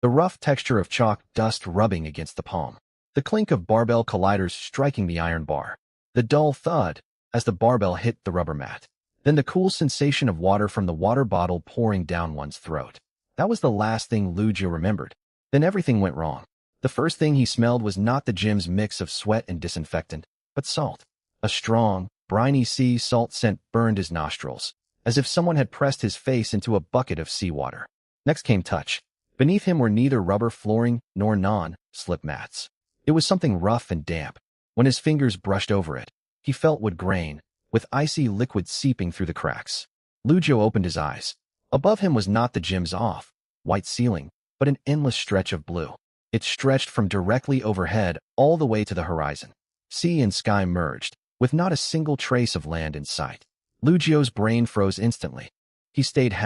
the rough texture of chalk dust rubbing against the palm, the clink of barbell colliders striking the iron bar, the dull thud as the barbell hit the rubber mat, then the cool sensation of water from the water bottle pouring down one's throat. That was the last thing Lugio remembered. Then everything went wrong. The first thing he smelled was not the gym's mix of sweat and disinfectant, but salt. A strong, briny sea salt scent burned his nostrils, as if someone had pressed his face into a bucket of seawater. Next came touch. Beneath him were neither rubber flooring nor non-slip mats. It was something rough and damp. When his fingers brushed over it, he felt wood grain, with icy liquid seeping through the cracks. Lugio opened his eyes. Above him was not the gym's off-white ceiling, but an endless stretch of blue. It stretched from directly overhead all the way to the horizon. Sea and sky merged, with not a single trace of land in sight. Lugio's brain froze instantly. He stayed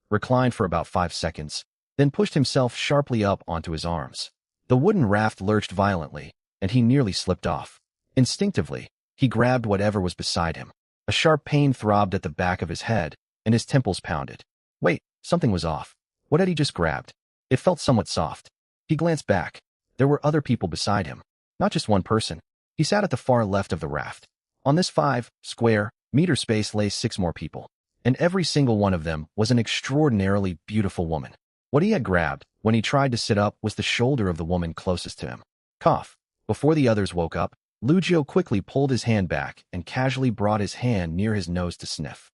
reclined for about 5 seconds, then pushed himself sharply up onto his arms. The wooden raft lurched violently, and he nearly slipped off. Instinctively, he grabbed whatever was beside him. A sharp pain throbbed at the back of his head, and his temples pounded. Wait, something was off. What had he just grabbed? It felt somewhat soft. He glanced back. There were other people beside him. Not just one person. He sat at the far left of the raft. On this 5-square-meter space lay 6 more people, and every single one of them was an extraordinarily beautiful woman. What he had grabbed, when he tried to sit up, was the shoulder of the woman closest to him. Cough. Before the others woke up, Lugio quickly pulled his hand back and casually brought his hand near his nose to sniff.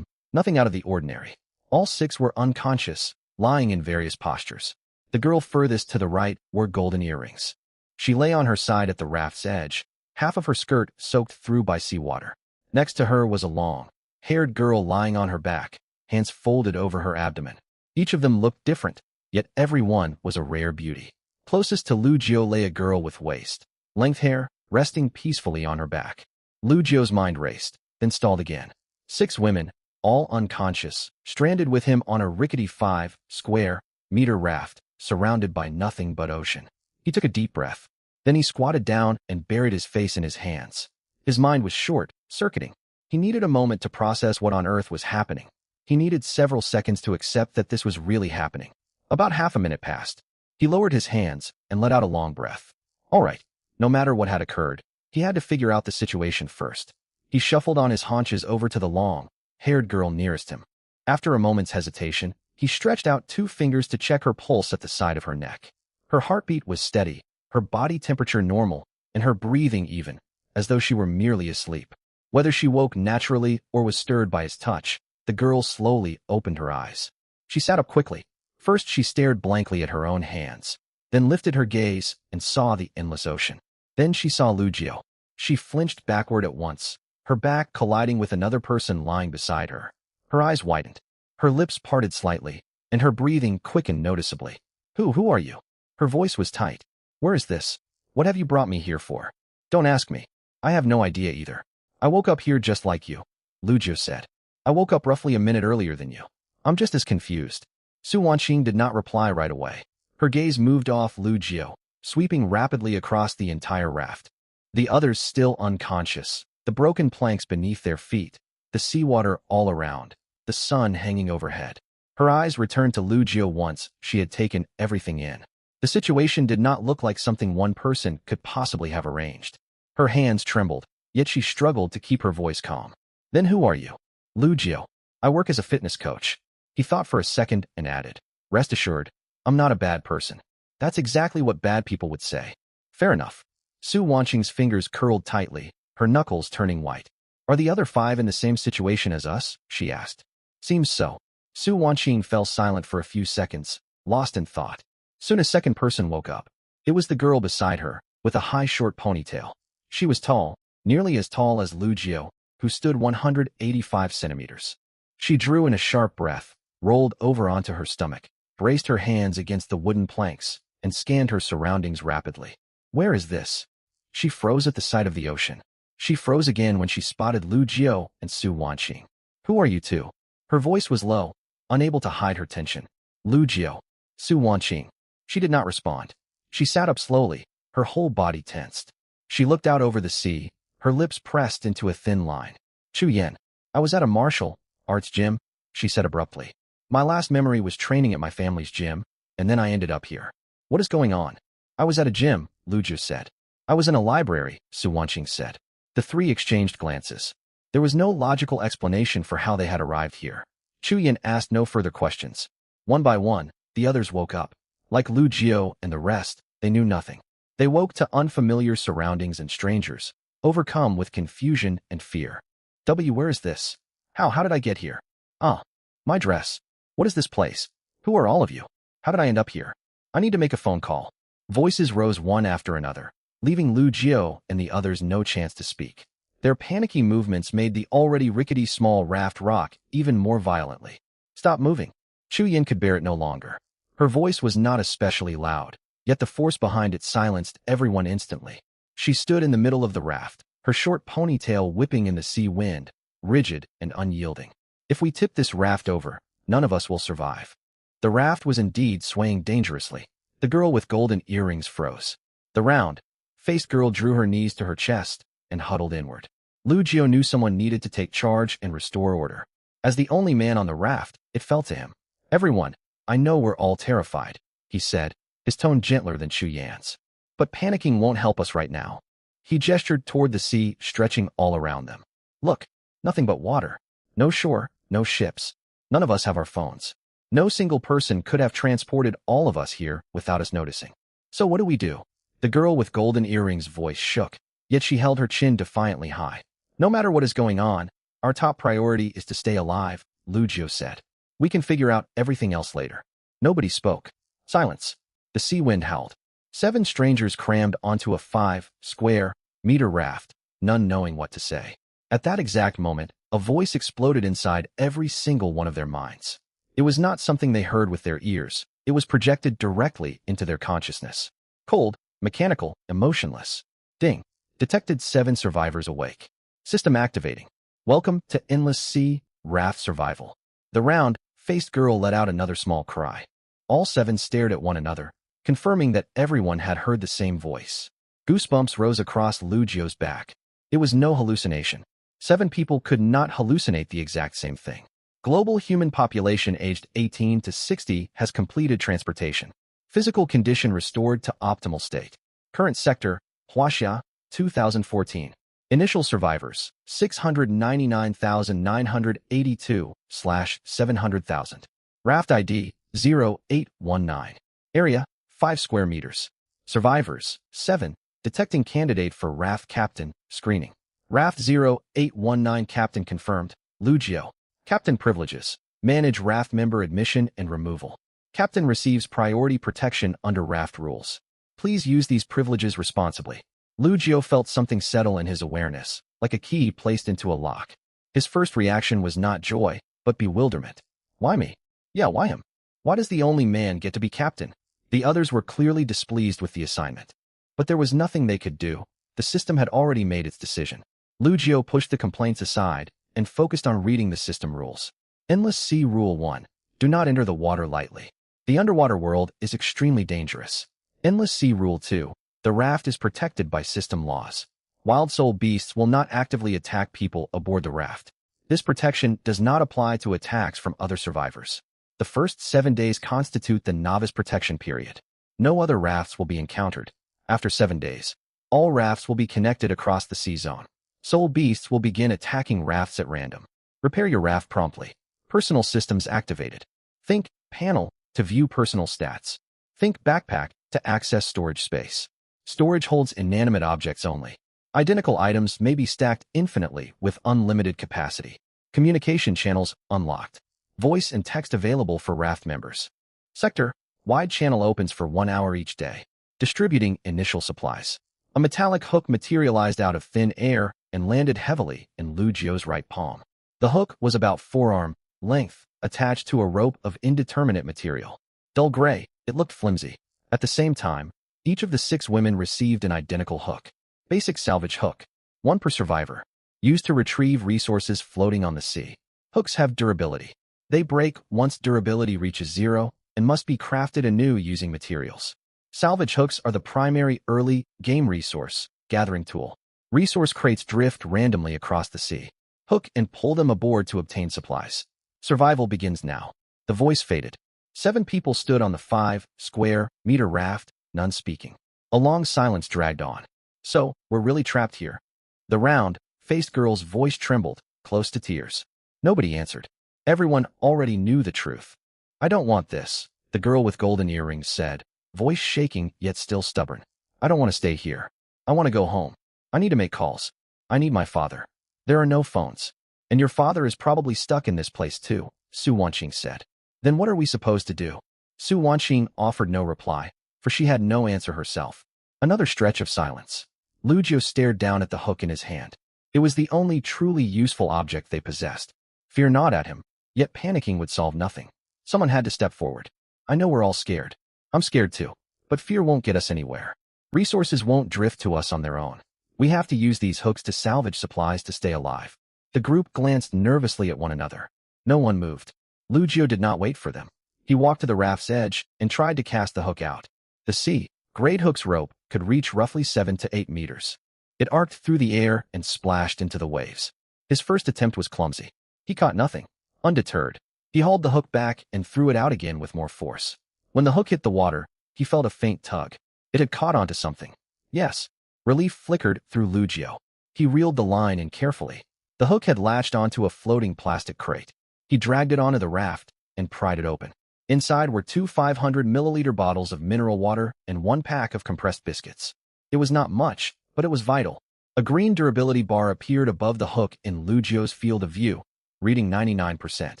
Nothing out of the ordinary. All 6 were unconscious, lying in various postures. The girl furthest to the right wore golden earrings. She lay on her side at the raft's edge, half of her skirt soaked through by seawater. Next to her was a long-haired girl lying on her back, hands folded over her abdomen. Each of them looked different, yet every one was a rare beauty. Closest to Lugio lay a girl with waist-length hair, resting peacefully on her back. Lugio's mind raced, then stalled again. 6 women, all unconscious, stranded with him on a rickety 5-square-meter raft, surrounded by nothing but ocean. He took a deep breath. Then he squatted down and buried his face in his hands. His mind was short-circuiting. He needed a moment to process what on earth was happening. He needed several seconds to accept that this was really happening. About half a minute passed. He lowered his hands and let out a long breath. All right, no matter what had occurred, he had to figure out the situation first. He shuffled on his haunches over to the long-haired girl nearest him. After a moment's hesitation, he stretched out 2 fingers to check her pulse at the side of her neck. Her heartbeat was steady, her body temperature normal, and her breathing even, as though she were merely asleep. Whether she woke naturally or was stirred by his touch, the girl slowly opened her eyes. She sat up quickly. First she stared blankly at her own hands, then lifted her gaze and saw the endless ocean. Then she saw Lugio. She flinched backward at once, her back colliding with another person lying beside her. Her eyes widened. Her lips parted slightly, and her breathing quickened noticeably. Who are you? Her voice was tight. Where is this? What have you brought me here for? Don't ask me. I have no idea either. I woke up here just like you, Lugio said. I woke up roughly a minute earlier than you. I'm just as confused. Su Wanqing did not reply right away. Her gaze moved off Lugio, sweeping rapidly across the entire raft. The others still unconscious, the broken planks beneath their feet, the seawater all around, the sun hanging overhead. Her eyes returned to Lugio once she had taken everything in. The situation did not look like something one person could possibly have arranged. Her hands trembled, yet she struggled to keep her voice calm. Then who are you? Lugio. I work as a fitness coach. He thought for a second and added, rest assured, I'm not a bad person. That's exactly what bad people would say. Fair enough. Su Wanqing's fingers curled tightly, her knuckles turning white. Are the other 5 in the same situation as us? She asked. Seems so. Su Wanqing fell silent for a few seconds, lost in thought. Soon a second person woke up. It was the girl beside her, with a high short ponytail. She was tall, nearly as tall as Lugio, who stood 185 centimeters. She drew in a sharp breath, rolled over onto her stomach, braced her hands against the wooden planks, and scanned her surroundings rapidly. Where is this? She froze at the sight of the ocean. She froze again when she spotted Lugio and Su Wanqing. Who are you two? Her voice was low, unable to hide her tension. Lugio. Su Wanqing. She did not respond. She sat up slowly, her whole body tensed. She looked out over the sea, her lips pressed into a thin line. Chu Yen. I was at a martial arts gym, she said abruptly. My last memory was training at my family's gym. and then I ended up here. What is going on? I was at a gym, Lu Jio said. I was in a library, Su Wanqing said. The three exchanged glances. There was no logical explanation for how they had arrived here. Chu Yin asked no further questions. One by one, the others woke up. Like Lu Jio and the rest, they knew nothing. They woke to unfamiliar surroundings and strangers, overcome with confusion and fear. Where is this? How did I get here? My dress. What is this place? Who are all of you? How did I end up here? I need to make a phone call. Voices rose one after another, leaving Lu Jio and the others no chance to speak. Their panicky movements made the already rickety small raft rock even more violently. Stop moving. Chu Yin could bear it no longer. Her voice was not especially loud, yet the force behind it silenced everyone instantly. She stood in the middle of the raft, her short ponytail whipping in the sea wind, rigid and unyielding. If we tip this raft over, none of us will survive. The raft was indeed swaying dangerously. The girl with golden earrings froze. The round-faced girl drew her knees to her chest and huddled inward. Lu Jio knew someone needed to take charge and restore order. As the only man on the raft, it fell to him. Everyone, I know we're all terrified, he said, his tone gentler than Chu Yan's. But panicking won't help us right now. He gestured toward the sea, stretching all around them. Look, nothing but water. No shore, no ships. None of us have our phones. No single person could have transported all of us here without us noticing. So what do we do? The girl with golden earrings' voice shook, yet she held her chin defiantly high. No matter what is going on, our top priority is to stay alive, Lu Jio said. We can figure out everything else later. Nobody spoke. Silence. The sea wind howled. 7 strangers crammed onto a 5-square-meter raft, none knowing what to say. At that exact moment, a voice exploded inside every single one of their minds. It was not something they heard with their ears. It was projected directly into their consciousness. Cold, mechanical, emotionless. Ding. Detected 7 survivors awake. System activating. Welcome to Endless Sea Raft Survival. The round-faced girl let out another small cry. All 7 stared at one another, confirming that everyone had heard the same voice. Goosebumps rose across Lu Jio's back. It was no hallucination. 7 people could not hallucinate the exact same thing. Global human population aged 18 to 60 has completed transportation. Physical condition restored to optimal state. Current sector, Huaxia, 2014. Initial survivors, 699,982/700,000. Raft ID, 0819. Area, 5 square meters. Survivors, 7. Detecting candidate for raft captain, screening. Raft 0819 captain confirmed, Lu Jio. Captain privileges. Manage raft member admission and removal. Captain receives priority protection under raft rules. Please use these privileges responsibly. Lu Jio felt something settle in his awareness, like a key placed into a lock. His first reaction was not joy, but bewilderment. Why me? Yeah, why him? Why does the only man get to be captain? The others were clearly displeased with the assignment. But there was nothing they could do. The system had already made its decision. Lu Jio pushed the complaints aside and focused on reading the system rules. Endless Sea Rule 1. Do not enter the water lightly. The underwater world is extremely dangerous. Endless Sea Rule 2. The raft is protected by system laws. Wild soul beasts will not actively attack people aboard the raft. This protection does not apply to attacks from other survivors. The first 7 days constitute the novice protection period. No other rafts will be encountered. After 7 days, all rafts will be connected across the sea zone. Soul beasts will begin attacking rafts at random. Repair your raft promptly. Personal systems activated. Think panel to view personal stats. Think backpack to access storage space. Storage holds inanimate objects only. Identical items may be stacked infinitely with unlimited capacity. Communication channels unlocked. Voice and text available for raft members. Sector, wide channel opens for 1 hour each day. Distributing initial supplies. A metallic hook materialized out of thin air and landed heavily in Lu Jio's right palm. The hook was about forearm length, attached to a rope of indeterminate material. Dull gray, it looked flimsy. At the same time, each of the 6 women received an identical hook. Basic salvage hook. 1 per survivor. Used to retrieve resources floating on the sea. Hooks have durability. They break once durability reaches 0 and must be crafted anew using materials. Salvage hooks are the primary early game resource gathering tool. Resource crates drift randomly across the sea. Hook and pull them aboard to obtain supplies. Survival begins now. The voice faded. 7 people stood on the 5-square-meter raft, none speaking. A long silence dragged on. So, we're really trapped here. The round-faced girl's voice trembled, close to tears. Nobody answered. Everyone already knew the truth. I don't want this, the girl with golden earrings said, voice shaking yet still stubborn. I don't want to stay here. I want to go home. I need to make calls. I need my father. There are no phones. And your father is probably stuck in this place too, Su Wanqing said. Then what are we supposed to do? Su Wanqing offered no reply, for she had no answer herself. Another stretch of silence. Lu Jiu stared down at the hook in his hand. It was the only truly useful object they possessed. Fear gnawed at him, yet panicking would solve nothing. Someone had to step forward. I know we're all scared. I'm scared too. But fear won't get us anywhere. Resources won't drift to us on their own. We have to use these hooks to salvage supplies to stay alive. The group glanced nervously at one another. No one moved. Lu Jiu did not wait for them. He walked to the raft's edge and tried to cast the hook out. The sea-grade hook's rope could reach roughly 7 to 8 meters. It arced through the air and splashed into the waves. His first attempt was clumsy. He caught nothing. Undeterred, he hauled the hook back and threw it out again with more force. When the hook hit the water, he felt a faint tug. It had caught onto something. Yes. Relief flickered through Lu Jiu. He reeled the line in carefully. The hook had latched onto a floating plastic crate. He dragged it onto the raft and pried it open. Inside were 2 500-milliliter bottles of mineral water and 1 pack of compressed biscuits. It was not much, but it was vital. A green durability bar appeared above the hook in Lu Jiu's field of view, reading 99%.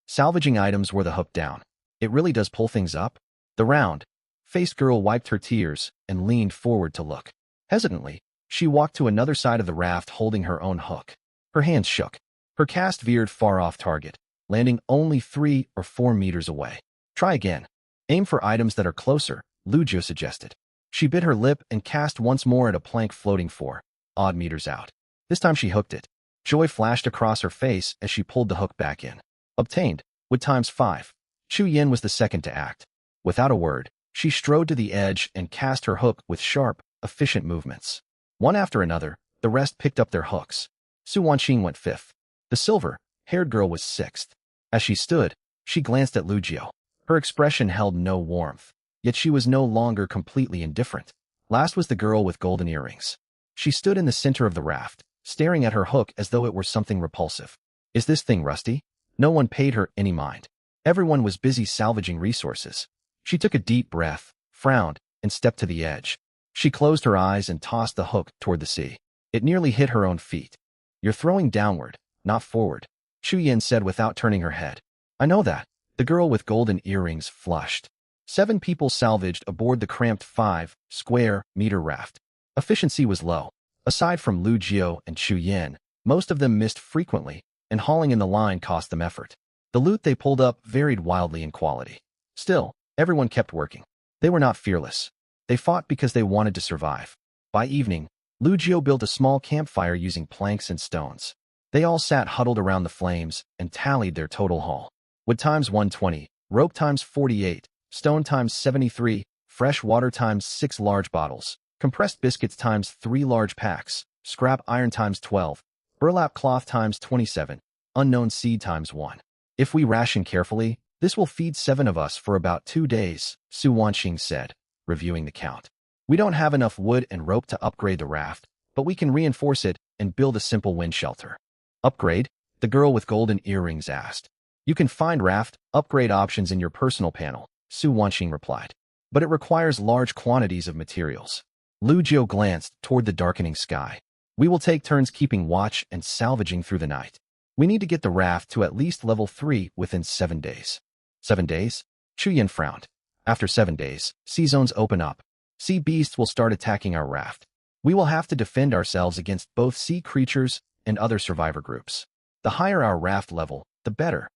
Salvaging items wore the hook down. It really does pull things up? The round-faced girl wiped her tears and leaned forward to look. Hesitantly, she walked to another side of the raft holding her own hook. Her hands shook. Her cast veered far off target, landing only 3 or 4 meters away. Try again. Aim for items that are closer, Lu Jiu suggested. She bit her lip and cast once more at a plank floating 4-odd meters out. This time she hooked it. Joy flashed across her face as she pulled the hook back in. Obtained, with ×5. Chu Yin was the second to act. Without a word, she strode to the edge and cast her hook with sharp, efficient movements. One after another, the rest picked up their hooks. Su Wanqing went 5th. The silver-haired girl was 6th. As she stood, she glanced at Lu Jiu. Her expression held no warmth, yet she was no longer completely indifferent. Last was the girl with golden earrings. She stood in the center of the raft, staring at her hook as though it were something repulsive. Is this thing rusty? No one paid her any mind. Everyone was busy salvaging resources. She took a deep breath, frowned, and stepped to the edge. She closed her eyes and tossed the hook toward the sea. It nearly hit her own feet. You're throwing downward, not forward, Chu Yin said without turning her head. I know that. The girl with golden earrings flushed. 7 people salvaged aboard the cramped 5-square-meter raft. Efficiency was low. Aside from Lu Jiu and Chu Yin, most of them missed frequently, and hauling in the line cost them effort. The loot they pulled up varied wildly in quality. Still, everyone kept working. They were not fearless. They fought because they wanted to survive. By evening, Lu Jiu built a small campfire using planks and stones. They all sat huddled around the flames and tallied their total haul. Wood ×120, rope ×48, stone ×73, fresh water ×6 large bottles, compressed biscuits ×3 large packs, scrap iron ×12, burlap cloth ×27, unknown seed ×1. If we ration carefully, this will feed 7 of us for about 2 days, Su Wanqing said, reviewing the count. We don't have enough wood and rope to upgrade the raft, but we can reinforce it and build a simple wind shelter. Upgrade? The girl with golden earrings asked. You can find raft upgrade options in your personal panel, Su Wanqing replied. But it requires large quantities of materials. Lu Jiu glanced toward the darkening sky. We will take turns keeping watch and salvaging through the night. We need to get the raft to at least level 3 within 7 days. 7 days? Chu Yin frowned. After 7 days, sea zones open up. Sea beasts will start attacking our raft. We will have to defend ourselves against both sea creatures and other survivor groups. The higher our raft level, the better.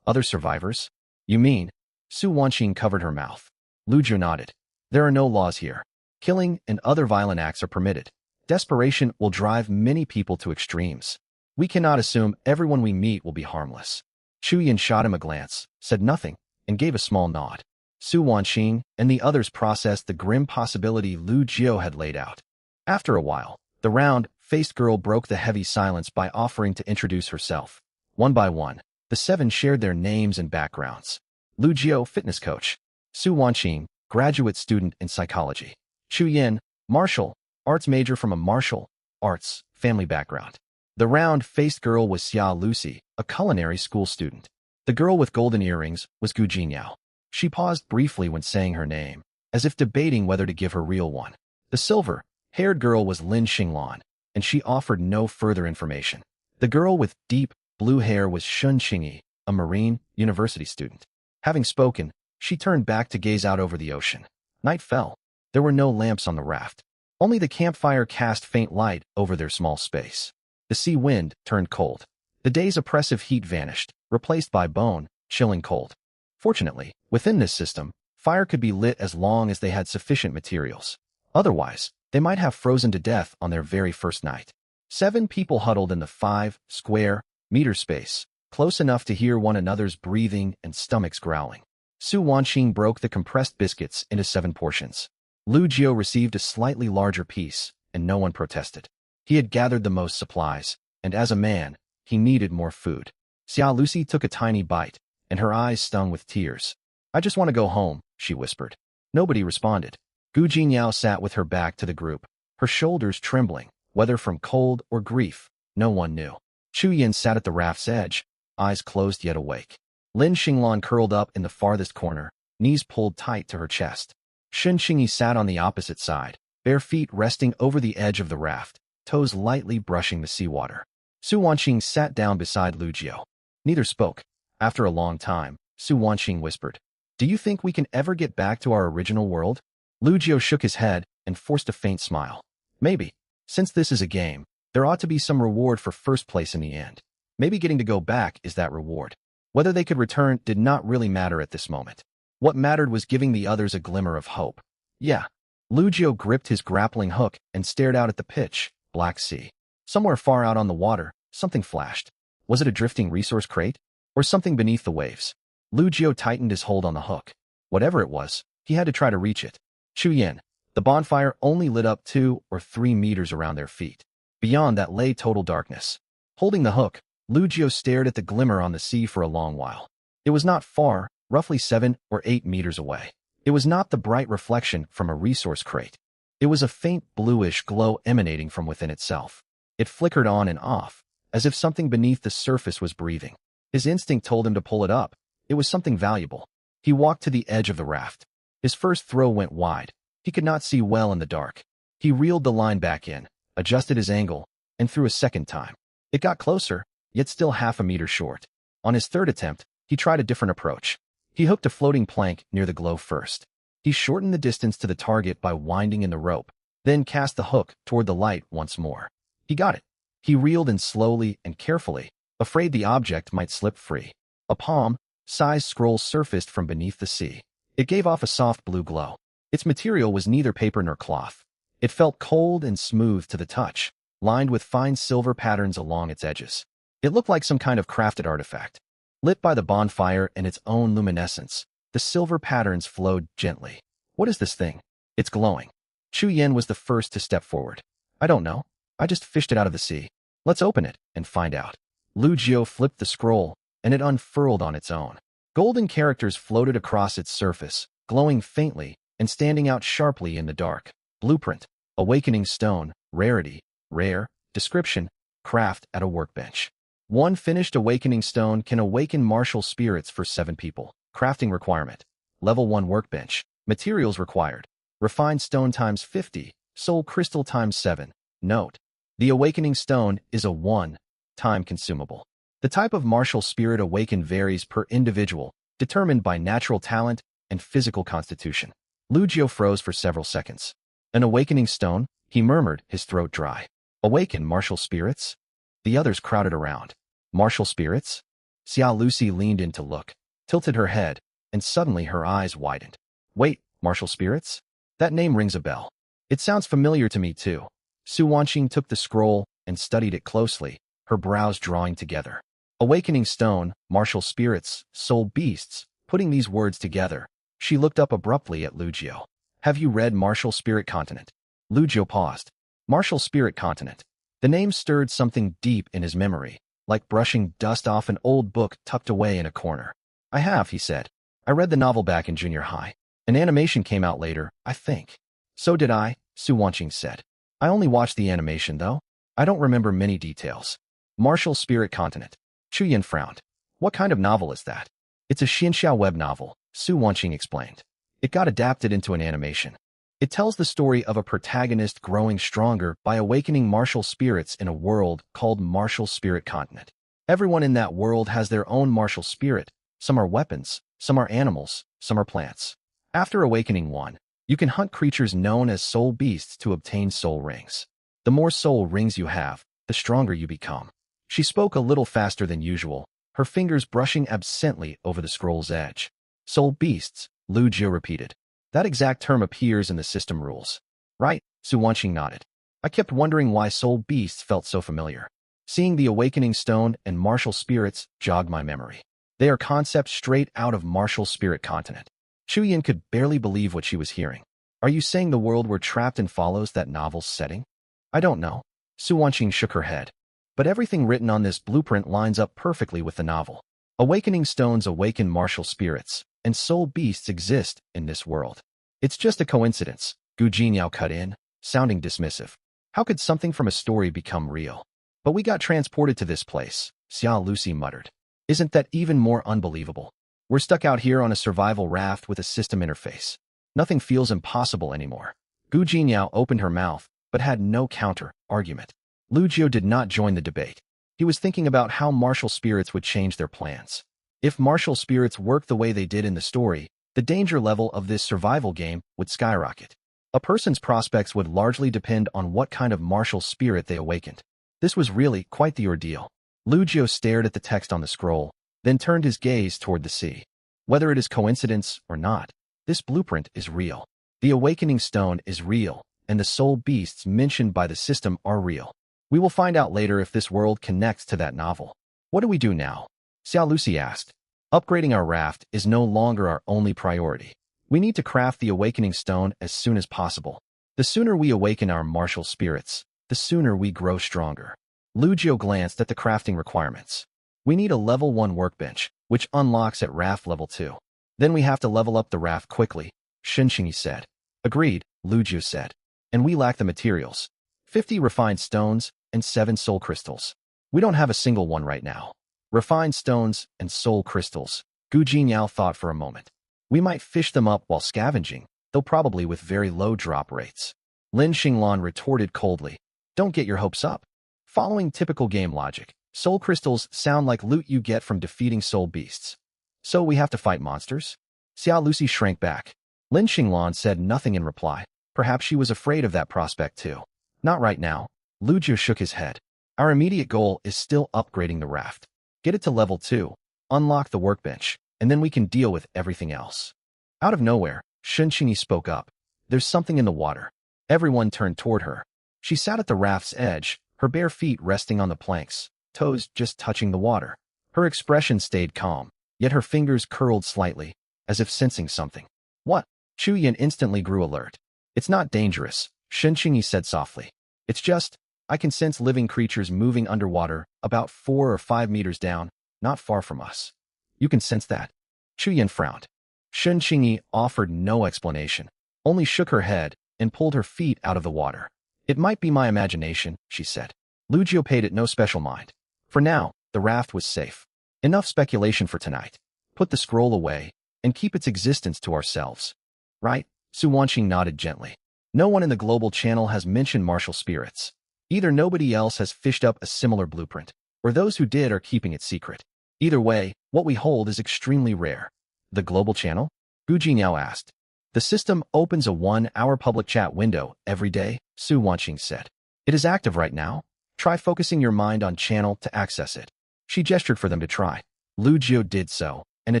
Other survivors? You mean? Su Wanqing covered her mouth. Lu Jiu nodded. There are no laws here. Killing and other violent acts are permitted. Desperation will drive many people to extremes. We cannot assume everyone we meet will be harmless. Chu Yin shot him a glance, said nothing, and gave a small nod. Su Wanqing and the others processed the grim possibility Lu Jiu had laid out. After a while, the round-faced girl broke the heavy silence by offering to introduce herself. One by one, the 7 shared their names and backgrounds. Lu Jiao, fitness coach. Su Wanqing, graduate student in psychology. Chu Yin, martial arts major from a martial arts family background. The round-faced girl was Xia Lucy, a culinary school student. The girl with golden earrings was Gu Jinyao. She paused briefly when saying her name, as if debating whether to give her real one. The silver-haired girl was Lin Xinglan, and she offered no further information. The girl with deep blue hair was Shun Qingyi, a marine university student. Having spoken, she turned back to gaze out over the ocean. Night fell. There were no lamps on the raft. Only the campfire cast faint light over their small space. The sea wind turned cold. The day's oppressive heat vanished, replaced by bone, chilling cold. Fortunately, within this system, fire could be lit as long as they had sufficient materials. Otherwise, they might have frozen to death on their very first night. 7 people huddled in the 5 square meter space, close enough to hear one another's breathing and stomachs growling. Su Wanqing broke the compressed biscuits into 7 portions. Lu Jiao received a slightly larger piece, and no one protested. He had gathered the most supplies, and as a man, he needed more food. Xia Lucy took a tiny bite, and her eyes stung with tears. "I just want to go home," she whispered. Nobody responded. Gu Jinyao sat with her back to the group, her shoulders trembling, whether from cold or grief, no one knew. Chu Yin sat at the raft's edge, eyes closed yet awake. Lin Xinglan curled up in the farthest corner, knees pulled tight to her chest. Shun Qingyi sat on the opposite side, bare feet resting over the edge of the raft, toes lightly brushing the seawater. Su Wanqing sat down beside Lu Jiao. Neither spoke. After a long time, Su Wanqing whispered, "Do you think we can ever get back to our original world?" Lu Jiao shook his head and forced a faint smile. "Maybe. Since this is a game, there ought to be some reward for first place in the end. Maybe getting to go back is that reward." Whether they could return did not really matter at this moment. What mattered was giving the others a glimmer of hope. Yeah. Lu Jiao gripped his grappling hook and stared out at the pitch black sea. Somewhere far out on the water, something flashed. Was it a drifting resource crate? Or something beneath the waves? Lu Jiao tightened his hold on the hook. Whatever it was, he had to try to reach it. Chu Yin. The bonfire only lit up 2 or 3 meters around their feet. Beyond that lay total darkness. Holding the hook, Lu Jiao stared at the glimmer on the sea for a long while. It was not far, roughly 7 or 8 meters away. It was not the bright reflection from a resource crate. It was a faint bluish glow emanating from within itself. It flickered on and off, as if something beneath the surface was breathing. His instinct told him to pull it up. It was something valuable. He walked to the edge of the raft. His first throw went wide. He could not see well in the dark. He reeled the line back in, adjusted his angle, and threw a second time. It got closer, yet still half a meter short. On his third attempt, he tried a different approach. He hooked a floating plank near the glow first. He shortened the distance to the target by winding in the rope, then cast the hook toward the light once more. He got it. He reeled in slowly and carefully, afraid the object might slip free. A palm-sized scroll surfaced from beneath the sea. It gave off a soft blue glow. Its material was neither paper nor cloth. It felt cold and smooth to the touch, lined with fine silver patterns along its edges. It looked like some kind of crafted artifact. Lit by the bonfire and its own luminescence, the silver patterns flowed gently. "What is this thing?" "It's glowing." Chu Yin was the first to step forward. "I don't know. I just fished it out of the sea. Let's open it and find out." Lu Jiao flipped the scroll, and it unfurled on its own. Golden characters floated across its surface, glowing faintly and standing out sharply in the dark. Blueprint, awakening stone, rarity, rare, description, craft at a workbench. One finished awakening stone can awaken martial spirits for 7 people. Crafting requirement. Level 1 workbench. Materials required. Refined stone times 50, soul crystal times 7. Note: the awakening stone is a one-time consumable. The type of martial spirit awakened varies per individual, determined by natural talent and physical constitution. Lu Jiao froze for several seconds. "An awakening stone?" he murmured, his throat dry. "Awaken martial spirits?" The others crowded around. "Martial spirits?" Xia Lucy leaned in to look, tilted her head, and suddenly her eyes widened. "Wait, martial spirits? That name rings a bell. It sounds familiar to me too." Su Wanqing took the scroll and studied it closely, her brows drawing together. Awakening stone, martial spirits, soul beasts. Putting these words together, she looked up abruptly at Lu Jiao. "Have you read Martial Spirit Continent?" Lu Jiao paused. Martial Spirit Continent. The name stirred something deep in his memory, like brushing dust off an old book tucked away in a corner. "I have," he said. I read the novel back in junior high. An animation came out later, I think. So did I, Su Wanqing said. I only watched the animation, though. I don't remember many details. Martial Spirit Continent. Chu Yin frowned. What kind of novel is that? It's a Xianxia web novel, Su Wanqing explained. It got adapted into an animation. It tells the story of a protagonist growing stronger by awakening martial spirits in a world called Martial Spirit Continent. Everyone in that world has their own martial spirit. Some are weapons, some are animals, some are plants. After awakening one, you can hunt creatures known as soul beasts to obtain soul rings. The more soul rings you have, the stronger you become. She spoke a little faster than usual, her fingers brushing absently over the scroll's edge. Soul beasts, Lu Jie repeated. That exact term appears in the system rules. Right, Su Wanqing nodded. I kept wondering why soul beasts felt so familiar. Seeing the awakening stone and martial spirits jogged my memory. They are concepts straight out of Martial Spirit Continent. Chu Yin could barely believe what she was hearing. Are you saying the world we're trapped in follows that novel's setting? I don't know. Su Wanqing shook her head. But everything written on this blueprint lines up perfectly with the novel. Awakening stones awaken martial spirits, and soul beasts exist in this world. It's just a coincidence, Gu Jinyao cut in, sounding dismissive. How could something from a story become real? But we got transported to this place, Xia Lucy muttered. Isn't that even more unbelievable? We're stuck out here on a survival raft with a system interface. Nothing feels impossible anymore. Gu Jinyao opened her mouth, but had no counter-argument. Lu Jie did not join the debate. He was thinking about how martial spirits would change their plans. If martial spirits worked the way they did in the story, the danger level of this survival game would skyrocket. A person's prospects would largely depend on what kind of martial spirit they awakened. This was really quite the ordeal. Lu Jie stared at the text on the scroll, then turned his gaze toward the sea. Whether it is coincidence or not, this blueprint is real. The awakening stone is real, and the soul beasts mentioned by the system are real. We will find out later if this world connects to that novel. What do we do now? Xia Lucy asked. Upgrading our raft is no longer our only priority. We need to craft the awakening stone as soon as possible. The sooner we awaken our martial spirits, the sooner we grow stronger. Lu Jie glanced at the crafting requirements. We need a level 1 workbench, which unlocks at raft level 2. Then we have to level up the raft quickly, Shen Qingyi said. Agreed, Lu Jie said. And we lack the materials. 50 refined stones and 7 soul crystals. We don't have a single one right now. Refined stones and soul crystals, Gu Jinyao thought for a moment. We might fish them up while scavenging, though probably with very low drop rates. Lin Xinglan retorted coldly. Don't get your hopes up. Following typical game logic, soul crystals sound like loot you get from defeating soul beasts. So we have to fight monsters? Xia Lucy shrank back. Lin Xinglan said nothing in reply. Perhaps she was afraid of that prospect too. Not right now. Lu Jie shook his head. Our immediate goal is still upgrading the raft. Get it to level 2, unlock the workbench, and then we can deal with everything else. Out of nowhere, Shen Qingyi spoke up. There's something in the water. Everyone turned toward her. She sat at the raft's edge, her bare feet resting on the planks, toes just touching the water. Her expression stayed calm, yet her fingers curled slightly, as if sensing something. What? Chu Yin instantly grew alert. It's not dangerous, Shen Qingyi said softly. It's just, I can sense living creatures moving underwater, about 4 or 5 meters down, not far from us. You can sense that? Chu Yin frowned. Shen Qingyi offered no explanation, only shook her head and pulled her feet out of the water. It might be my imagination, she said. Lu Jie paid it no special mind. For now, the raft was safe. Enough speculation for tonight. Put the scroll away and keep its existence to ourselves. Right? Su Wanqing nodded gently. No one in the global channel has mentioned martial spirits. Either nobody else has fished up a similar blueprint, or those who did are keeping it secret. Either way, what we hold is extremely rare. The global channel? Gu Jinyao asked. The system opens a 1-hour public chat window every day, Su Wanqing said. It is active right now. Try focusing your mind on channel to access it. She gestured for them to try. Lu Jie did so, and a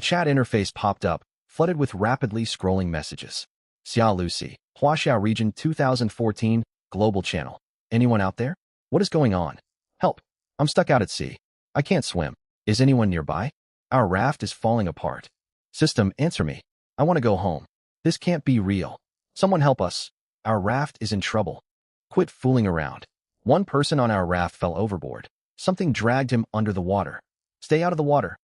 chat interface popped up, flooded with rapidly scrolling messages. Xia Lucy, Huaxia Region 2014, Global Channel. Anyone out there? What is going on? Help. I'm stuck out at sea. I can't swim. Is anyone nearby? Our raft is falling apart. System, answer me. I want to go home. This can't be real. Someone help us. Our raft is in trouble. Quit fooling around. One person on our raft fell overboard. Something dragged him under the water. Stay out of the water.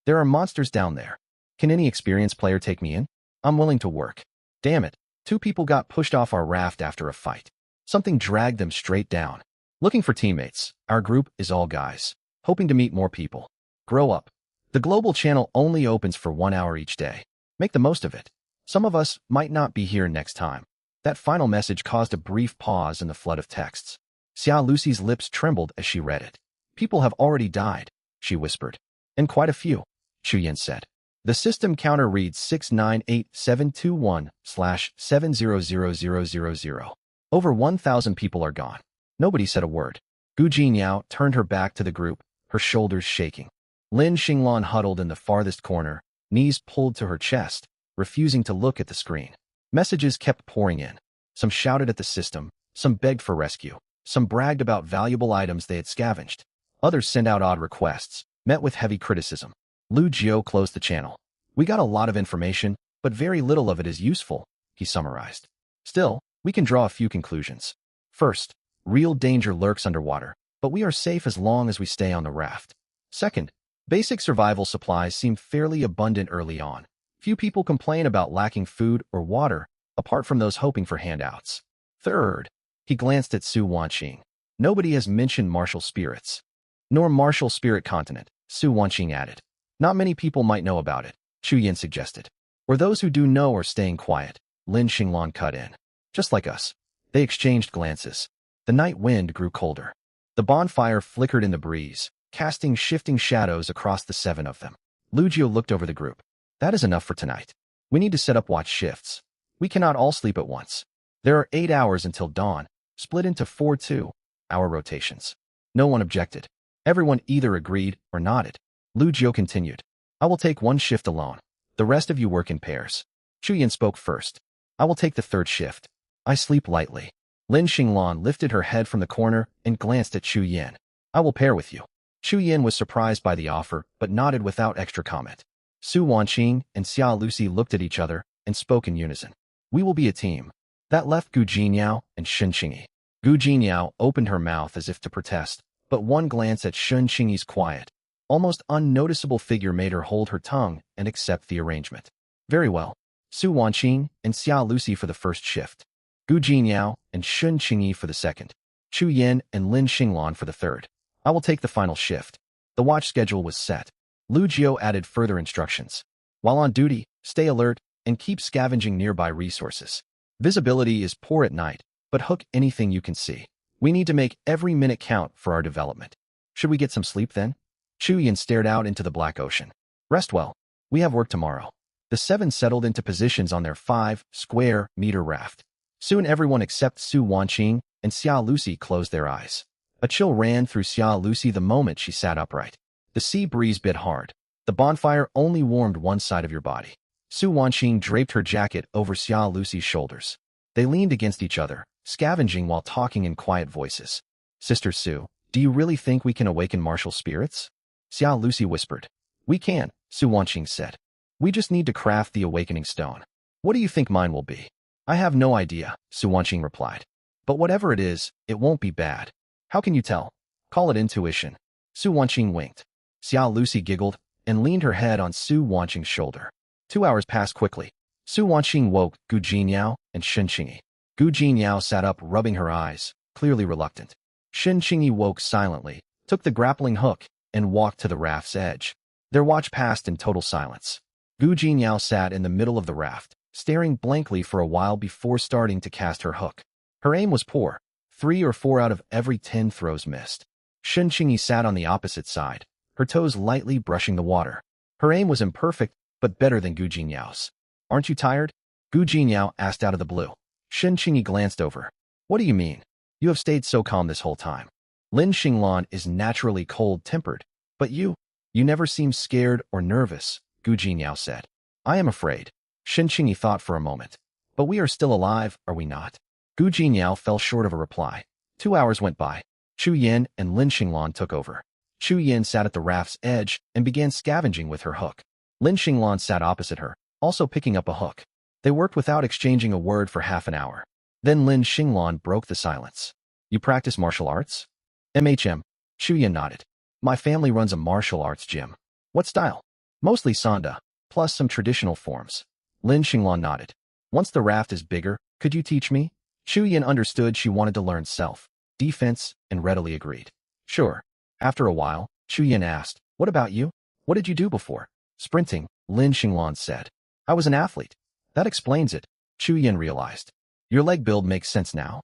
There are monsters down there. Can any experienced player take me in? I'm willing to work. Damn it. 2 people got pushed off our raft after a fight. Something dragged them straight down. Looking for teammates. Our group is all guys. Hoping to meet more people. Grow up. The global channel only opens for 1 hour each day. Make the most of it. Some of us might not be here next time. That final message caused a brief pause in the flood of texts. Xia Lucy's lips trembled as she read it. People have already died, she whispered. And quite a few, Chu Yin said. The system counter reads 698-721/700000. Over 1,000 people are gone. Nobody said a word. Gu Jingyao turned her back to the group, her shoulders shaking. Lin Xinglan huddled in the farthest corner, knees pulled to her chest, refusing to look at the screen. Messages kept pouring in. Some shouted at the system, some begged for rescue, some bragged about valuable items they had scavenged. Others sent out odd requests, met with heavy criticism. Lu Jiao closed the channel. We got a lot of information, but very little of it is useful, he summarized. Still, we can draw a few conclusions. First, real danger lurks underwater, but we are safe as long as we stay on the raft. Second, basic survival supplies seem fairly abundant early on. Few people complain about lacking food or water, apart from those hoping for handouts. Third, he glanced at Su Wanqing. Nobody has mentioned martial spirits. Nor martial spirit continent, Su Wanqing added. Not many people might know about it, Chu Yin suggested. Or those who do know are staying quiet, Lin Xinglan cut in. Just like us. They exchanged glances. The night wind grew colder. The bonfire flickered in the breeze, casting shifting shadows across the 7 of them. Lu Jiao looked over the group. That is enough for tonight. We need to set up watch shifts. We cannot all sleep at once. There are 8 hours until dawn, split into 4 2-hour rotations. No one objected. Everyone either agreed or nodded. Lu Jiao continued. I will take 1 shift alone. The rest of you work in pairs. Chu Yin spoke first. I will take the 3rd shift. I sleep lightly. Lin Xinglan lifted her head from the corner and glanced at Chu Yin. I will pair with you. Chu Yin was surprised by the offer, but nodded without extra comment. Su Wanqing and Xia Lucy looked at each other and spoke in unison. We will be a team. That left Gu Jingyao and Shen Qingyi. Gu Jingyao opened her mouth as if to protest, but one glance at Shen Qingyi's quiet, almost unnoticeable figure made her hold her tongue and accept the arrangement. Very well. Su Wanqing and Xia Lucy for the 1st shift. Gu Jingyao and Shen Qingyi for the 2nd. Chu Yin and Lin Xinglan for the 3rd. I will take the final shift. The watch schedule was set. Lu Jiao added further instructions. While on duty, stay alert and keep scavenging nearby resources. Visibility is poor at night, but hook anything you can see. We need to make every minute count for our development. Should we get some sleep then? Chu Yin stared out into the black ocean. Rest well. We have work tomorrow. The 7 settled into positions on their 5-square-meter raft. Soon everyone except Su Wanqing and Xia Lucy closed their eyes. A chill ran through Xia Lucy the moment she sat upright. The sea breeze bit hard. The bonfire only warmed one side of your body. Su Wanqing draped her jacket over Xia Lucy's shoulders. They leaned against each other, scavenging while talking in quiet voices. Sister Su, do you really think we can awaken martial spirits? Xia Lucy whispered. We can, Su Wanqing said. We just need to craft the awakening stone. What do you think mine will be? I have no idea, Su Wanqing replied. But whatever it is, it won't be bad. How can you tell? Call it intuition. Su Wanqing winked. Xia Lucy giggled and leaned her head on Su Wanqing's shoulder. 2 hours passed quickly. Su Wanqing woke Gu Jingyao and Shen Qingyi. Gu Jingyao sat up, rubbing her eyes, clearly reluctant. Shen Qingyi woke silently, took the grappling hook, and walked to the raft's edge. Their watch passed in total silence. Gu Jingyao sat in the middle of the raft, staring blankly for a while before starting to cast her hook. Her aim was poor. 3 or 4 out of every 10 throws missed. Shen Qingyi sat on the opposite side, her toes lightly brushing the water. Her aim was imperfect, but better than Gu Jingyao's. Aren't you tired? Gu Jingyao asked out of the blue. Shen Qingyi glanced over. What do you mean? You have stayed so calm this whole time. Lin Xinglan is naturally cold-tempered, but you never seem scared or nervous, Gu Jingyao said. I am afraid. Shen Qingyi thought for a moment. But we are still alive, are we not? Gu Jingyao fell short of a reply. 2 hours went by. Chu Yin and Lin Xinglan took over. Chu Yin sat at the raft's edge and began scavenging with her hook. Lin Xinglan sat opposite her, also picking up a hook. They worked without exchanging a word for half an hour. Then Lin Xinglan broke the silence. You practice martial arts? MHM. Chu Yin nodded. My family runs a martial arts gym. What style? Mostly Sanda. plus some traditional forms. Lin Xinglan nodded. Once the raft is bigger, could you teach me? Chu Yin understood she wanted to learn self-defense and readily agreed. Sure. After a while, Chu Yin asked, what about you? What did you do before? Sprinting, Lin Xinglan said. I was an athlete. That explains it, Chu Yin realized. Your leg build makes sense now.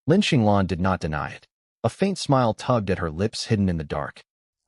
Lin Xinglan did not deny it. A faint smile tugged at her lips hidden in the dark.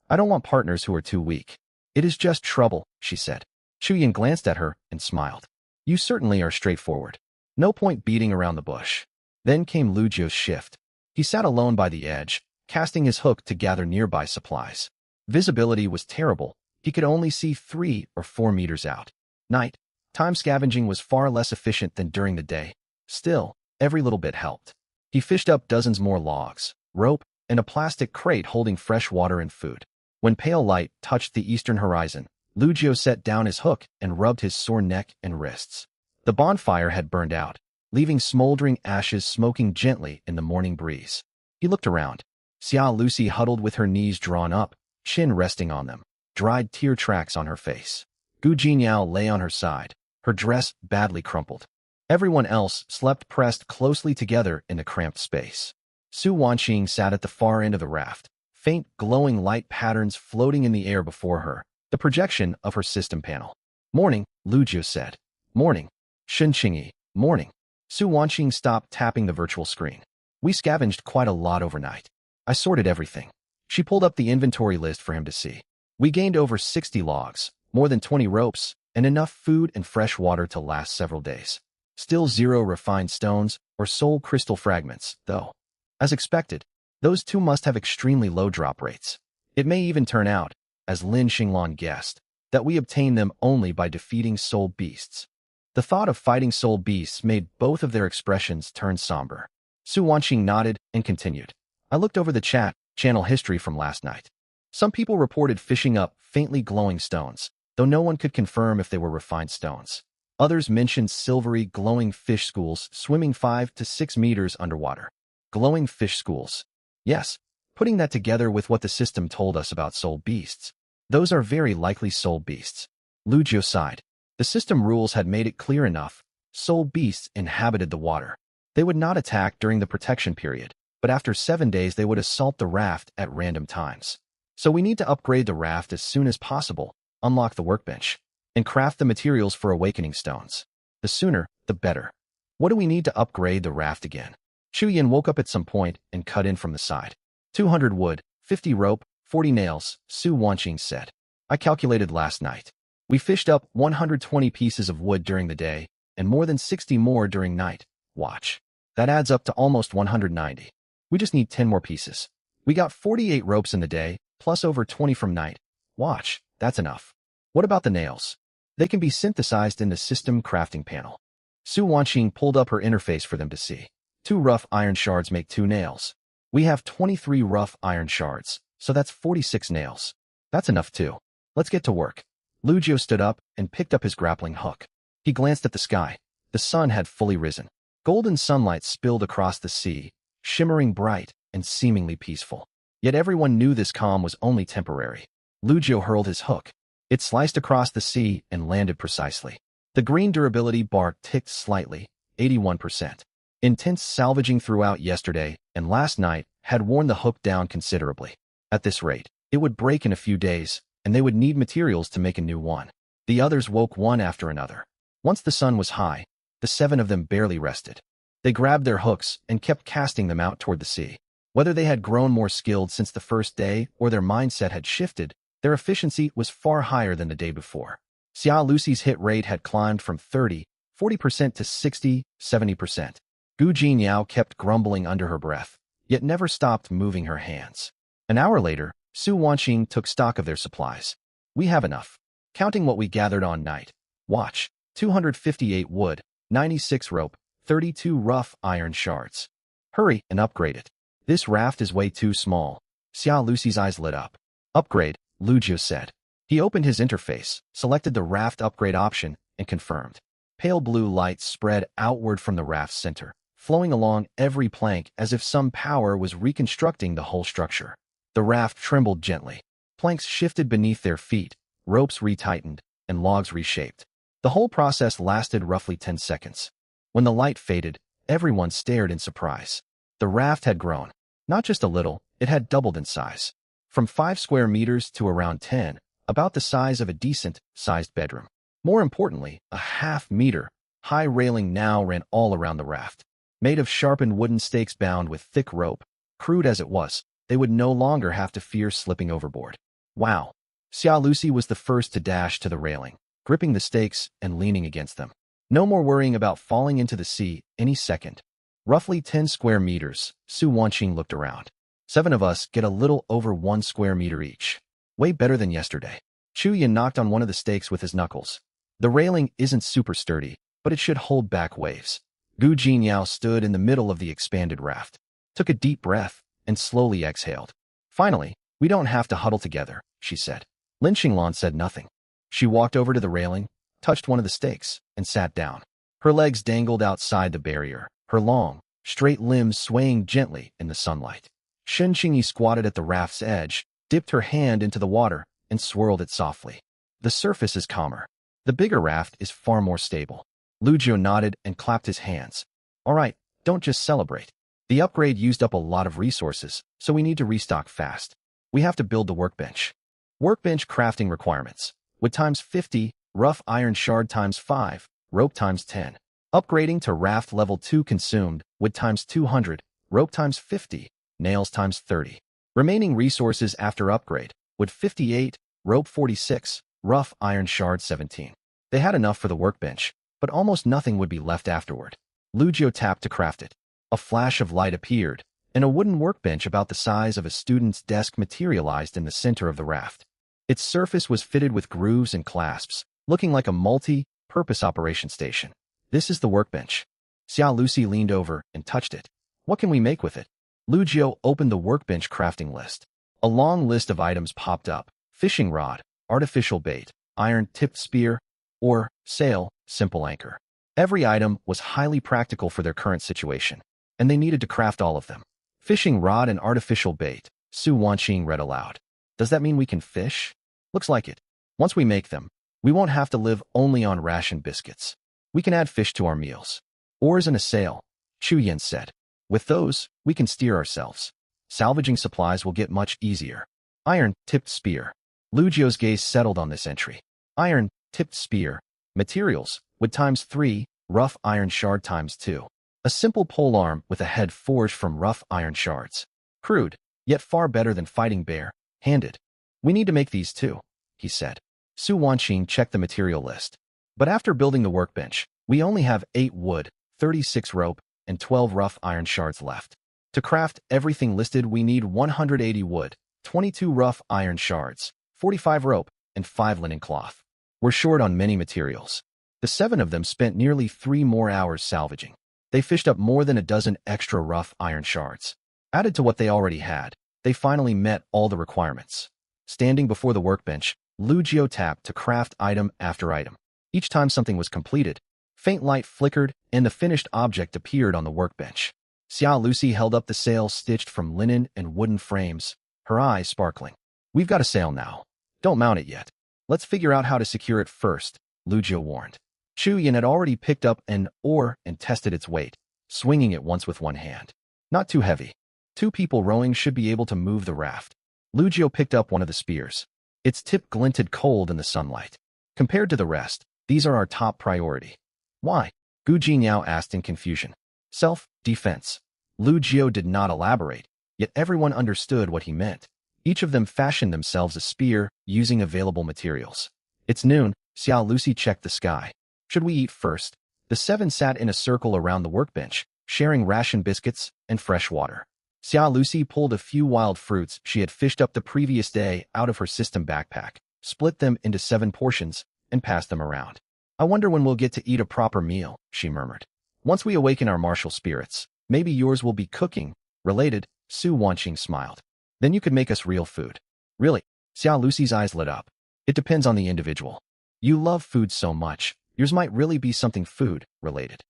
I don't want partners who are too weak. It is just trouble, she said. Chu Yin glanced at her and smiled. You certainly are straightforward. No point beating around the bush. Then came Lu Jio's shift. He sat alone by the edge, casting his hook to gather nearby supplies. Visibility was terrible. He could only see 3 or 4 meters out. Night time scavenging was far less efficient than during the day. Still, every little bit helped. He fished up dozens more logs, rope, and a plastic crate holding fresh water and food. When pale light touched the eastern horizon, Lu Jio set down his hook and rubbed his sore neck and wrists. The bonfire had burned out, leaving smoldering ashes smoking gently in the morning breeze. He looked around. Xia Lucy huddled with her knees drawn up, chin resting on them, dried tear tracks on her face. Gu Jinyao lay on her side, her dress badly crumpled. Everyone else slept pressed closely together in the cramped space. Su Wanqing sat at the far end of the raft, faint glowing light patterns floating in the air before her, the projection of her system panel. Morning, Lu Jio said. Morning. Shen Qingyi, morning. Su Wanqing stopped tapping the virtual screen. We scavenged quite a lot overnight. I sorted everything. She pulled up the inventory list for him to see. We gained over 60 logs, more than 20 ropes, and enough food and fresh water to last several days. Still 0 refined stones or soul crystal fragments, though. As expected, those 2 must have extremely low drop rates. It may even turn out, as Lin Xinglan guessed, that we obtained them only by defeating soul beasts. The thought of fighting soul beasts made both of their expressions turn somber. Su Wanqing nodded and continued. I looked over the channel history from last night. Some people reported fishing up faintly glowing stones, though no one could confirm if they were refined stones. Others mentioned silvery, glowing fish schools swimming 5 to 6 meters underwater. Glowing fish schools. Yes, putting that together with what the system told us about soul beasts. Those are very likely soul beasts. Lu Jio sighed. The system rules had made it clear enough. Soul beasts inhabited the water. They would not attack during the protection period, but after 7 days they would assault the raft at random times. So we need to upgrade the raft as soon as possible, unlock the workbench, and craft the materials for awakening stones. The sooner, the better. What do we need to upgrade the raft again? Chu Yin woke up at some point and cut in from the side. 200 wood, 50 rope, 40 nails, Su Wanqing said. I calculated last night. We fished up 120 pieces of wood during the day, and more than 60 more during night. Watch. That adds up to almost 190. We just need 10 more pieces. We got 48 ropes in the day, plus over 20 from night. Watch, that's enough. What about the nails? They can be synthesized in the system crafting panel. Su Wanqing pulled up her interface for them to see. 2 rough iron shards make 2 nails. We have 23 rough iron shards, so that's 46 nails. That's enough too. Let's get to work. Lu Jio stood up and picked up his grappling hook. He glanced at the sky. The sun had fully risen. Golden sunlight spilled across the sea, shimmering bright and seemingly peaceful. Yet everyone knew this calm was only temporary. Lu Jio hurled his hook. It sliced across the sea and landed precisely. The green durability bar ticked slightly, 81%. Intense salvaging throughout yesterday and last night had worn the hook down considerably. At this rate, it would break in a few days, and they would need materials to make a new one. The others woke one after another. Once the sun was high, the 7 of them barely rested. They grabbed their hooks and kept casting them out toward the sea. Whether they had grown more skilled since the first day or their mindset had shifted, their efficiency was far higher than the day before. Xia Lucy's hit rate had climbed from 40% to 60-70%. Gu Jinyao kept grumbling under her breath, yet never stopped moving her hands. An hour later, Su Wanqing took stock of their supplies. We have enough. Counting what we gathered on night. Watch. 258 wood, 96 rope, 32 rough iron shards. Hurry and upgrade it. This raft is way too small. Xia Lucy's eyes lit up. Upgrade, Lu Jio said. He opened his interface, selected the raft upgrade option, and confirmed. Pale blue light spread outward from the raft's center, flowing along every plank as if some power was reconstructing the whole structure. The raft trembled gently. Planks shifted beneath their feet, ropes retightened, and logs reshaped. The whole process lasted roughly 10 seconds. When the light faded, everyone stared in surprise. The raft had grown. Not just a little, it had doubled in size. From 5 square meters to around 10, about the size of a decent-sized bedroom. More importantly, a half-meter high railing now ran all around the raft. Made of sharpened wooden stakes bound with thick rope, crude as it was, they would no longer have to fear slipping overboard. Wow! Xia Lucy was the first to dash to the railing, gripping the stakes and leaning against them. No more worrying about falling into the sea any second. Roughly 10 square meters, Su Wanqing looked around. 7 of us get a little over 1 square meter each. Way better than yesterday. Chu Yan knocked on one of the stakes with his knuckles. The railing isn't super sturdy, but it should hold back waves. Gu Jinyao stood in the middle of the expanded raft, took a deep breath, and slowly exhaled. Finally, we don't have to huddle together, she said. Lin Xinglan said nothing. She walked over to the railing, touched one of the stakes, and sat down. Her legs dangled outside the barrier, her long, straight limbs swaying gently in the sunlight. Shen Qingyi squatted at the raft's edge, dipped her hand into the water, and swirled it softly. The surface is calmer. The bigger raft is far more stable. Lu Jiu nodded and clapped his hands. All right, don't just celebrate. The upgrade used up a lot of resources, so we need to restock fast. We have to build the workbench. Workbench crafting requirements. Wood times 50, rough iron shard times 5, rope times 10. Upgrading to raft level 2 consumed, wood times 200, rope times 50, nails times 30. Remaining resources after upgrade, wood 58, rope 46, rough iron shard 17. They had enough for the workbench, but almost nothing would be left afterward. Lu Jiu tapped to craft it. A flash of light appeared, and a wooden workbench about the size of a student's desk materialized in the center of the raft. Its surface was fitted with grooves and clasps, looking like a multi-purpose operation station. This is the workbench. Xia Lucy leaned over and touched it. What can we make with it? Lu Jiu opened the workbench crafting list. A long list of items popped up. Fishing rod, artificial bait, iron-tipped spear, or sail, simple anchor. Every item was highly practical for their current situation, and they needed to craft all of them. Fishing rod and artificial bait, Su Wanqing read aloud. Does that mean we can fish? Looks like it. Once we make them, we won't have to live only on ration biscuits. We can add fish to our meals. Oars and a sail, Chu Yan said. With those, we can steer ourselves. Salvaging supplies will get much easier. Iron-tipped spear. Lu Jiu's gaze settled on this entry. Iron-tipped spear. Materials, wood times 3, rough iron shard times 2. A simple polearm with a head forged from rough iron shards. Crude, yet far better than fighting bare-handed. We need to make these too, he said. Su Wanqing checked the material list. But after building the workbench, we only have 8 wood, 36 rope, and 12 rough iron shards left. To craft everything listed, we need 180 wood, 22 rough iron shards, 45 rope, and 5 linen cloth. We're short on many materials. The 7 of them spent nearly 3 more hours salvaging. They fished up more than a dozen extra rough iron shards. Added to what they already had, they finally met all the requirements. Standing before the workbench, Lu Jiu tapped to craft item after item. Each time something was completed, faint light flickered and the finished object appeared on the workbench. Xia Lucy held up the sail stitched from linen and wooden frames, her eyes sparkling. We've got a sail now. Don't mount it yet. Let's figure out how to secure it first, Lu Jiu warned. Chu Yan had already picked up an oar and tested its weight, swinging it once with one hand. Not too heavy. 2 people rowing should be able to move the raft. Lu Jiu picked up one of the spears. Its tip glinted cold in the sunlight. Compared to the rest, these are our top priority. Why? Gu Jinyao asked in confusion. Self-defense. Lu Jiu did not elaborate, yet everyone understood what he meant. Each of them fashioned themselves a spear using available materials. It's noon, Xia Lucy checked the sky. Should we eat first? The 7 sat in a circle around the workbench, sharing ration biscuits and fresh water. Xia Lucy pulled a few wild fruits she had fished up the previous day out of her system backpack, split them into 7 portions, and passed them around. I wonder when we'll get to eat a proper meal, she murmured. Once we awaken our martial spirits, maybe yours will be cooking. Related, Su Wanqing smiled. Then you could make us real food. Really? Xia Lucy's eyes lit up. It depends on the individual. You love food so much, yours might really be something food-related.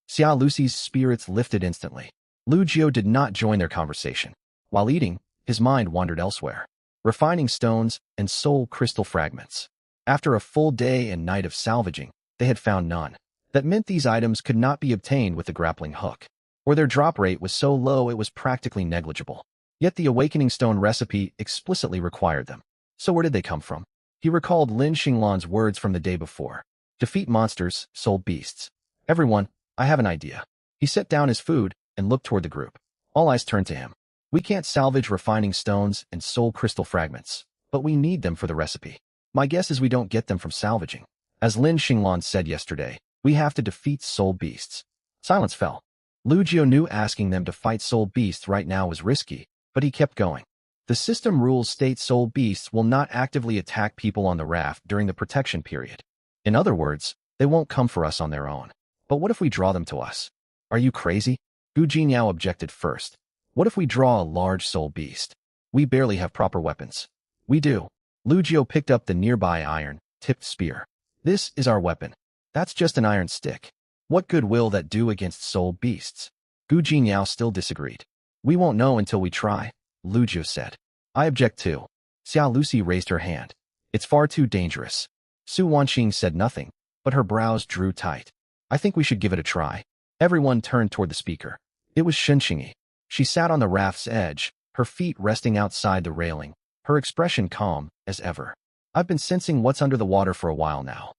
Xia Lucy's spirits lifted instantly. Lu Jiu did not join their conversation. While eating, his mind wandered elsewhere. Refining stones and soul crystal fragments. After a full day and night of salvaging, they had found none. That meant these items could not be obtained with the grappling hook, or their drop rate was so low it was practically negligible. Yet the Awakening Stone recipe explicitly required them. So where did they come from? He recalled Lin Xinglan's words from the day before. Defeat monsters, soul beasts. Everyone, I have an idea. He set down his food and looked toward the group. All eyes turned to him. We can't salvage refining stones and soul crystal fragments, but we need them for the recipe. My guess is we don't get them from salvaging. As Lin Xinglan said yesterday, we have to defeat soul beasts. Silence fell. Lu Jiu knew asking them to fight soul beasts right now was risky, but he kept going. The system rules state soul beasts will not actively attack people on the raft during the protection period. In other words, they won't come for us on their own. But what if we draw them to us? Are you crazy? Gu Jingyao objected first. What if we draw a large soul beast? We barely have proper weapons. We do. Lu Jiu picked up the nearby iron-tipped spear. This is our weapon. That's just an iron stick. What good will that do against soul beasts? Gu Jingyao still disagreed. We won't know until we try, Lu Jiu said. I object too. Xia Lucy raised her hand. It's far too dangerous. Su Wanqing said nothing, but her brows drew tight. I think we should give it a try. Everyone turned toward the speaker. It was Shenxingyi. She sat on the raft's edge, her feet resting outside the railing, her expression calm as ever. I've been sensing what's under the water for a while now.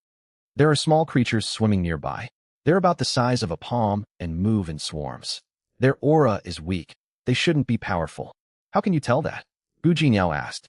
There are small creatures swimming nearby. They're about the size of a palm and move in swarms. Their aura is weak. They shouldn't be powerful. How can you tell that? Gu Jingyao asked.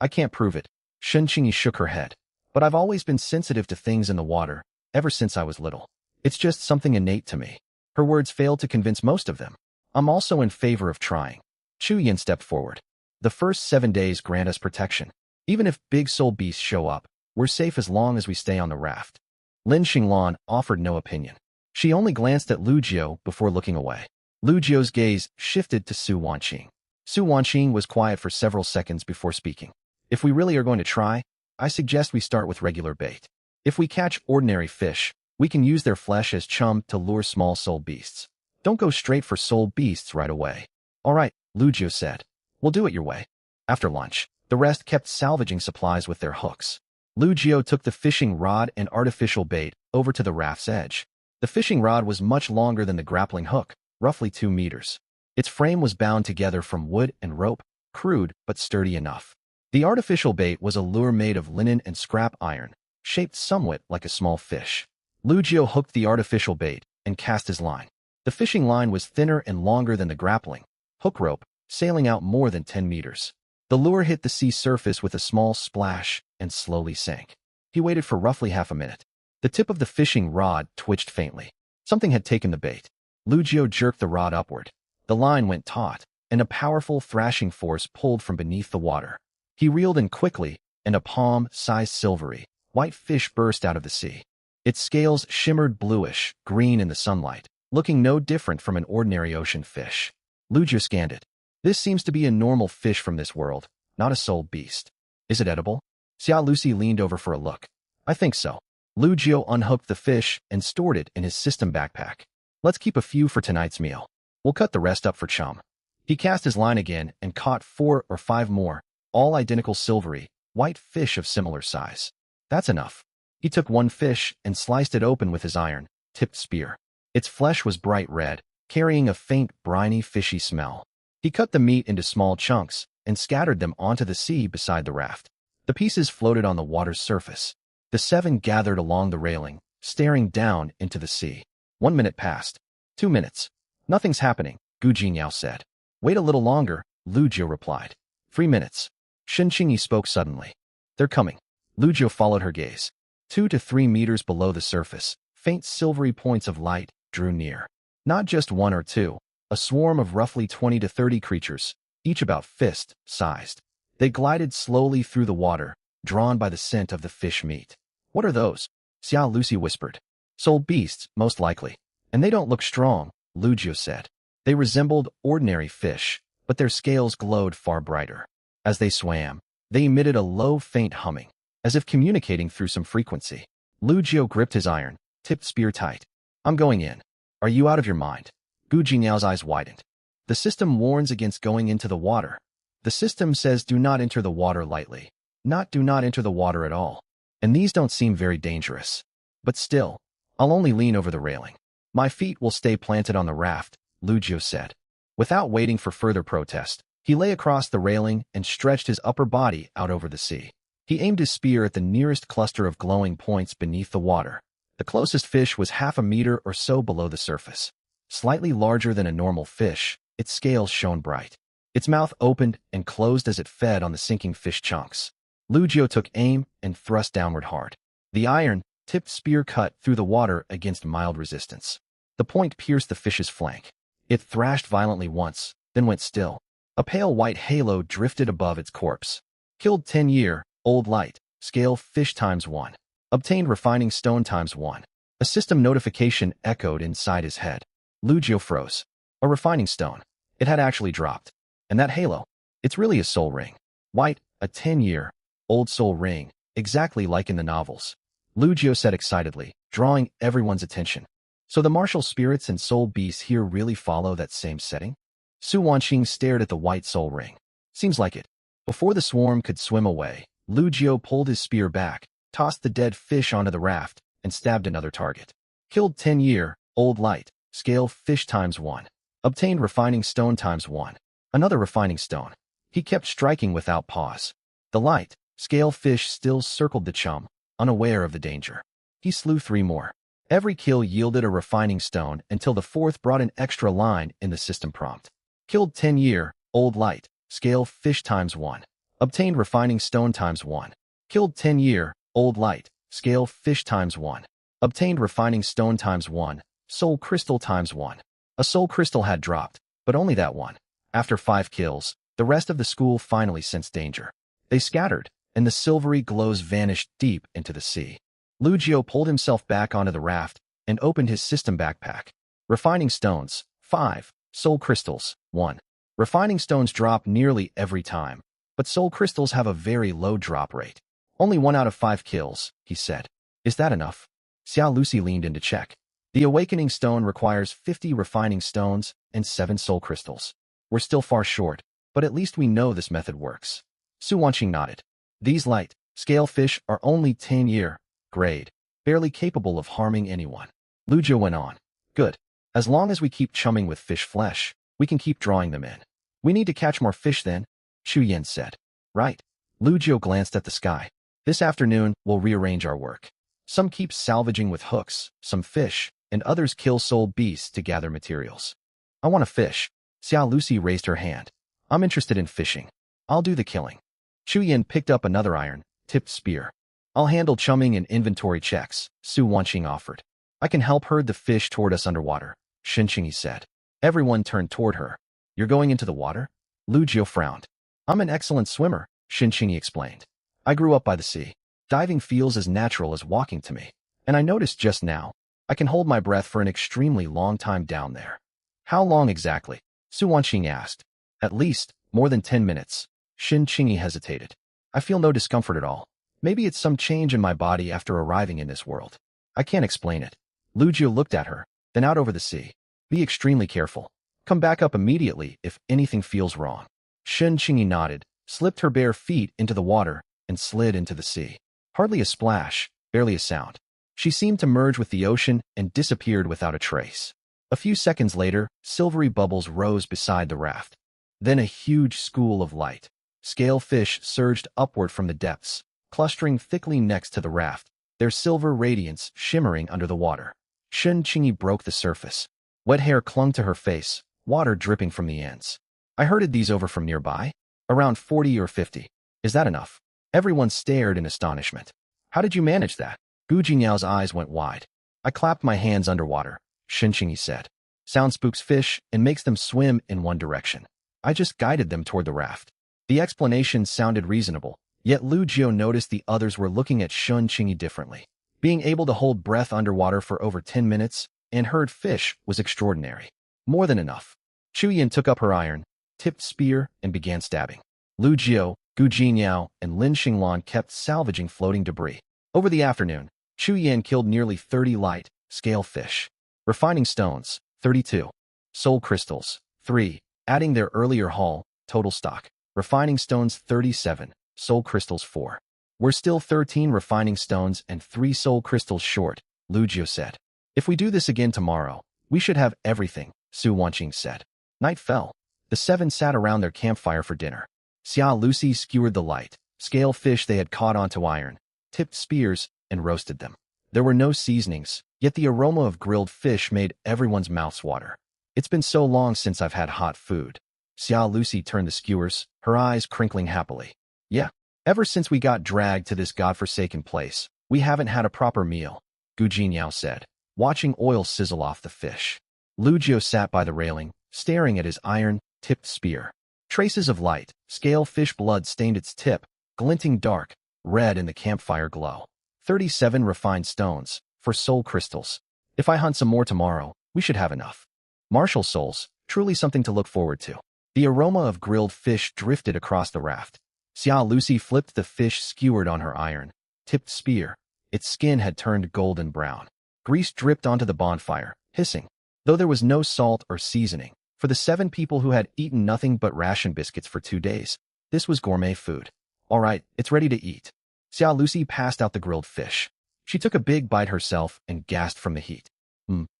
I can't prove it. Shenxingyi shook her head. But I've always been sensitive to things in the water, ever since I was little. It's just something innate to me. Her words failed to convince most of them. I'm also in favor of trying. Chu Yin stepped forward. The first 7 days grant us protection. Even if big soul beasts show up, we're safe as long as we stay on the raft. Lin Xinglan offered no opinion. She only glanced at Lu Jiu before looking away. Lu Jiu's gaze shifted to Su Wanqing. Su Wanqing was quiet for several seconds before speaking. If we really are going to try, I suggest we start with regular bait. If we catch ordinary fish, we can use their flesh as chum to lure small soul beasts. Don't go straight for soul beasts right away. All right, Lu Jiu said. We'll do it your way. After lunch, the rest kept salvaging supplies with their hooks. Lu Jiu took the fishing rod and artificial bait over to the raft's edge. The fishing rod was much longer than the grappling hook, roughly 2 meters. Its frame was bound together from wood and rope, crude but sturdy enough. The artificial bait was a lure made of linen and scrap iron, shaped somewhat like a small fish. Lu Jiu hooked the artificial bait and cast his line. The fishing line was thinner and longer than the grappling hook rope, sailing out more than 10 meters. The lure hit the sea surface with a small splash and slowly sank. He waited for roughly half a minute. The tip of the fishing rod twitched faintly. Something had taken the bait. Lu Jiu jerked the rod upward. The line went taut, and a powerful thrashing force pulled from beneath the water. He reeled in quickly, and a palm-sized silvery, white fish burst out of the sea. Its scales shimmered bluish, green in the sunlight, looking no different from an ordinary ocean fish. Lu Jiu scanned it. This seems to be a normal fish from this world, not a soul beast. Is it edible? Xia Lucy leaned over for a look. I think so. Lu Jiu unhooked the fish and stored it in his system backpack. Let's keep a few for tonight's meal. We'll cut the rest up for chum. He cast his line again and caught 4 or 5 more, all identical silvery, white fish of similar size. That's enough. He took one fish and sliced it open with his iron-tipped spear. Its flesh was bright red, carrying a faint, briny, fishy smell. He cut the meat into small chunks and scattered them onto the sea beside the raft. The pieces floated on the water's surface. The 7 gathered along the railing, staring down into the sea. 1 minute passed. 2 minutes. Nothing's happening, Gu Jingyao said. Wait a little longer, Lu Jiu replied. 3 minutes. Shenxingyi spoke suddenly. They're coming. Lu Jiu followed her gaze. 2 to 3 meters below the surface, faint silvery points of light drew near. Not just 1 or 2, a swarm of roughly 20 to 30 creatures, each about fist-sized. They glided slowly through the water, drawn by the scent of the fish meat. What are those? Xia Lucy whispered. Soul beasts, most likely. And they don't look strong, Lu Jiu said. They resembled ordinary fish, but their scales glowed far brighter. As they swam, they emitted a low, faint humming, as if communicating through some frequency. Lu Jiu gripped his iron-tipped spear tight. I'm going in. Are you out of your mind? Gu Jingyao's eyes widened. The system warns against going into the water. The system says do not enter the water lightly. Not do not enter the water at all. and these don't seem very dangerous. But still, I'll only lean over the railing. My feet will stay planted on the raft, Lugio said. Without waiting for further protest, he lay across the railing and stretched his upper body out over the sea. He aimed his spear at the nearest cluster of glowing points beneath the water. The closest fish was half a meter or so below the surface. Slightly larger than a normal fish, its scales shone bright. Its mouth opened and closed as it fed on the sinking fish chunks. Lugio took aim and thrust downward hard. The iron-tipped spear cut through the water against mild resistance. The point pierced the fish's flank. It thrashed violently once, then went still. A pale white halo drifted above its corpse. Killed 10-year-old light, scale fish ×1. Obtained refining stone ×1. A system notification echoed inside his head. Lugio froze. A refining stone. It had actually dropped. And that halo? It's really a soul ring. White, a 10-year-old soul ring, exactly like in the novels. Lugio said excitedly, drawing everyone's attention. So the martial spirits and soul beasts here really follow that same setting? Su Wanqing stared at the white soul ring. Seems like it. Before the swarm could swim away, Lugio pulled his spear back, tossed the dead fish onto the raft, and stabbed another target. Killed 10-year-old light, scale fish ×1. Obtained refining stone ×1. Another refining stone. He kept striking without pause. The light, scale fish still circled the chum, unaware of the danger. He slew 3 more. Every kill yielded a refining stone until the 4th brought an extra line in the system prompt. Killed 10-year-old light, scale fish ×1. Obtained refining stone ×1. Killed 10-year-old light, scale fish ×1. Obtained refining stone ×1. Soul crystal ×1. A soul crystal had dropped, but only that one. After 5 kills, the rest of the school finally sensed danger. They scattered, and the silvery glows vanished deep into the sea. Lugio pulled himself back onto the raft and opened his system backpack. Refining stones, 5. Soul crystals, 1. Refining stones drop nearly every time, but soul crystals have a very low drop rate. Only 1 out of 5 kills, he said. Is that enough? Xiao Lucy leaned in to check. The awakening stone requires 50 refining stones and 7 soul crystals. We're still far short, but at least we know this method works. Su Wanqing nodded. These light, scale fish are only 10-year grade, barely capable of harming anyone. Lugio went on. Good. As long as we keep chumming with fish flesh, we can keep drawing them in. We need to catch more fish then, Chu Yen said. Right. Lugio glanced at the sky. This afternoon, we'll rearrange our work. Some keep salvaging with hooks, some fish, and others kill soul beasts to gather materials. I want to fish. Xiao Lucy raised her hand. I'm interested in fishing. I'll do the killing. Chu Yen picked up another iron-tipped spear. I'll handle chumming and inventory checks, Su Wanqing offered. I can help herd the fish toward us underwater, Shinqingyi said. Everyone turned toward her. You're going into the water? Lugio frowned. I'm an excellent swimmer, Shinqingyi explained. I grew up by the sea. Diving feels as natural as walking to me. And I noticed just now, I can hold my breath for an extremely long time down there. How long exactly? Su Wanqing asked. At least, more than 10 minutes. Shinqingyi hesitated. I feel no discomfort at all. Maybe it's some change in my body after arriving in this world. I can't explain it. Lugio looked at her, then out over the sea. Be extremely careful. Come back up immediately if anything feels wrong. Shinqingyi nodded, slipped her bare feet into the water, and slid into the sea. Hardly a splash, barely a sound. She seemed to merge with the ocean and disappeared without a trace. A few seconds later, silvery bubbles rose beside the raft. Then a huge school of light. Scale fish surged upward from the depths, clustering thickly next to the raft, their silver radiance shimmering under the water. Shinqingyi broke the surface. Wet hair clung to her face, water dripping from the ends. I herded these over from nearby. Around 40 or 50. Is that enough? Everyone stared in astonishment. How did you manage that? Gu Jinyao's eyes went wide. I clapped my hands underwater, Shinqingyi said. Sound spooks fish and makes them swim in one direction. I just guided them toward the raft. The explanation sounded reasonable, yet Lugio noticed the others were looking at Shinqingyi differently. Being able to hold breath underwater for over 10 minutes and herd fish was extraordinary. More than enough. Chu Yin took up her iron-tipped spear and began stabbing. Lugio, Gu Jinyao, and Lin Xinglan kept salvaging floating debris. Over the afternoon, Chu Yan killed nearly 30 light, scale fish. Refining stones, 32. Soul crystals, 3. Adding their earlier haul, total stock. Refining stones, 37. Soul crystals, 4. We're still 13 refining stones and 3 soul crystals short, Lugio said. If we do this again tomorrow, we should have everything, Su Wanqing said. Night fell. The 7 sat around their campfire for dinner. Xia Lucy skewered the light, scale fish they had caught onto iron, tipped spears, and roasted them. There were no seasonings, yet the aroma of grilled fish made everyone's mouths water. It's been so long since I've had hot food. Xia Lucy turned the skewers, her eyes crinkling happily. Yeah, ever since we got dragged to this godforsaken place, we haven't had a proper meal, Gu Jinyao said, watching oil sizzle off the fish. Lugio sat by the railing, staring at his iron-tipped spear. Traces of light, scale fish blood stained its tip, glinting dark, red in the campfire glow. 37 refined stones, for soul crystals. If I hunt some more tomorrow, we should have enough. Martial souls, truly something to look forward to. The aroma of grilled fish drifted across the raft. Xia Lucy flipped the fish skewered on her iron-tipped spear. Its skin had turned golden brown. Grease dripped onto the bonfire, hissing. Though there was no salt or seasoning, for the 7 people who had eaten nothing but ration biscuits for 2 days, this was gourmet food. All right, it's ready to eat. Xia Lucy passed out the grilled fish. She took a big bite herself and gasped from the heat.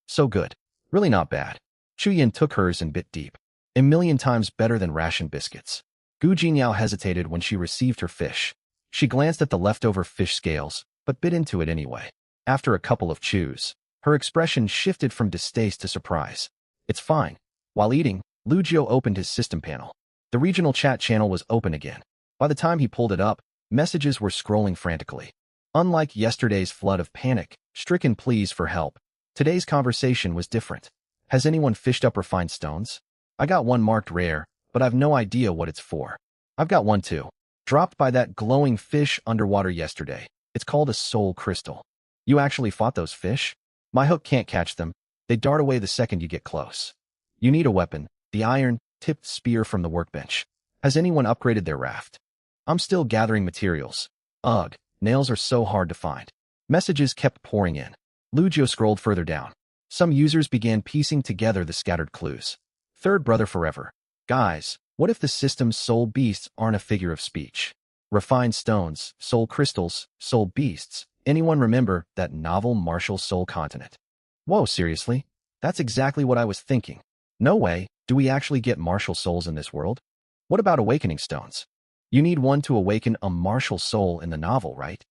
So good. Really not bad. Chuyin took hers and bit deep. A million times better than ration biscuits. Gu Jinyao hesitated when she received her fish. She glanced at the leftover fish scales, but bit into it anyway. After a couple of chews, her expression shifted from distaste to surprise. It's fine. While eating, Lugio opened his system panel. The regional chat channel was open again. By the time he pulled it up, messages were scrolling frantically. Unlike yesterday's flood of panic-stricken pleas for help, today's conversation was different. Has anyone fished up refined stones? I got one marked rare, but I've no idea what it's for. I've got one too. Dropped by that glowing fish underwater yesterday. It's called a soul crystal. You actually fought those fish? My hook can't catch them. They dart away the second you get close. You need a weapon, the iron-tipped spear from the workbench. Has anyone upgraded their raft? I'm still gathering materials. Ugh, nails are so hard to find. Messages kept pouring in. Lugio scrolled further down. Some users began piecing together the scattered clues. Third brother forever. Guys, what if the system's soul beasts aren't a figure of speech? Refined stones, soul crystals, soul beasts. Anyone remember that novel Martial Soul Continent? Whoa, seriously? That's exactly what I was thinking. No way, do we actually get martial souls in this world? What about awakening stones? You need one to awaken a martial soul in the novel, right?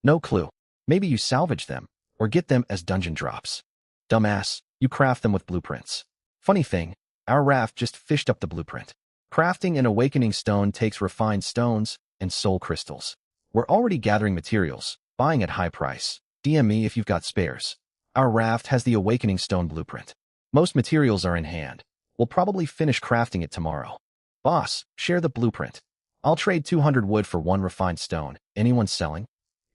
No clue. Maybe you salvage them, or get them as dungeon drops. Dumbass, you craft them with blueprints. Funny thing, our raft just fished up the blueprint. Crafting an awakening stone takes refined stones and soul crystals. We're already gathering materials, buying at high price. DM me if you've got spares. Our raft has the awakening stone blueprint. Most materials are in hand. We'll probably finish crafting it tomorrow. Boss, share the blueprint. I'll trade 200 wood for 1 refined stone. Anyone selling?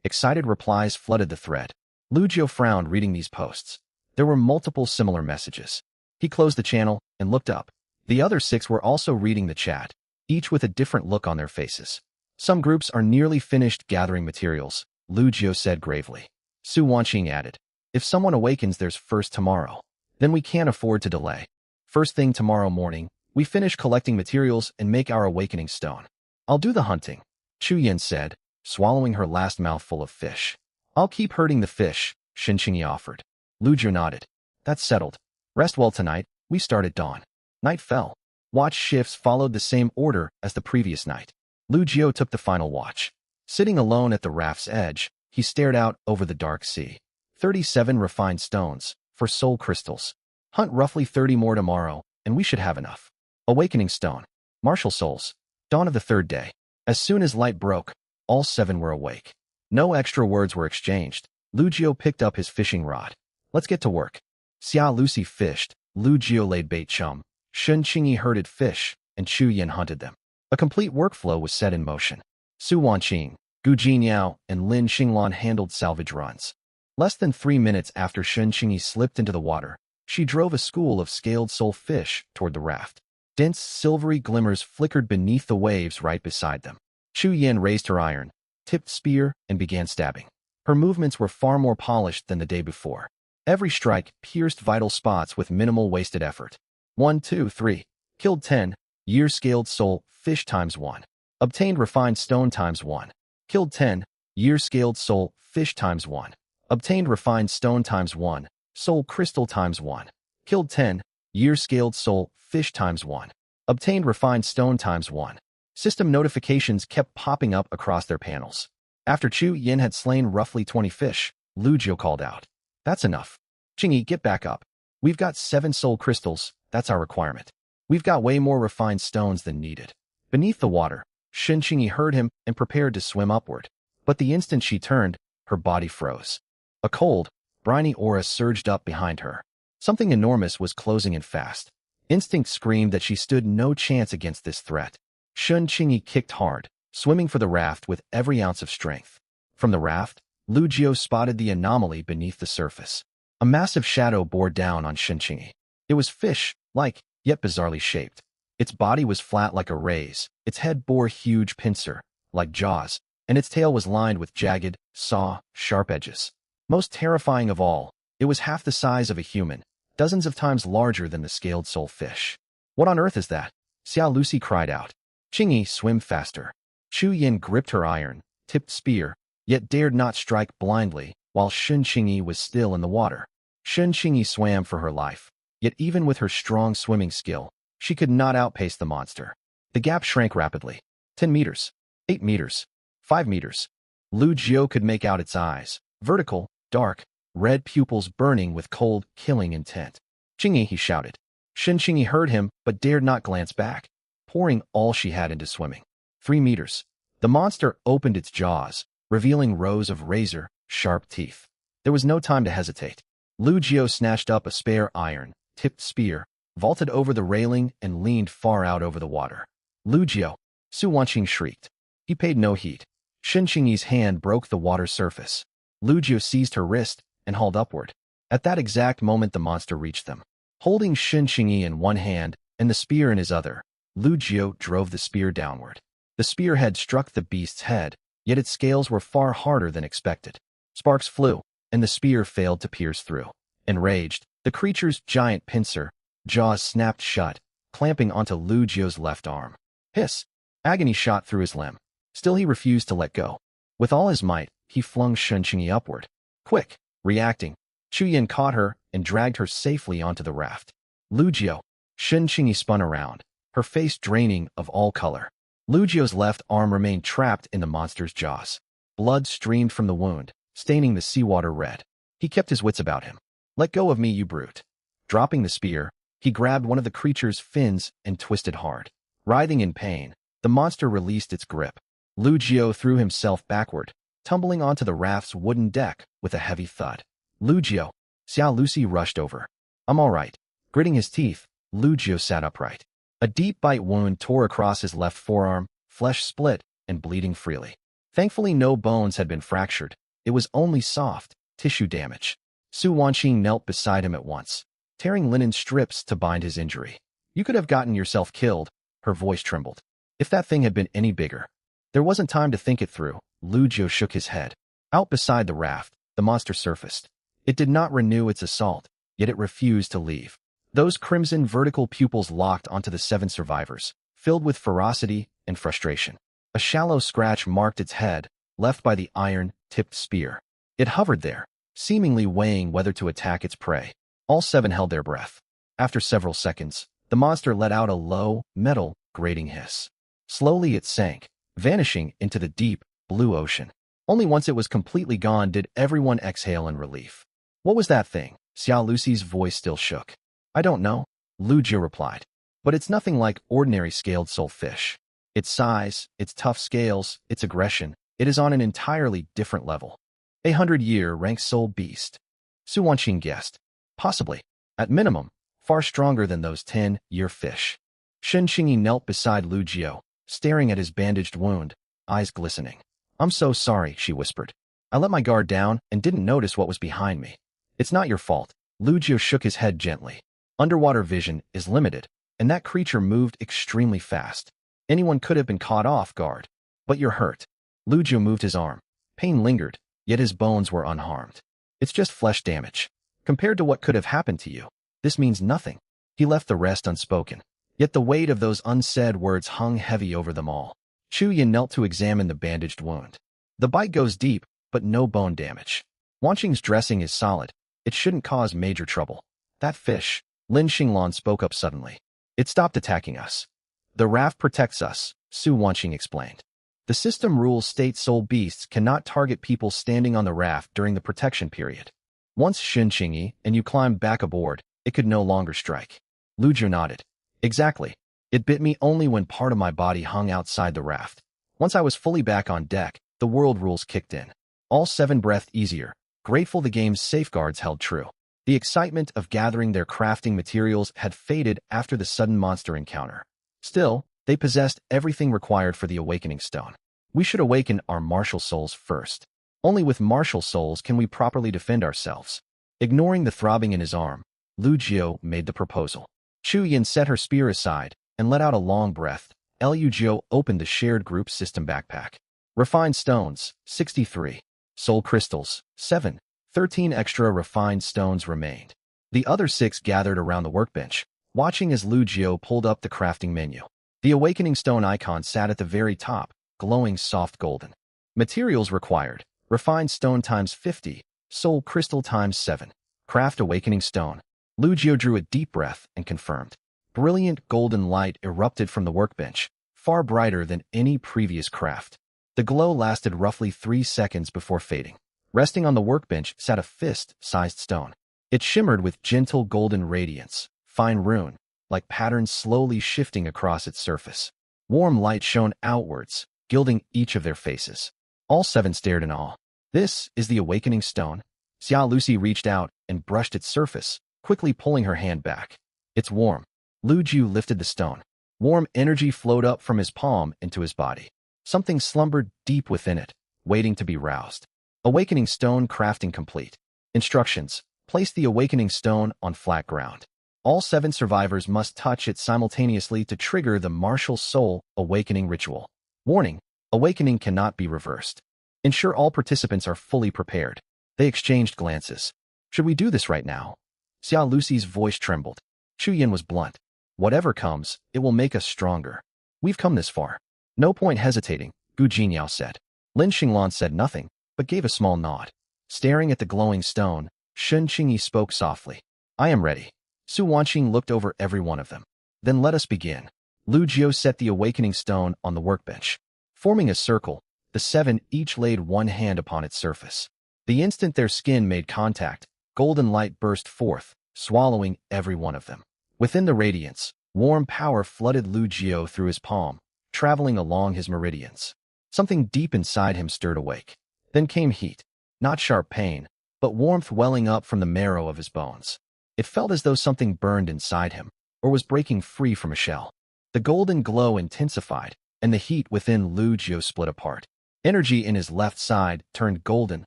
Excited replies flooded the thread. Lugio frowned reading these posts. There were multiple similar messages. He closed the channel and looked up. The other 6 were also reading the chat, each with a different look on their faces. Some groups are nearly finished gathering materials, Lugio said gravely. Su Wanqing added, if someone awakens theirs first tomorrow, then we can't afford to delay. First thing tomorrow morning, we finish collecting materials and make our awakening stone. I'll do the hunting, Chuyin said, swallowing her last mouthful of fish. I'll keep herding the fish, Shinqingi offered. Lugio nodded. That's settled. Rest well tonight, we start at dawn. Night fell. Watch shifts followed the same order as the previous night. Lugio took the final watch. Sitting alone at the raft's edge, he stared out over the dark sea. 37 refined stones, for soul crystals. Hunt roughly 30 more tomorrow, and we should have enough. Awakening stone. Martial souls. Dawn of the 3rd day. As soon as light broke, all 7 were awake. No extra words were exchanged. Lugio picked up his fishing rod. Let's get to work. Xia Lucy fished, Lugio laid bait chum, Shun Qingyi herded fish, and Chu Yin hunted them. A complete workflow was set in motion. Su Wanqing, Gu Jinyao, and Lin Xinglan handled salvage runs. Less than 3 minutes after Shun Qingyi slipped into the water, she drove a school of scaled soul fish toward the raft. Dense silvery glimmers flickered beneath the waves right beside them. Chu Yin raised her iron-tipped spear and began stabbing. Her movements were far more polished than the day before. Every strike pierced vital spots with minimal wasted effort. 1, 2, 3. Killed 10. Year scaled soul fish times 1. Obtained refined stone times 1. Killed 10. year scaled soul fish times 1. Obtained refined stone times 1. Soul crystal times 1. Killed 10, year scaled soul fish times 1. Obtained refined stone times 1. System notifications kept popping up across their panels. After Chu Yin had slain roughly 20 fish, Lu Jiu called out, "That's enough. Qingyi, get back up. We've got 7 soul crystals, that's our requirement. We've got way more refined stones than needed." Beneath the water, Shen Qingyi heard him and prepared to swim upward. But the instant she turned, her body froze. A cold, briny aura surged up behind her. Something enormous was closing in fast. Instinct screamed that she stood no chance against this threat. Shen Qingyi kicked hard, swimming for the raft with every ounce of strength. From the raft, Lu Jiu spotted the anomaly beneath the surface. A massive shadow bore down on Shen Qingyi. It was fish-like, yet bizarrely shaped. Its body was flat like a ray's, its head bore huge pincer-like jaws, and its tail was lined with jagged, sharp edges. Most terrifying of all, it was half the size of a human, dozens of times larger than the scaled soul fish. "What on earth is that?" Xiao Lucy cried out. "Qingyi, swim faster." Chu Yin gripped her iron-tipped spear, yet dared not strike blindly, while Shen Qingyi was still in the water. Shen Qingyi swam for her life, yet even with her strong swimming skill, she could not outpace the monster. The gap shrank rapidly. 10 meters, 8 meters, 5 meters. Lu Jiu could make out its eyes, vertical, dark, red pupils burning with cold, killing intent. "Qingyi," he shouted. Shen Qingyi heard him but dared not glance back, pouring all she had into swimming. 3 meters. The monster opened its jaws, revealing rows of razor-sharp teeth. There was no time to hesitate. Lu Jiu snatched up a spare iron-tipped spear, vaulted over the railing and leaned far out over the water. "Lu Jiu!" Su Wanqing shrieked. He paid no heed. Shen Qingyi's hand broke the water surface. Lu Jiu seized her wrist and hauled upward. At that exact moment the monster reached them. Holding Shen Qingyi in one hand and the spear in his other, Lu Jiu drove the spear downward. The spearhead struck the beast's head, yet its scales were far harder than expected. Sparks flew, and the spear failed to pierce through. Enraged, the creature's giant pincer jaws snapped shut, clamping onto Lu Jiu's left arm. Hiss! Agony shot through his limb. Still he refused to let go. With all his might, he flung Shen Qingyi upward. Quick! Reacting, Chu Yin caught her and dragged her safely onto the raft. "Lu Jiu!" Shen Qingyi spun around, her face draining of all color. Lu Jiu's left arm remained trapped in the monster's jaws. Blood streamed from the wound, staining the seawater red. He kept his wits about him. "Let go of me, you brute." Dropping the spear, he grabbed one of the creature's fins and twisted hard. Writhing in pain, the monster released its grip. Lu Jiu threw himself backward, tumbling onto the raft's wooden deck with a heavy thud. "Lu Jiu!" Xiao Lucy rushed over. "I'm all right." Gritting his teeth, Lu Jiu sat upright. A deep bite wound tore across his left forearm, flesh split and bleeding freely. Thankfully no bones had been fractured. It was only soft tissue damage. Su Wanqing knelt beside him at once, tearing linen strips to bind his injury. "You could have gotten yourself killed," her voice trembled. "If that thing had been any bigger." There wasn't time to think it through. Lu Jiu shook his head. Out beside the raft, the monster surfaced. It did not renew its assault, yet it refused to leave. Those crimson vertical pupils locked onto the 7 survivors, filled with ferocity and frustration. A shallow scratch marked its head, left by the iron-tipped spear. It hovered there, seemingly weighing whether to attack its prey. All 7 held their breath. After several seconds, the monster let out a low, metal, grating hiss. Slowly it sank, vanishing into the deep, blue ocean. Only once it was completely gone did everyone exhale in relief. "What was that thing?" Xiao Lucy's voice still shook. "I don't know," Lu Jiu replied. "But it's nothing like ordinary scaled soul fish. Its size, its tough scales, its aggression, it is on an entirely different level. 100-year ranked soul beast." Su Wanqing guessed. "Possibly. At minimum, far stronger than those 10-year fish." Shen Qingyi knelt beside Lu Jiu, staring at his bandaged wound, eyes glistening. "I'm so sorry," she whispered. "I let my guard down and didn't notice what was behind me." "It's not your fault." Lu Jiu shook his head gently. "Underwater vision is limited, and that creature moved extremely fast. Anyone could have been caught off guard. But you're hurt." Lu Jiu moved his arm. Pain lingered, yet his bones were unharmed. "It's just flesh damage. Compared to what could have happened to you, this means nothing." He left the rest unspoken. Yet the weight of those unsaid words hung heavy over them all. Chu Yin knelt to examine the bandaged wound. The bite goes deep, but no bone damage. Wanqing's dressing is solid. It shouldn't cause major trouble. That fish, Lin Xinglan spoke up suddenly. It stopped attacking us. The raft protects us, Su Wanqing explained. The system rules state soul beasts cannot target people standing on the raft during the protection period. Once Xinqingyi and you climbed back aboard, it could no longer strike. Lu Jiu nodded. Exactly. It bit me only when part of my body hung outside the raft. Once I was fully back on deck, the world rules kicked in. All 7 breathed easier, grateful the game's safeguards held true. The excitement of gathering their crafting materials had faded after the sudden monster encounter. Still, they possessed everything required for the awakening stone. We should awaken our martial souls first. Only with martial souls can we properly defend ourselves. Ignoring the throbbing in his arm, Lu Jiu made the proposal. Chu Yin set her spear aside and let out a long breath. Lu Jiu opened the shared group system backpack. Refined stones, 63. Soul crystals, 7. 13 extra refined stones remained. The other 6 gathered around the workbench, watching as Lu Jiu pulled up the crafting menu. The awakening stone icon sat at the very top, glowing soft golden. Materials required: refined stone times 50, soul crystal times 7. Craft awakening stone. Lu Jiu drew a deep breath and confirmed. Brilliant golden light erupted from the workbench, far brighter than any previous craft. The glow lasted roughly 3 seconds before fading. Resting on the workbench sat a fist-sized stone. It shimmered with gentle golden radiance, fine rune, like patterns slowly shifting across its surface. Warm light shone outwards, gilding each of their faces. All 7 stared in awe. This is the awakening stone. Xia Lucy reached out and brushed its surface, quickly pulling her hand back. It's warm. Lu Jiu lifted the stone. Warm energy flowed up from his palm into his body. Something slumbered deep within it, waiting to be roused. Awakening stone crafting complete. Instructions: place the awakening stone on flat ground. All 7 survivors must touch it simultaneously to trigger the martial soul awakening ritual. Warning: awakening cannot be reversed. Ensure all participants are fully prepared. They exchanged glances. Should we do this right now? Xia Lucy's voice trembled. Chu Yin was blunt. Whatever comes, it will make us stronger. We've come this far. No point hesitating, Gu Jinyao said. Lin Xinglan said nothing, but gave a small nod. Staring at the glowing stone, Shen Qingyi spoke softly. I am ready. Su Wanqing looked over every one of them. Then let us begin. Lu Jiu set the awakening stone on the workbench. Forming a circle, the 7 each laid one hand upon its surface. The instant their skin made contact, golden light burst forth, swallowing every one of them. Within the radiance, warm power flooded Lu Jiu through his palm, traveling along his meridians. Something deep inside him stirred awake. Then came heat, not sharp pain, but warmth welling up from the marrow of his bones. It felt as though something burned inside him, or was breaking free from a shell. The golden glow intensified, and the heat within Lu Jiu split apart. Energy in his left side turned golden,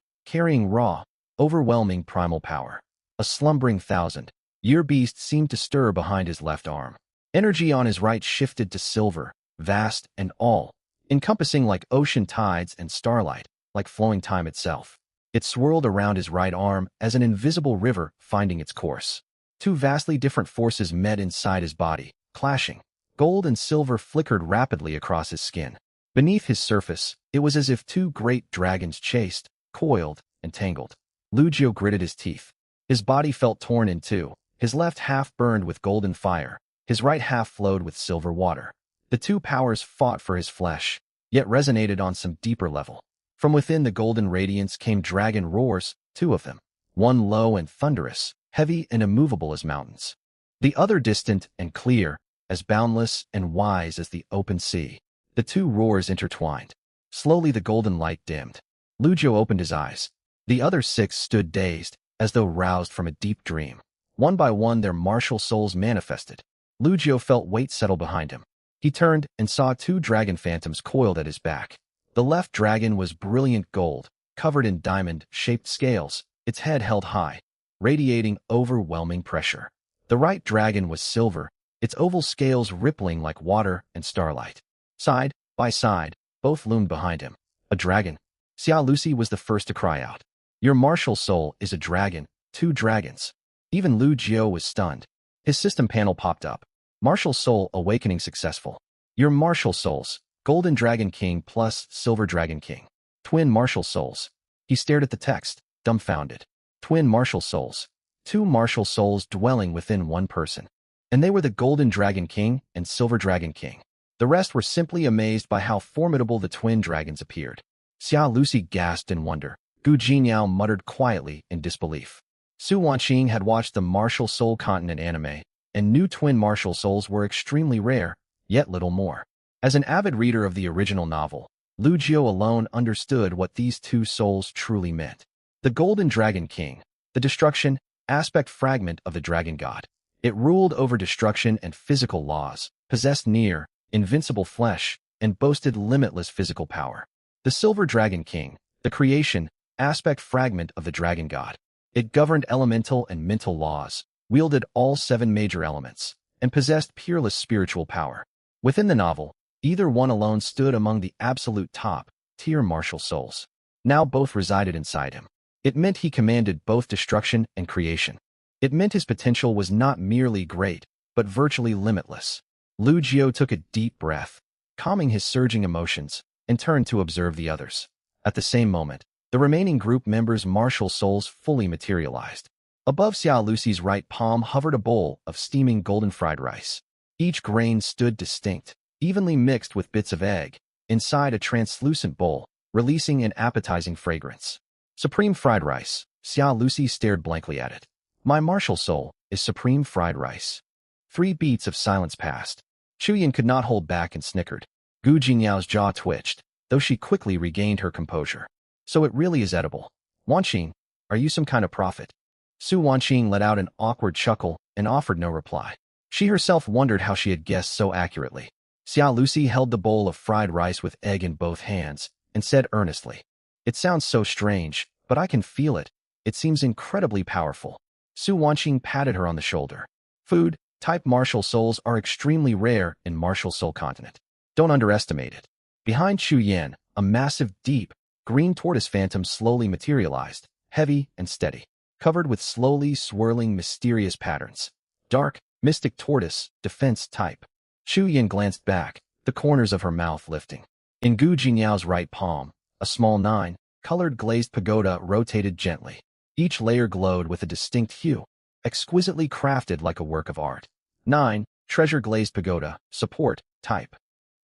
carrying raw, overwhelming primal power. A slumbering 1,000-year beast seemed to stir behind his left arm. Energy on his right shifted to silver, vast and all, encompassing like ocean tides and starlight, like flowing time itself. It swirled around his right arm as an invisible river finding its course. 2 vastly different forces met inside his body, clashing. Gold and silver flickered rapidly across his skin. Beneath his surface, it was as if 2 great dragons chased, coiled, and tangled. Lu Jiu gritted his teeth. His body felt torn in 2. His left half burned with golden fire. His right half flowed with silver water. The 2 powers fought for his flesh, yet resonated on some deeper level. From within the golden radiance came dragon roars, 2 of them. One low and thunderous, heavy and immovable as mountains. The other distant and clear, as boundless and wise as the open sea. The 2 roars intertwined. Slowly the golden light dimmed. Lu Jiu opened his eyes. The other 6 stood dazed, as though roused from a deep dream. One by one their martial souls manifested. Lu Jiu felt weight settle behind him. He turned and saw 2 dragon phantoms coiled at his back. The left dragon was brilliant gold, covered in diamond-shaped scales, its head held high, radiating overwhelming pressure. The right dragon was silver, its oval scales rippling like water and starlight. Side by side, both loomed behind him. A dragon. Xia Lucy was the first to cry out. Your martial soul is a dragon, 2 dragons. Even Lu Jiu was stunned. His system panel popped up. Martial soul awakening successful. Your martial souls, Golden Dragon King plus Silver Dragon King. Twin martial souls. He stared at the text, dumbfounded. Twin martial souls. Two martial souls dwelling within one person. And they were the Golden Dragon King and Silver Dragon King. The rest were simply amazed by how formidable the twin dragons appeared. Xia Lucy gasped in wonder. Gu Jingyao muttered quietly in disbelief. Su Wanqing had watched the Martial Soul Continent anime, and knew twin martial souls were extremely rare, yet little more. As an avid reader of the original novel, Lu Jiu alone understood what these two souls truly meant. The Golden Dragon King, the destruction aspect fragment of the dragon god. It ruled over destruction and physical laws, possessed near, invincible flesh, and boasted limitless physical power. The Silver Dragon King, the creation aspect fragment of the dragon god. It governed elemental and mental laws, wielded all 7 major elements, and possessed peerless spiritual power. Within the novel, either one alone stood among the absolute top-tier martial souls. Now both resided inside him. It meant he commanded both destruction and creation. It meant his potential was not merely great, but virtually limitless. Lu Jiu took a deep breath, calming his surging emotions, and turned to observe the others. At the same moment, the remaining group members' martial souls fully materialized. Above Xia Lucy's right palm hovered a bowl of steaming golden fried rice. Each grain stood distinct, evenly mixed with bits of egg, inside a translucent bowl, releasing an appetizing fragrance. Supreme fried rice. Xia Lucy stared blankly at it. My martial soul is supreme fried rice. 3 beats of silence passed. Chuyin could not hold back and snickered. Gu Jingyao's jaw twitched, though she quickly regained her composure. So it really is edible. Wanqing, are you some kind of prophet? Su Wanqing let out an awkward chuckle and offered no reply. She herself wondered how she had guessed so accurately. Xia Lucy held the bowl of fried rice with egg in both hands and said earnestly, It sounds so strange, but I can feel it. It seems incredibly powerful. Su Wanqing patted her on the shoulder. Food-type martial souls are extremely rare in Martial Soul Continent. Don't underestimate it. Behind Chu Yan, a massive, deep, green tortoise phantom slowly materialized, heavy and steady, covered with slowly swirling mysterious patterns. Dark, mystic tortoise, defense type. Chu Yan glanced back, the corners of her mouth lifting. In Gu Jingyao's right palm, a small 9-colored glazed pagoda rotated gently. Each layer glowed with a distinct hue, exquisitely crafted like a work of art. 9. Treasure glazed pagoda, support, type.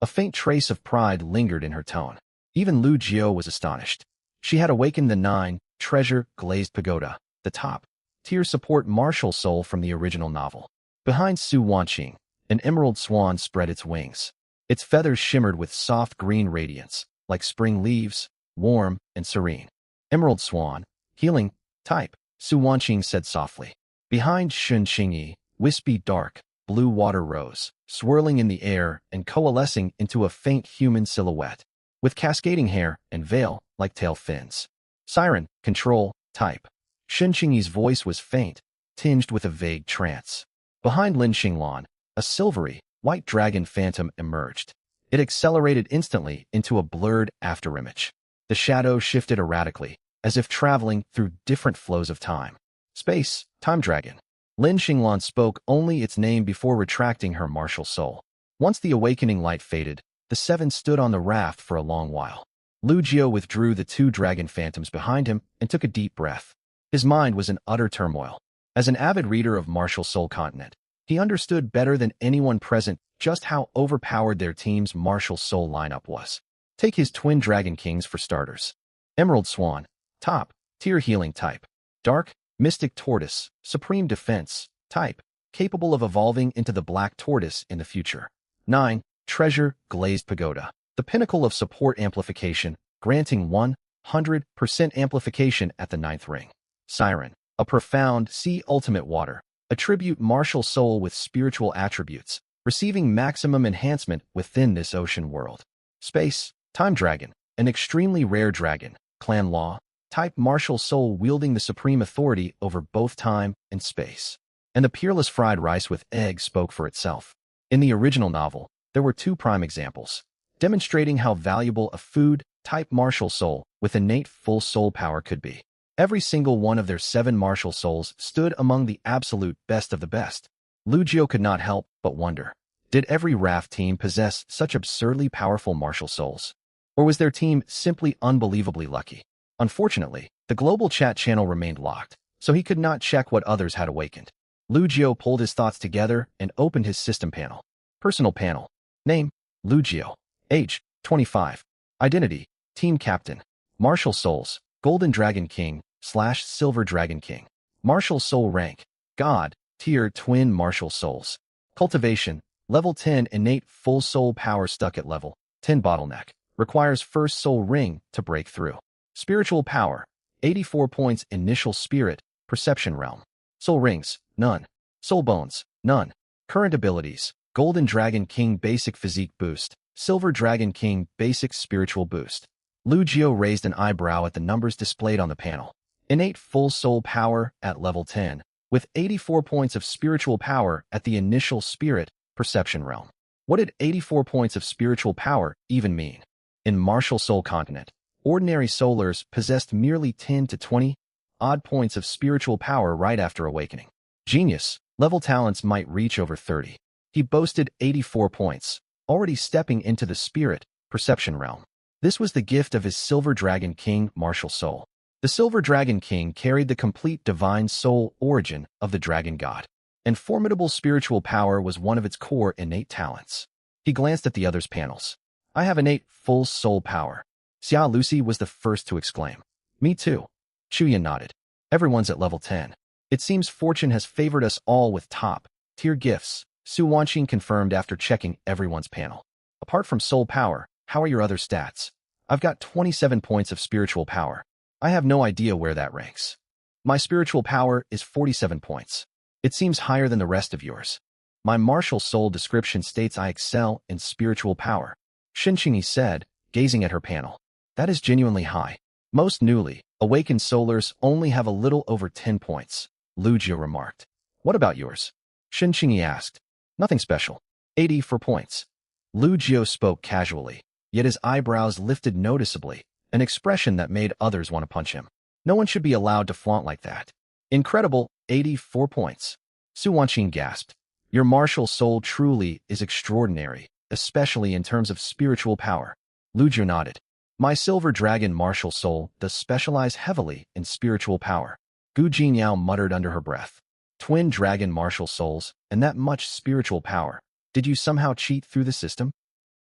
A faint trace of pride lingered in her tone. Even Lu Jiu was astonished. She had awakened the 9 treasure glazed pagoda, the top-tier support martial soul from the original novel. Behind Su Wanqing, an emerald swan spread its wings. Its feathers shimmered with soft green radiance, like spring leaves, warm and serene. Emerald swan, healing, type, Su Wanqing said softly. Behind Shun Qingyi, wispy dark, blue water rose, swirling in the air and coalescing into a faint human silhouette, with cascading hair and veil like tail fins. Siren, control, type. Shun Qingyi's voice was faint, tinged with a vague trance. Behind Lin Xinglan, a silvery, white dragon phantom emerged. It accelerated instantly into a blurred afterimage. The shadow shifted erratically, as if traveling through different flows of time. Space, time dragon. Lin Xinglan spoke only its name before retracting her martial soul. Once the awakening light faded, the 7 stood on the raft for a long while. Lu Jiu withdrew the 2 dragon phantoms behind him and took a deep breath. His mind was in utter turmoil. As an avid reader of Martial Soul Continent, he understood better than anyone present just how overpowered their team's martial soul lineup was. Take his twin dragon kings for starters. Emerald Swan, top-tier healing type. Dark, mystic tortoise, supreme defense, type, capable of evolving into the black tortoise in the future. 9. Treasure glazed pagoda, the pinnacle of support amplification, granting 100% amplification at the 9th ring. Siren, a profound sea ultimate water, attribute martial soul with spiritual attributes, receiving maximum enhancement within this ocean world. Space, time dragon, an extremely rare dragon, clan law, type martial soul wielding the supreme authority over both time and space. And the peerless fried rice with egg spoke for itself. In the original novel, there were 2 prime examples, demonstrating how valuable a food-type martial soul with innate full soul power could be. Every single one of their 7 martial souls stood among the absolute best of the best. Lu Jiu could not help but wonder, did every raft team possess such absurdly powerful martial souls? Or was their team simply unbelievably lucky? Unfortunately, the global chat channel remained locked, so he could not check what others had awakened. Lu Jio pulled his thoughts together and opened his system panel. Personal panel. Name, Lu Jio. Age, 25. Identity, Team Captain. Martial Souls, Golden Dragon King / Silver Dragon King. Martial Soul Rank, God, Tier Twin Martial Souls. Cultivation, Level 10 Innate Full Soul Power stuck at Level 10 Bottleneck. Requires First Soul Ring to break through. Spiritual Power, 84 points Initial Spirit, Perception Realm. Soul Rings, none. Soul Bones, none. Current Abilities, Golden Dragon King Basic Physique Boost, Silver Dragon King Basic Spiritual Boost. Lu Jio raised an eyebrow at the numbers displayed on the panel. Innate Full Soul Power at Level 10, with 84 points of Spiritual Power at the Initial Spirit, Perception Realm. What did 84 points of Spiritual Power even mean? In Martial Soul Continent, ordinary Soulers possessed merely 10 to 20 odd points of spiritual power right after awakening. Genius, level talents might reach over 30. He boasted 84 points, already stepping into the Spirit, Perception Realm. This was the gift of his Silver Dragon King Martial Soul. The Silver Dragon King carried the complete divine soul origin of the Dragon God, and formidable spiritual power was one of its core innate talents. He glanced at the others' panels. I have innate full soul power. Xia Lucy was the first to exclaim. Me too. Chuyan nodded. Everyone's at level 10. It seems fortune has favored us all with top-tier gifts, Su Wanqing confirmed after checking everyone's panel. Apart from soul power, how are your other stats? I've got 27 points of spiritual power. I have no idea where that ranks. My spiritual power is 47 points. It seems higher than the rest of yours. My martial soul description states I excel in spiritual power. Shinqingi said, gazing at her panel. That is genuinely high. Most newly awakened Soulers only have a little over 10 points, Lu Jio remarked. What about yours? Shinqingi asked. Nothing special. 84 points. Lu Jio spoke casually, yet his eyebrows lifted noticeably, an expression that made others want to punch him. No one should be allowed to flaunt like that. Incredible, 84 points. Su Wanqing gasped. Your martial soul truly is extraordinary, especially in terms of spiritual power. Lu Jio nodded. My Silver Dragon Martial Soul does specialize heavily in spiritual power. Gu Jinyao muttered under her breath. Twin Dragon Martial Souls, and that much spiritual power. Did you somehow cheat through the system?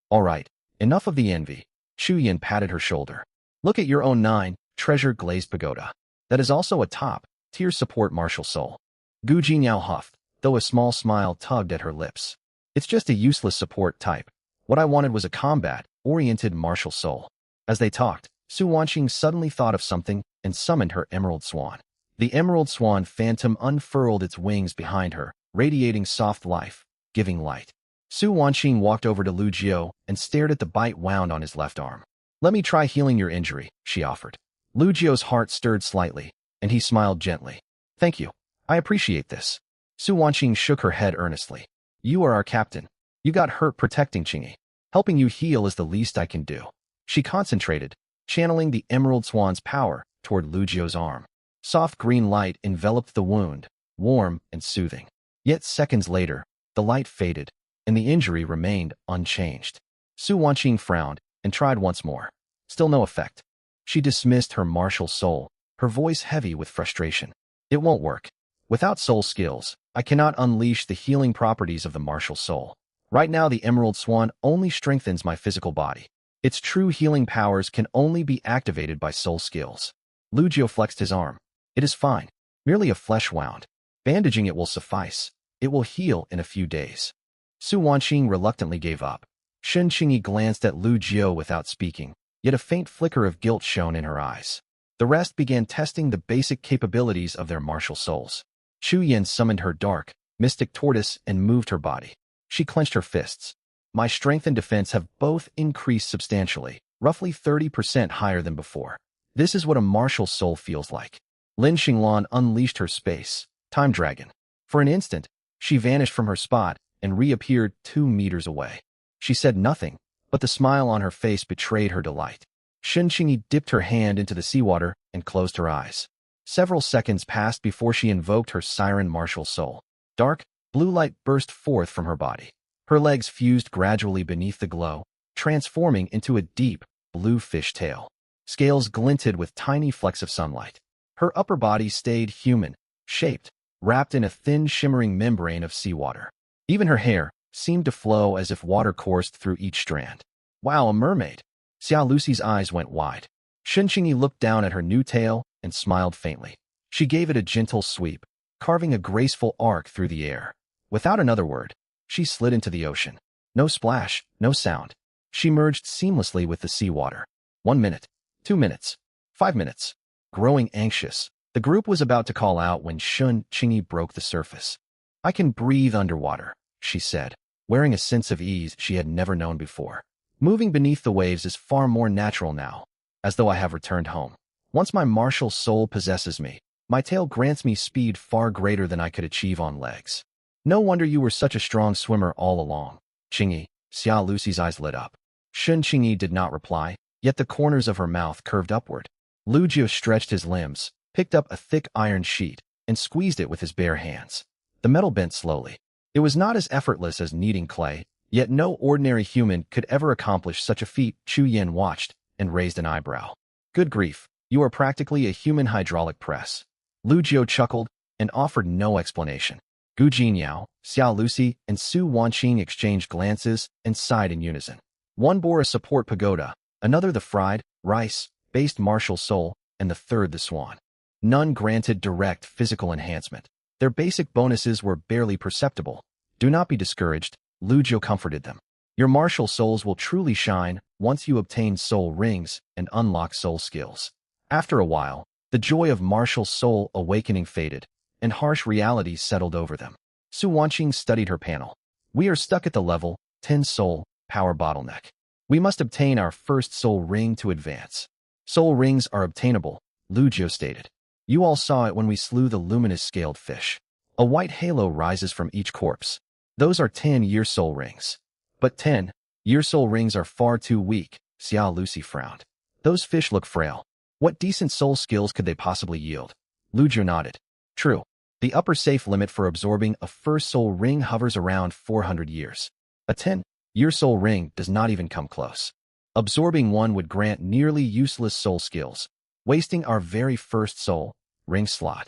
All right, enough of the envy. Chu Yin patted her shoulder. Look at your own 9, Treasure Glazed Pagoda. That is also a top-tier support martial soul. Gu Jinyao huffed, though a small smile tugged at her lips. It's just a useless support type. What I wanted was a combat-oriented martial soul. As they talked, Su Wanqing suddenly thought of something and summoned her Emerald Swan. The Emerald Swan Phantom unfurled its wings behind her, radiating soft life, giving light. Su Wanqing walked over to Lu Jio and stared at the bite wound on his left arm. Let me try healing your injury, she offered. Lu Jio's heart stirred slightly, and he smiled gently. Thank you. I appreciate this. Su Wanqing shook her head earnestly. You are our captain. You got hurt protecting Qingyi. Helping you heal is the least I can do. She concentrated, channeling the Emerald Swan's power toward Lu Jio's arm. Soft green light enveloped the wound, warm and soothing. Yet seconds later, the light faded, and the injury remained unchanged. Su Wanqing frowned and tried once more. Still no effect. She dismissed her martial soul, her voice heavy with frustration. It won't work. Without soul skills, I cannot unleash the healing properties of the martial soul. Right now, the Emerald Swan only strengthens my physical body. Its true healing powers can only be activated by soul skills. Lu Jio flexed his arm. It is fine. Merely a flesh wound. Bandaging it will suffice. It will heal in a few days. Su Wanqing reluctantly gave up. Shen Qingyi glanced at Lu Jio without speaking, yet a faint flicker of guilt shone in her eyes. The rest began testing the basic capabilities of their martial souls. Chu Yin summoned her dark, mystic tortoise and moved her body. She clenched her fists. My strength and defense have both increased substantially, roughly 30% higher than before. This is what a martial soul feels like. Lin Xinglan unleashed her space, Time Dragon. For an instant, she vanished from her spot and reappeared 2 meters away. She said nothing, but the smile on her face betrayed her delight. Shen Qingyi dipped her hand into the seawater and closed her eyes. Several seconds passed before she invoked her siren martial soul. Dark, blue light burst forth from her body. Her legs fused gradually beneath the glow, transforming into a deep, blue fish tail. Scales glinted with tiny flecks of sunlight. Her upper body stayed human-shaped, wrapped in a thin shimmering membrane of seawater. Even her hair seemed to flow as if water coursed through each strand. Wow, a mermaid! Xiao Lucy's eyes went wide. Shen Qingyi looked down at her new tail and smiled faintly. She gave it a gentle sweep, carving a graceful arc through the air. Without another word, she slid into the ocean. No splash, no sound. She merged seamlessly with the seawater. 1 minute, 2 minutes, 5 minutes. Growing anxious, the group was about to call out when Shen Qingyi broke the surface. I can breathe underwater, she said, wearing a sense of ease she had never known before. Moving beneath the waves is far more natural now, as though I have returned home. Once my martial soul possesses me, my tail grants me speed far greater than I could achieve on legs. No wonder you were such a strong swimmer all along. Qingyi, Xiao Lucy's eyes lit up. Shen Qingyi did not reply, yet the corners of her mouth curved upward. Lu Jiu stretched his limbs, picked up a thick iron sheet, and squeezed it with his bare hands. The metal bent slowly. It was not as effortless as kneading clay, yet no ordinary human could ever accomplish such a feat. Chu Yin watched and raised an eyebrow. Good grief, you are practically a human hydraulic press. Lu Jiu chuckled and offered no explanation. Gu Jinyao, Xiao Lucy, and Su Wanqing exchanged glances and sighed in unison. One bore a support pagoda, another the fried, rice-based martial soul, and the third the swan. None granted direct physical enhancement. Their basic bonuses were barely perceptible. Do not be discouraged, Lu Jiu comforted them. Your martial souls will truly shine once you obtain soul rings and unlock soul skills. After a while, the joy of martial soul awakening faded, and harsh realities settled over them. Su Wanqing studied her panel. We are stuck at the level 10 soul power bottleneck. We must obtain our first soul ring to advance. Soul rings are obtainable, Lu Jiu stated. You all saw it when we slew the luminous scaled fish. A white halo rises from each corpse. Those are 10-year soul rings. But 10-year soul rings are far too weak, Xiao Lucy frowned. Those fish look frail. What decent soul skills could they possibly yield? Lu Jiu nodded. True. The upper safe limit for absorbing a first soul ring hovers around 400 years. A 10-year soul ring does not even come close. Absorbing one would grant nearly useless soul skills, wasting our very first soul ring slot.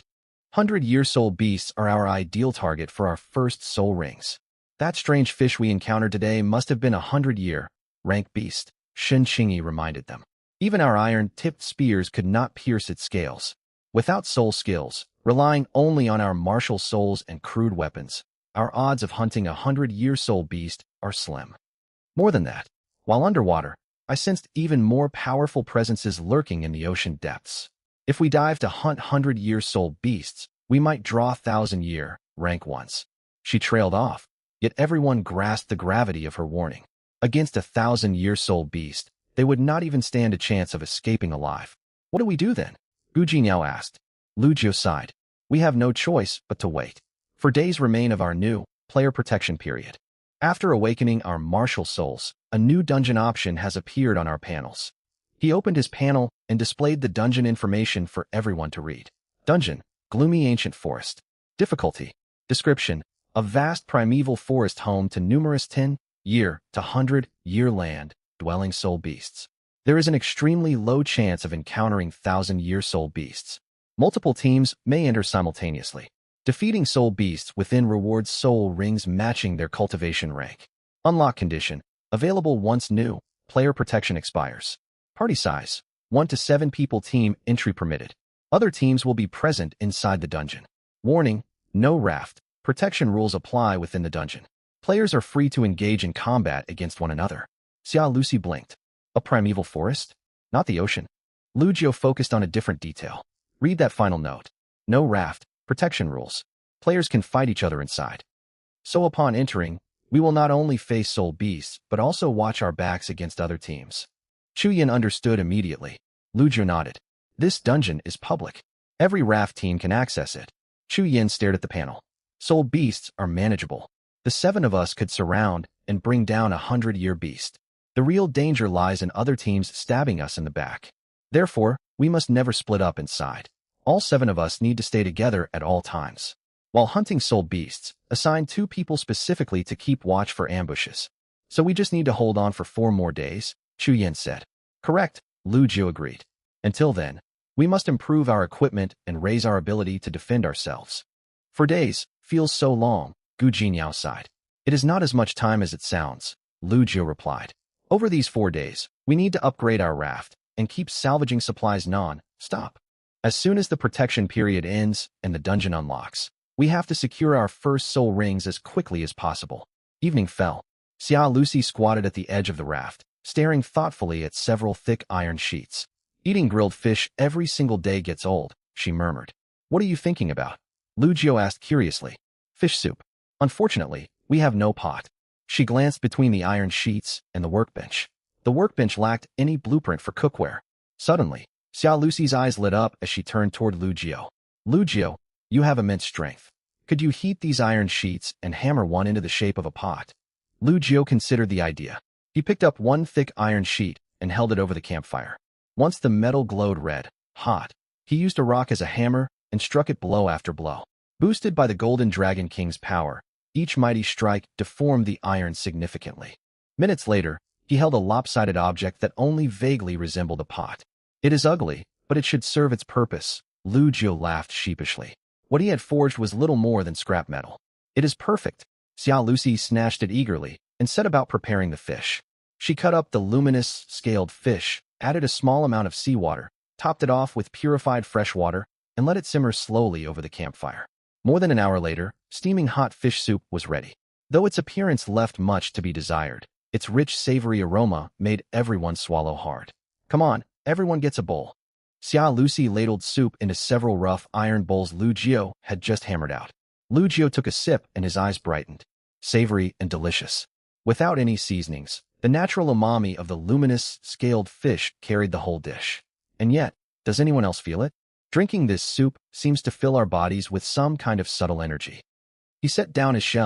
100-year soul beasts are our ideal target for our first soul rings. That strange fish we encountered today must have been a 100-year rank beast, Shen Qingyi reminded them. Even our iron-tipped spears could not pierce its scales. Without soul skills, relying only on our martial souls and crude weapons, our odds of hunting a 100-year soul beast are slim. More than that, while underwater, I sensed even more powerful presences lurking in the ocean depths. If we dive to hunt 100-year soul beasts, we might draw 1,000-year rank ones. She trailed off, yet everyone grasped the gravity of her warning. Against a 1,000-year soul beast, they would not even stand a chance of escaping alive. What do we do then? Gu Jinyao asked. Lu Jiu sighed. We have no choice but to wait. For days remain of our new player protection period. After awakening our martial souls, a new dungeon option has appeared on our panels. He opened his panel and displayed the dungeon information for everyone to read. Dungeon, gloomy ancient forest. Difficulty. Description, a vast primeval forest home to numerous 10-year to 100-year land dwelling soul beasts. There is an extremely low chance of encountering 1,000-year soul beasts. Multiple teams may enter simultaneously. Defeating soul beasts within rewards soul rings matching their cultivation rank. Unlock condition, available once new player protection expires. Party size, 1 to 7 people team entry permitted. Other teams will be present inside the dungeon. Warning, no raft protection rules apply within the dungeon. Players are free to engage in combat against one another. Xiao Lucy blinked. A primeval forest? Not the ocean. Lu Jiu focused on a different detail. Read that final note. No raft protection rules. Players can fight each other inside. So upon entering, we will not only face soul beasts, but also watch our backs against other teams. Chu Yin understood immediately. Lu Jiu nodded. This dungeon is public. Every raft team can access it. Chu Yin stared at the panel. Soul beasts are manageable. The 7 of us could surround and bring down a 100-year beast. The real danger lies in other teams stabbing us in the back. Therefore, we must never split up inside. All 7 of us need to stay together at all times. While hunting soul beasts, assign 2 people specifically to keep watch for ambushes. So we just need to hold on for 4 more days, Chu Yin said. Correct, Lu Jiu agreed. Until then, we must improve our equipment and raise our ability to defend ourselves. For days, feels so long, Gu Jinyao sighed. It is not as much time as it sounds, Lu Jiu replied. Over these 4 days, we need to upgrade our raft and keep salvaging supplies non-stop. As soon as the protection period ends and the dungeon unlocks, we have to secure our first soul rings as quickly as possible. Evening fell. Xia Lucy squatted at the edge of the raft, staring thoughtfully at several thick iron sheets. Eating grilled fish every single day gets old, she murmured. What are you thinking about? Lu Jiu asked curiously. Fish soup. Unfortunately, we have no pot. She glanced between the iron sheets and the workbench. The workbench lacked any blueprint for cookware. Suddenly, Xia Lucy's eyes lit up as she turned toward Lu Jiu. Lu Jiu, you have immense strength. Could you heat these iron sheets and hammer one into the shape of a pot? Lu Jiu considered the idea. He picked up one thick iron sheet and held it over the campfire. Once the metal glowed red, hot, he used a rock as a hammer and struck it blow after blow. Boosted by the Golden Dragon King's power, each mighty strike deformed the iron significantly. Minutes later, he held a lopsided object that only vaguely resembled a pot. It is ugly, but it should serve its purpose, Lu Jiu laughed sheepishly. What he had forged was little more than scrap metal. It is perfect. Xia Lucy snatched it eagerly and set about preparing the fish. She cut up the luminous, scaled fish, added a small amount of seawater, topped it off with purified fresh water, and let it simmer slowly over the campfire. More than an hour later, steaming hot fish soup was ready. Though its appearance left much to be desired, its rich, savory aroma made everyone swallow hard. Come on, everyone gets a bowl. Xia Lucy ladled soup into several rough iron bowls Lu Jiu had just hammered out. Lu Jiu took a sip and his eyes brightened. Savory and delicious. Without any seasonings, the natural umami of the luminous, scaled fish carried the whole dish. And yet, does anyone else feel it? Drinking this soup seems to fill our bodies with some kind of subtle energy. He set down his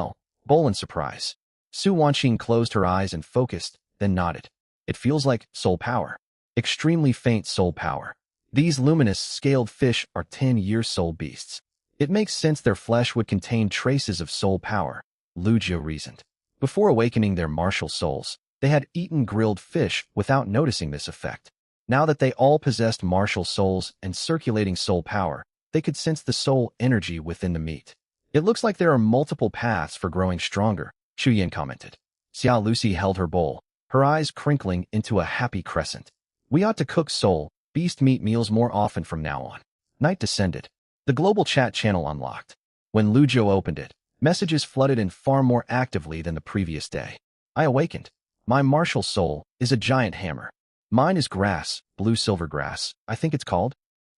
bowl in surprise. Su Wanqing closed her eyes and focused, then nodded. It feels like soul power. Extremely faint soul power. These luminous, scaled fish are 10-year soul beasts. It makes sense their flesh would contain traces of soul power, Lu Jiu reasoned. Before awakening their martial souls, they had eaten grilled fish without noticing this effect. Now that they all possessed martial souls and circulating soul power, they could sense the soul energy within the meat. It looks like there are multiple paths for growing stronger, Chu Yin commented. Xia Lucy held her bowl, her eyes crinkling into a happy crescent. We ought to cook soul, beast meat meals more often from now on. Night descended. The global chat channel unlocked. When Lu Jiu opened it, messages flooded in far more actively than the previous day. I awakened. My martial soul is a giant hammer. Mine is grass, blue silver grass, I think it's called.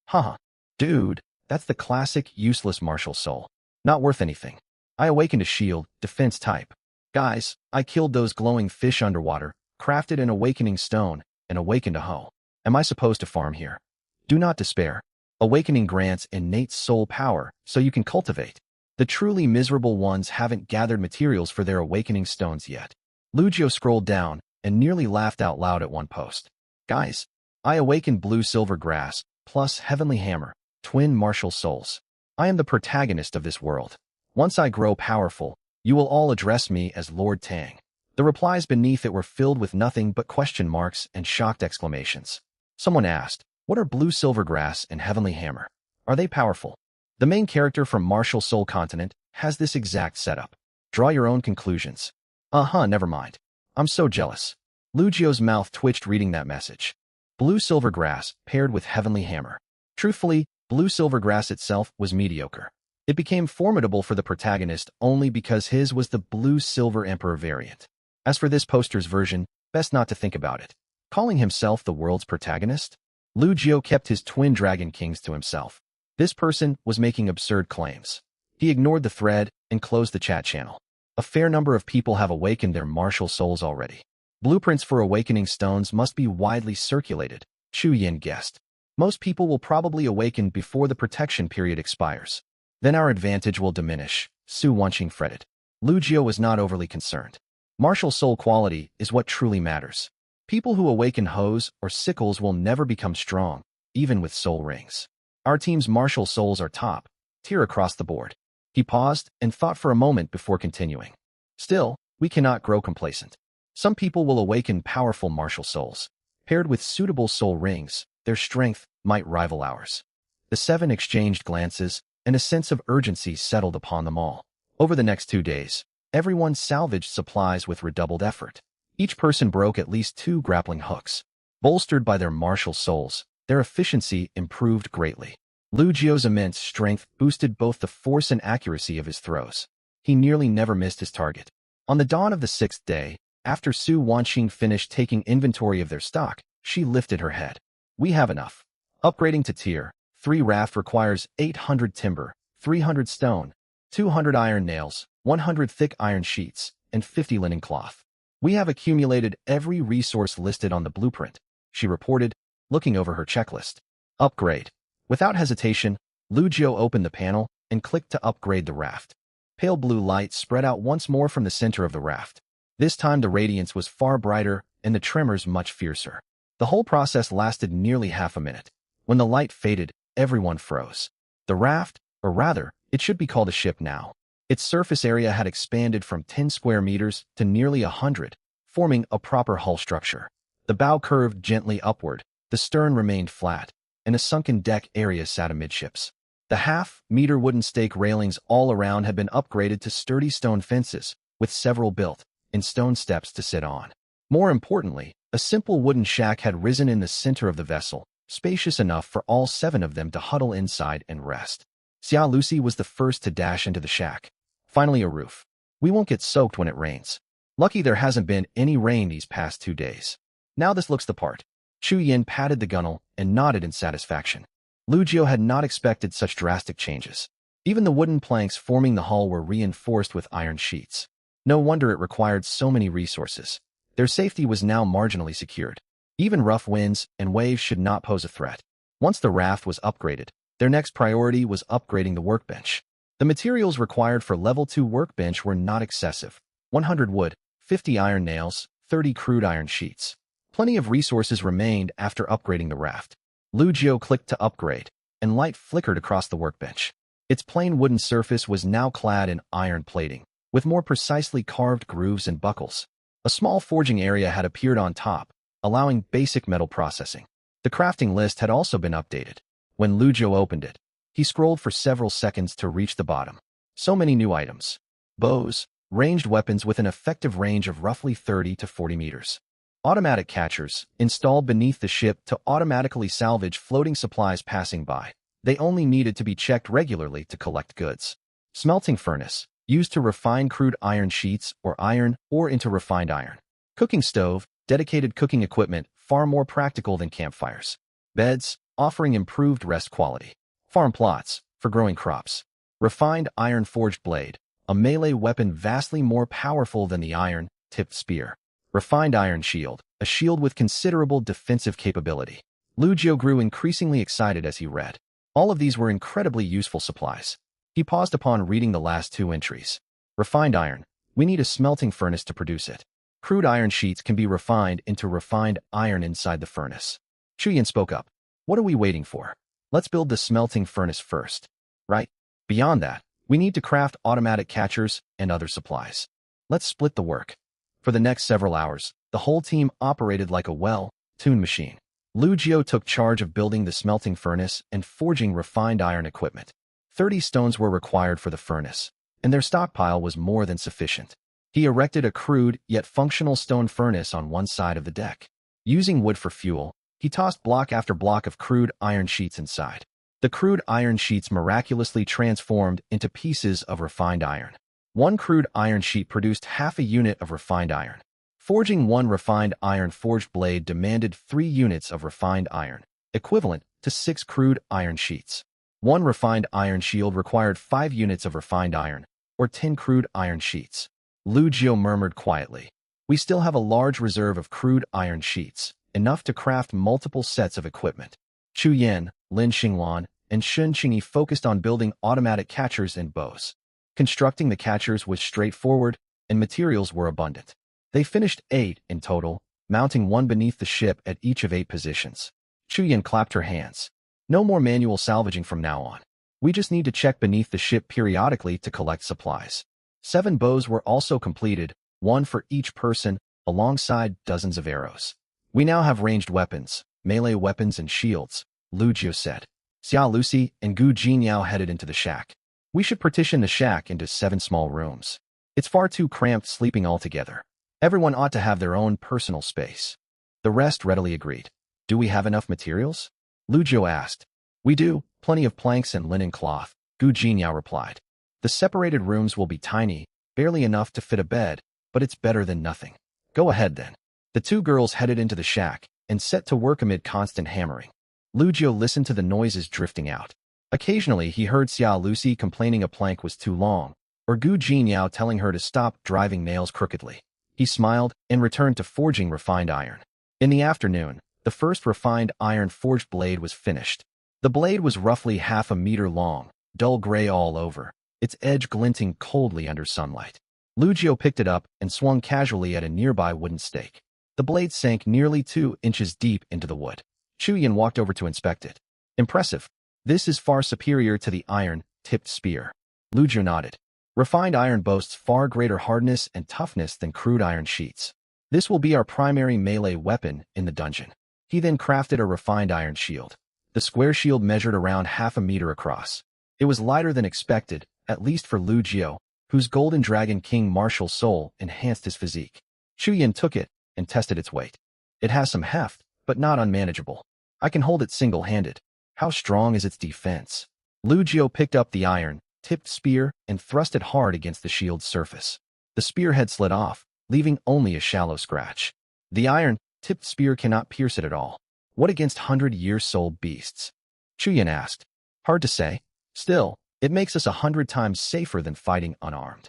Haha. Dude, that's the classic useless martial soul. Not worth anything. I awakened a shield, defense type. Guys, I killed those glowing fish underwater, crafted an awakening stone, and awakened a hoe. Am I supposed to farm here? Do not despair. Awakening grants innate soul power, so you can cultivate. The truly miserable ones haven't gathered materials for their awakening stones yet. Lu Jiu scrolled down and nearly laughed out loud at one post. Guys, I awakened blue silver grass, plus heavenly hammer, twin martial souls. I am the protagonist of this world. Once I grow powerful, you will all address me as Lord Tang. The replies beneath it were filled with nothing but question marks and shocked exclamations. Someone asked, what are blue silver grass and heavenly hammer? Are they powerful? The main character from Martial Soul Continent has this exact setup. Draw your own conclusions. Never mind. I'm so jealous. Lu Jiu's mouth twitched reading that message. Blue silver grass paired with heavenly hammer. Truthfully, blue silver grass itself was mediocre. It became formidable for the protagonist only because his was the blue silver emperor variant. As for this poster's version, best not to think about it. Calling himself the world's protagonist? Lu Jiu kept his twin dragon kings to himself. This person was making absurd claims. He ignored the thread and closed the chat channel. A fair number of people have awakened their martial souls already. Blueprints for awakening stones must be widely circulated, Chu Yin guessed. Most people will probably awaken before the protection period expires. Then our advantage will diminish, Su Wanqing fretted. Lu Jiu was not overly concerned. Martial soul quality is what truly matters. People who awaken hoes or sickles will never become strong, even with soul rings. Our team's martial souls are top tier across the board. He paused and thought for a moment before continuing. Still, we cannot grow complacent. Some people will awaken powerful martial souls. Paired with suitable soul rings, their strength might rival ours. The 7 exchanged glances, and a sense of urgency settled upon them all. Over the next 2 days, everyone salvaged supplies with redoubled effort. Each person broke at least 2 grappling hooks. Bolstered by their martial souls, their efficiency improved greatly. Lu Jio's immense strength boosted both the force and accuracy of his throws. He nearly never missed his target. On the dawn of the 6th day, after Su Wanqing finished taking inventory of their stock, she lifted her head. We have enough. Upgrading to Tier 3 raft requires 800 timber, 300 stone, 200 iron nails, 100 thick iron sheets, and 50 linen cloth. We have accumulated every resource listed on the blueprint, she reported, looking over her checklist. Upgrade. Without hesitation, Lu Jio opened the panel and clicked to upgrade the raft. Pale blue light spread out once more from the center of the raft. This time the radiance was far brighter and the tremors much fiercer. The whole process lasted nearly half a minute. When the light faded, everyone froze. The raft, or rather, it should be called a ship now. Its surface area had expanded from 10 square meters to nearly 100, forming a proper hull structure. The bow curved gently upward, the stern remained flat, and a sunken deck area sat amidships. The half-meter wooden stake railings all around had been upgraded to sturdy stone fences, with several built-in stone steps to sit on. More importantly, a simple wooden shack had risen in the center of the vessel, spacious enough for all 7 of them to huddle inside and rest. Xia Lucy was the first to dash into the shack. Finally a roof. We won't get soaked when it rains. Lucky there hasn't been any rain these past 2 days. Now this looks the part. Chu Yin patted the gunwale and nodded in satisfaction. Lu Jio had not expected such drastic changes. Even the wooden planks forming the hull were reinforced with iron sheets. No wonder it required so many resources. Their safety was now marginally secured. Even rough winds and waves should not pose a threat. Once the raft was upgraded, their next priority was upgrading the workbench. The materials required for level 2 workbench were not excessive. 100 wood, 50 iron nails, 30 crude iron sheets. Plenty of resources remained after upgrading the raft. Lu Jio clicked to upgrade, and light flickered across the workbench. Its plain wooden surface was now clad in iron plating, with more precisely carved grooves and buckles. A small forging area had appeared on top, allowing basic metal processing. The crafting list had also been updated. When Lu Jio opened it, he scrolled for several seconds to reach the bottom. So many new items. Bows, ranged weapons with an effective range of roughly 30 to 40 meters. Automatic catchers, installed beneath the ship to automatically salvage floating supplies passing by. They only needed to be checked regularly to collect goods. Smelting furnace, used to refine crude iron sheets or iron ore into refined iron. Cooking stove, dedicated cooking equipment, far more practical than campfires. Beds, offering improved rest quality. Farm plots, for growing crops. Refined iron forged blade, a melee weapon vastly more powerful than the iron-tipped spear. Refined iron shield, a shield with considerable defensive capability. Lu Jio grew increasingly excited as he read. All of these were incredibly useful supplies. He paused upon reading the last 2 entries. Refined iron. We need a smelting furnace to produce it. Crude iron sheets can be refined into refined iron inside the furnace. Chu Yin spoke up. What are we waiting for? Let's build the smelting furnace first. Right? Beyond that, we need to craft automatic catchers and other supplies. Let's split the work. For the next several hours, the whole team operated like a well-tuned machine. Lu Jio took charge of building the smelting furnace and forging refined iron equipment. 30 stones were required for the furnace, and their stockpile was more than sufficient. He erected a crude yet functional stone furnace on one side of the deck. Using wood for fuel, he tossed block after block of crude iron sheets inside. The crude iron sheets miraculously transformed into pieces of refined iron. 1 crude iron sheet produced half a unit of refined iron. Forging 1 refined iron forged blade demanded 3 units of refined iron, equivalent to 6 crude iron sheets. 1 refined iron shield required 5 units of refined iron, or 10 crude iron sheets. Lu Jio murmured quietly. We still have a large reserve of crude iron sheets, enough to craft multiple sets of equipment. Chu Yan, Lin Xinglan, and Shun Qingyi focused on building automatic catchers and bows. Constructing the catchers was straightforward, and materials were abundant. They finished 8 in total, mounting 1 beneath the ship at each of 8 positions. Chu Yan clapped her hands. No more manual salvaging from now on. We just need to check beneath the ship periodically to collect supplies. 7 bows were also completed, 1 for each person, alongside dozens of arrows. We now have ranged weapons, melee weapons and shields, Lu Jiu said. Xia Lucy and Gu Jinyao headed into the shack. We should partition the shack into 7 small rooms. It's far too cramped sleeping all together. Everyone ought to have their own personal space. The rest readily agreed. Do we have enough materials? Lu Jiu asked. We do, plenty of planks and linen cloth, Gu Jinyao replied. The separated rooms will be tiny, barely enough to fit a bed, but it's better than nothing. Go ahead then. The 2 girls headed into the shack and set to work amid constant hammering. Lu Jiu listened to the noises drifting out. Occasionally he heard Xia Lucy complaining a plank was too long, or Gu Jinyao telling her to stop driving nails crookedly. He smiled and returned to forging refined iron. In the afternoon, the first refined iron forged blade was finished. The blade was roughly half a meter long, dull gray all over, its edge glinting coldly under sunlight. Lu Jiu picked it up and swung casually at a nearby wooden stake. The blade sank nearly 2 inches deep into the wood. Chu Yin walked over to inspect it. Impressive. This is far superior to the iron-tipped spear. Lu Jiu nodded. Refined iron boasts far greater hardness and toughness than crude iron sheets. This will be our primary melee weapon in the dungeon. He then crafted a refined iron shield. The square shield measured around half a meter across. It was lighter than expected, at least for Lu Jiu, whose Golden Dragon King martial soul enhanced his physique. Chu Yin took it and tested its weight. It has some heft, but not unmanageable. I can hold it single-handed. How strong is its defense? Lu Jiu picked up the iron-tipped spear and thrust it hard against the shield's surface. The spearhead slid off, leaving only a shallow scratch. The iron-tipped spear cannot pierce it at all. What against 100-year-old beasts? Chu Yin asked. Hard to say. Still, it makes us 100 times safer than fighting unarmed.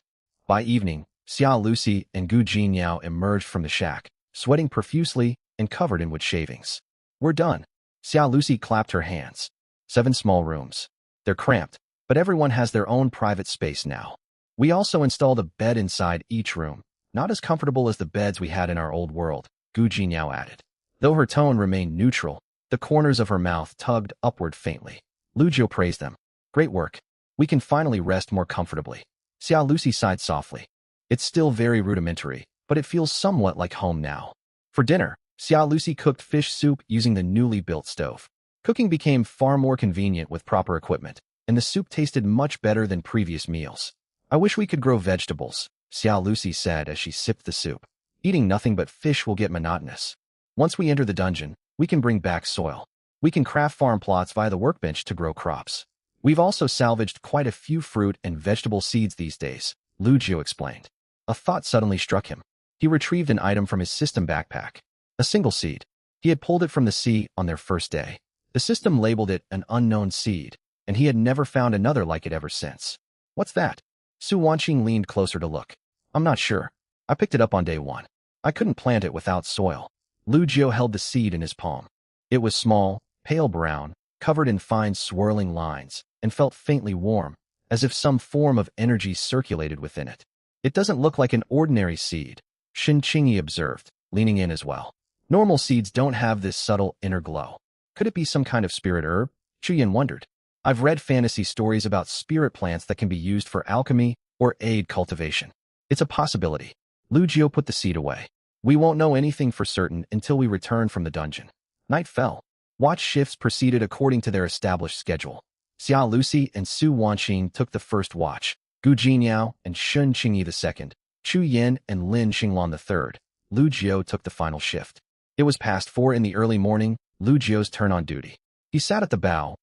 By evening, Xia Lucy and Gu Jinyao emerged from the shack, sweating profusely and covered in wood shavings. We're done. Xia Lucy clapped her hands. 7 small rooms. They're cramped, but everyone has their own private space now. We also installed a bed inside each room, not as comfortable as the beds we had in our old world, Gu Jinyao added. Though her tone remained neutral, the corners of her mouth tugged upward faintly. Lu Jiu praised them. Great work. We can finally rest more comfortably. Xia Lucy sighed softly. It's still very rudimentary, but it feels somewhat like home now. For dinner, Xia Lucy cooked fish soup using the newly built stove. Cooking became far more convenient with proper equipment, and the soup tasted much better than previous meals. I wish we could grow vegetables, Xia Lucy said as she sipped the soup. Eating nothing but fish will get monotonous. Once we enter the dungeon, we can bring back soil. We can craft farm plots via the workbench to grow crops. We've also salvaged quite a few fruit and vegetable seeds these days, Lu Jiu explained. A thought suddenly struck him. He retrieved an item from his system backpack. A single seed. He had pulled it from the sea on their first day. The system labeled it an unknown seed, and he had never found another like it ever since. What's that? Su Wanqing leaned closer to look. I'm not sure. I picked it up on day 1. I couldn't plant it without soil. Lu Jiu held the seed in his palm. It was small, pale brown, covered in fine swirling lines, and felt faintly warm, as if some form of energy circulated within it. It doesn't look like an ordinary seed, Shin Qingyi observed, leaning in as well. Normal seeds don't have this subtle inner glow. Could it be some kind of spirit herb? Chu Yin wondered. I've read fantasy stories about spirit plants that can be used for alchemy or aid cultivation. It's a possibility. Lu Jiu put the seed away. We won't know anything for certain until we return from the dungeon. Night fell. Watch shifts proceeded according to their established schedule. Xia Lucy and Su Wanqing took the first watch, Gu Jinyao and Shun Qingyi the second, Chu Yin and Lin Xinglong the third. Lu Jiu took the final shift. It was past 4 in the early morning, Lu Jiu's turn on duty. He sat at the bow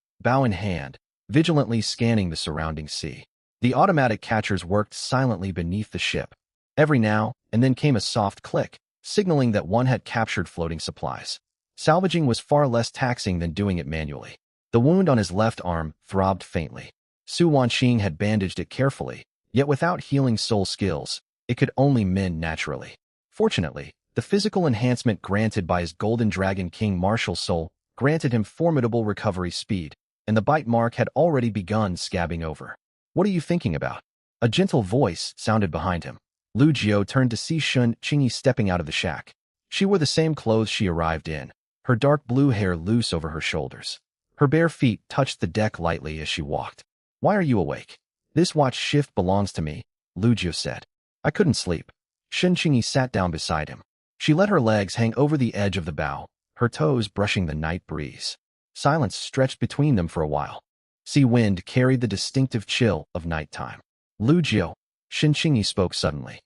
in hand, vigilantly scanning the surrounding sea. The automatic catchers worked silently beneath the ship. Every now and then came a soft click, signaling that one had captured floating supplies. Salvaging was far less taxing than doing it manually. The wound on his left arm throbbed faintly. Su Wanqing had bandaged it carefully, yet without healing soul skills, it could only mend naturally. Fortunately, the physical enhancement granted by his Golden Dragon King martial soul granted him formidable recovery speed, and the bite mark had already begun scabbing over. What are you thinking about? A gentle voice sounded behind him. Lu Jiu turned to see Shun Qingyi stepping out of the shack. She wore the same clothes she arrived in, her dark blue hair loose over her shoulders. Her bare feet touched the deck lightly as she walked. Why are you awake? This watch shift belongs to me, Lu Jiu said. I couldn't sleep. Shun Qingyi sat down beside him. She let her legs hang over the edge of the bow, her toes brushing the night breeze. Silence stretched between them for a while. Sea wind carried the distinctive chill of nighttime. Lujio, Shinqingyi spoke suddenly.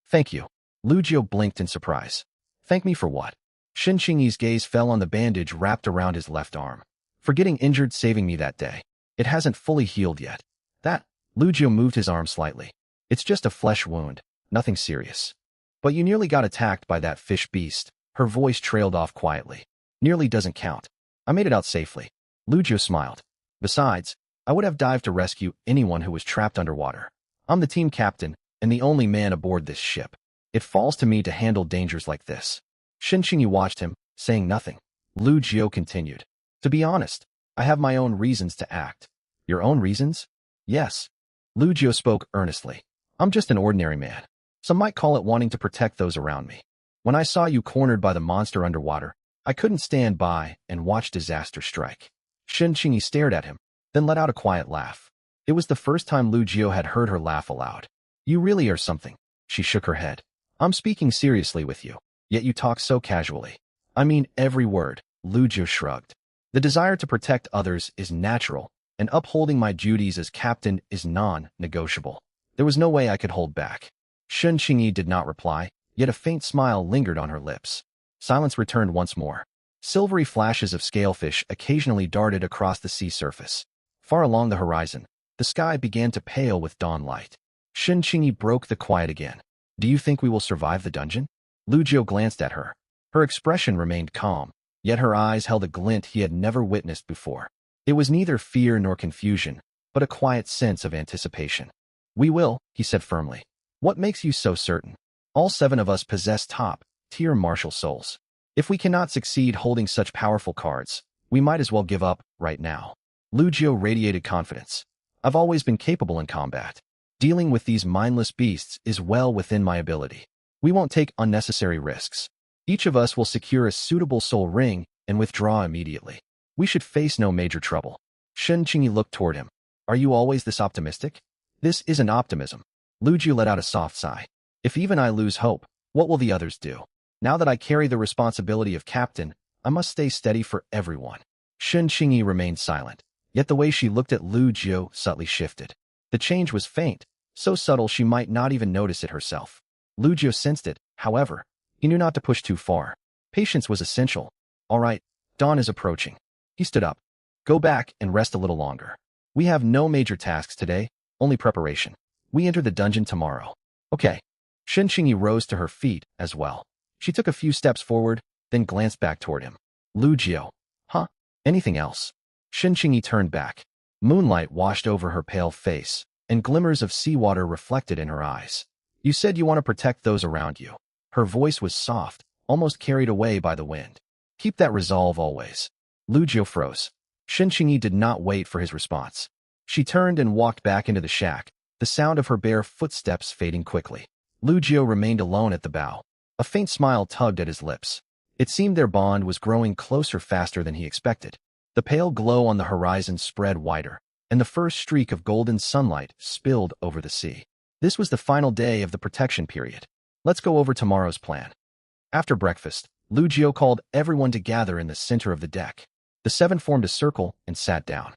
Thank you. Lujio blinked in surprise. Thank me for what? Shinqingyi's gaze fell on the bandage wrapped around his left arm. For getting injured saving me that day. It hasn't fully healed yet. That, Lujio moved his arm slightly. It's just a flesh wound, nothing serious. But you nearly got attacked by that fish beast. Her voice trailed off quietly. Nearly doesn't count. I made it out safely. Lujio smiled. Besides, I would have dived to rescue anyone who was trapped underwater. I'm the team captain and the only man aboard this ship. It falls to me to handle dangers like this. Shinqingyi watched him, saying nothing. Lujio continued. To be honest, I have my own reasons to act. Your own reasons? Yes. Lujio spoke earnestly. I'm just an ordinary man. Some might call it wanting to protect those around me. When I saw you cornered by the monster underwater, I couldn't stand by and watch disaster strike. Shinqingyi stared at him, then let out a quiet laugh. It was the first time Lujio had heard her laugh aloud. You really are something. She shook her head. I'm speaking seriously with you, yet you talk so casually. I mean every word. Lujio shrugged. The desire to protect others is natural, and upholding my duties as captain is non-negotiable. There was no way I could hold back. Shinqingyi did not reply, yet a faint smile lingered on her lips. Silence returned once more. Silvery flashes of scalefish occasionally darted across the sea surface. Far along the horizon, the sky began to pale with dawn light. Shinqingyi broke the quiet again. Do you think we will survive the dungeon? Lujio glanced at her. Her expression remained calm, yet her eyes held a glint he had never witnessed before. It was neither fear nor confusion, but a quiet sense of anticipation. We will, he said firmly. What makes you so certain? All 7 of us possess top-tier martial souls. If we cannot succeed holding such powerful cards, we might as well give up right now. Lujio radiated confidence. I've always been capable in combat. Dealing with these mindless beasts is well within my ability. We won't take unnecessary risks. Each of us will secure a suitable soul ring and withdraw immediately. We should face no major trouble. Shinqingyi looked toward him. Are you always this optimistic? This isn't optimism. Lujio let out a soft sigh. If even I lose hope, what will the others do? Now that I carry the responsibility of captain, I must stay steady for everyone. Shinqingyi remained silent, yet the way she looked at Lujio subtly shifted. The change was faint, so subtle she might not even notice it herself. Lujio sensed it, however. He knew not to push too far. Patience was essential. All right, dawn is approaching. He stood up. Go back and rest a little longer. We have no major tasks today, only preparation. We enter the dungeon tomorrow. Okay. Shinqingyi rose to her feet as well. She took a few steps forward, then glanced back toward him. Lujio. Huh? Anything else? Shinqingyi turned back. Moonlight washed over her pale face, and glimmers of seawater reflected in her eyes. You said you want to protect those around you. Her voice was soft, almost carried away by the wind. Keep that resolve always. Lujio froze. Shinqingyi did not wait for his response. She turned and walked back into the shack, the sound of her bare footsteps fading quickly. Lujio remained alone at the bow. A faint smile tugged at his lips. It seemed their bond was growing closer faster than he expected. The pale glow on the horizon spread wider, and the first streak of golden sunlight spilled over the sea. This was the final day of the protection period. Let's go over tomorrow's plan. After breakfast, Lujio called everyone to gather in the center of the deck. The 7 formed a circle and sat down.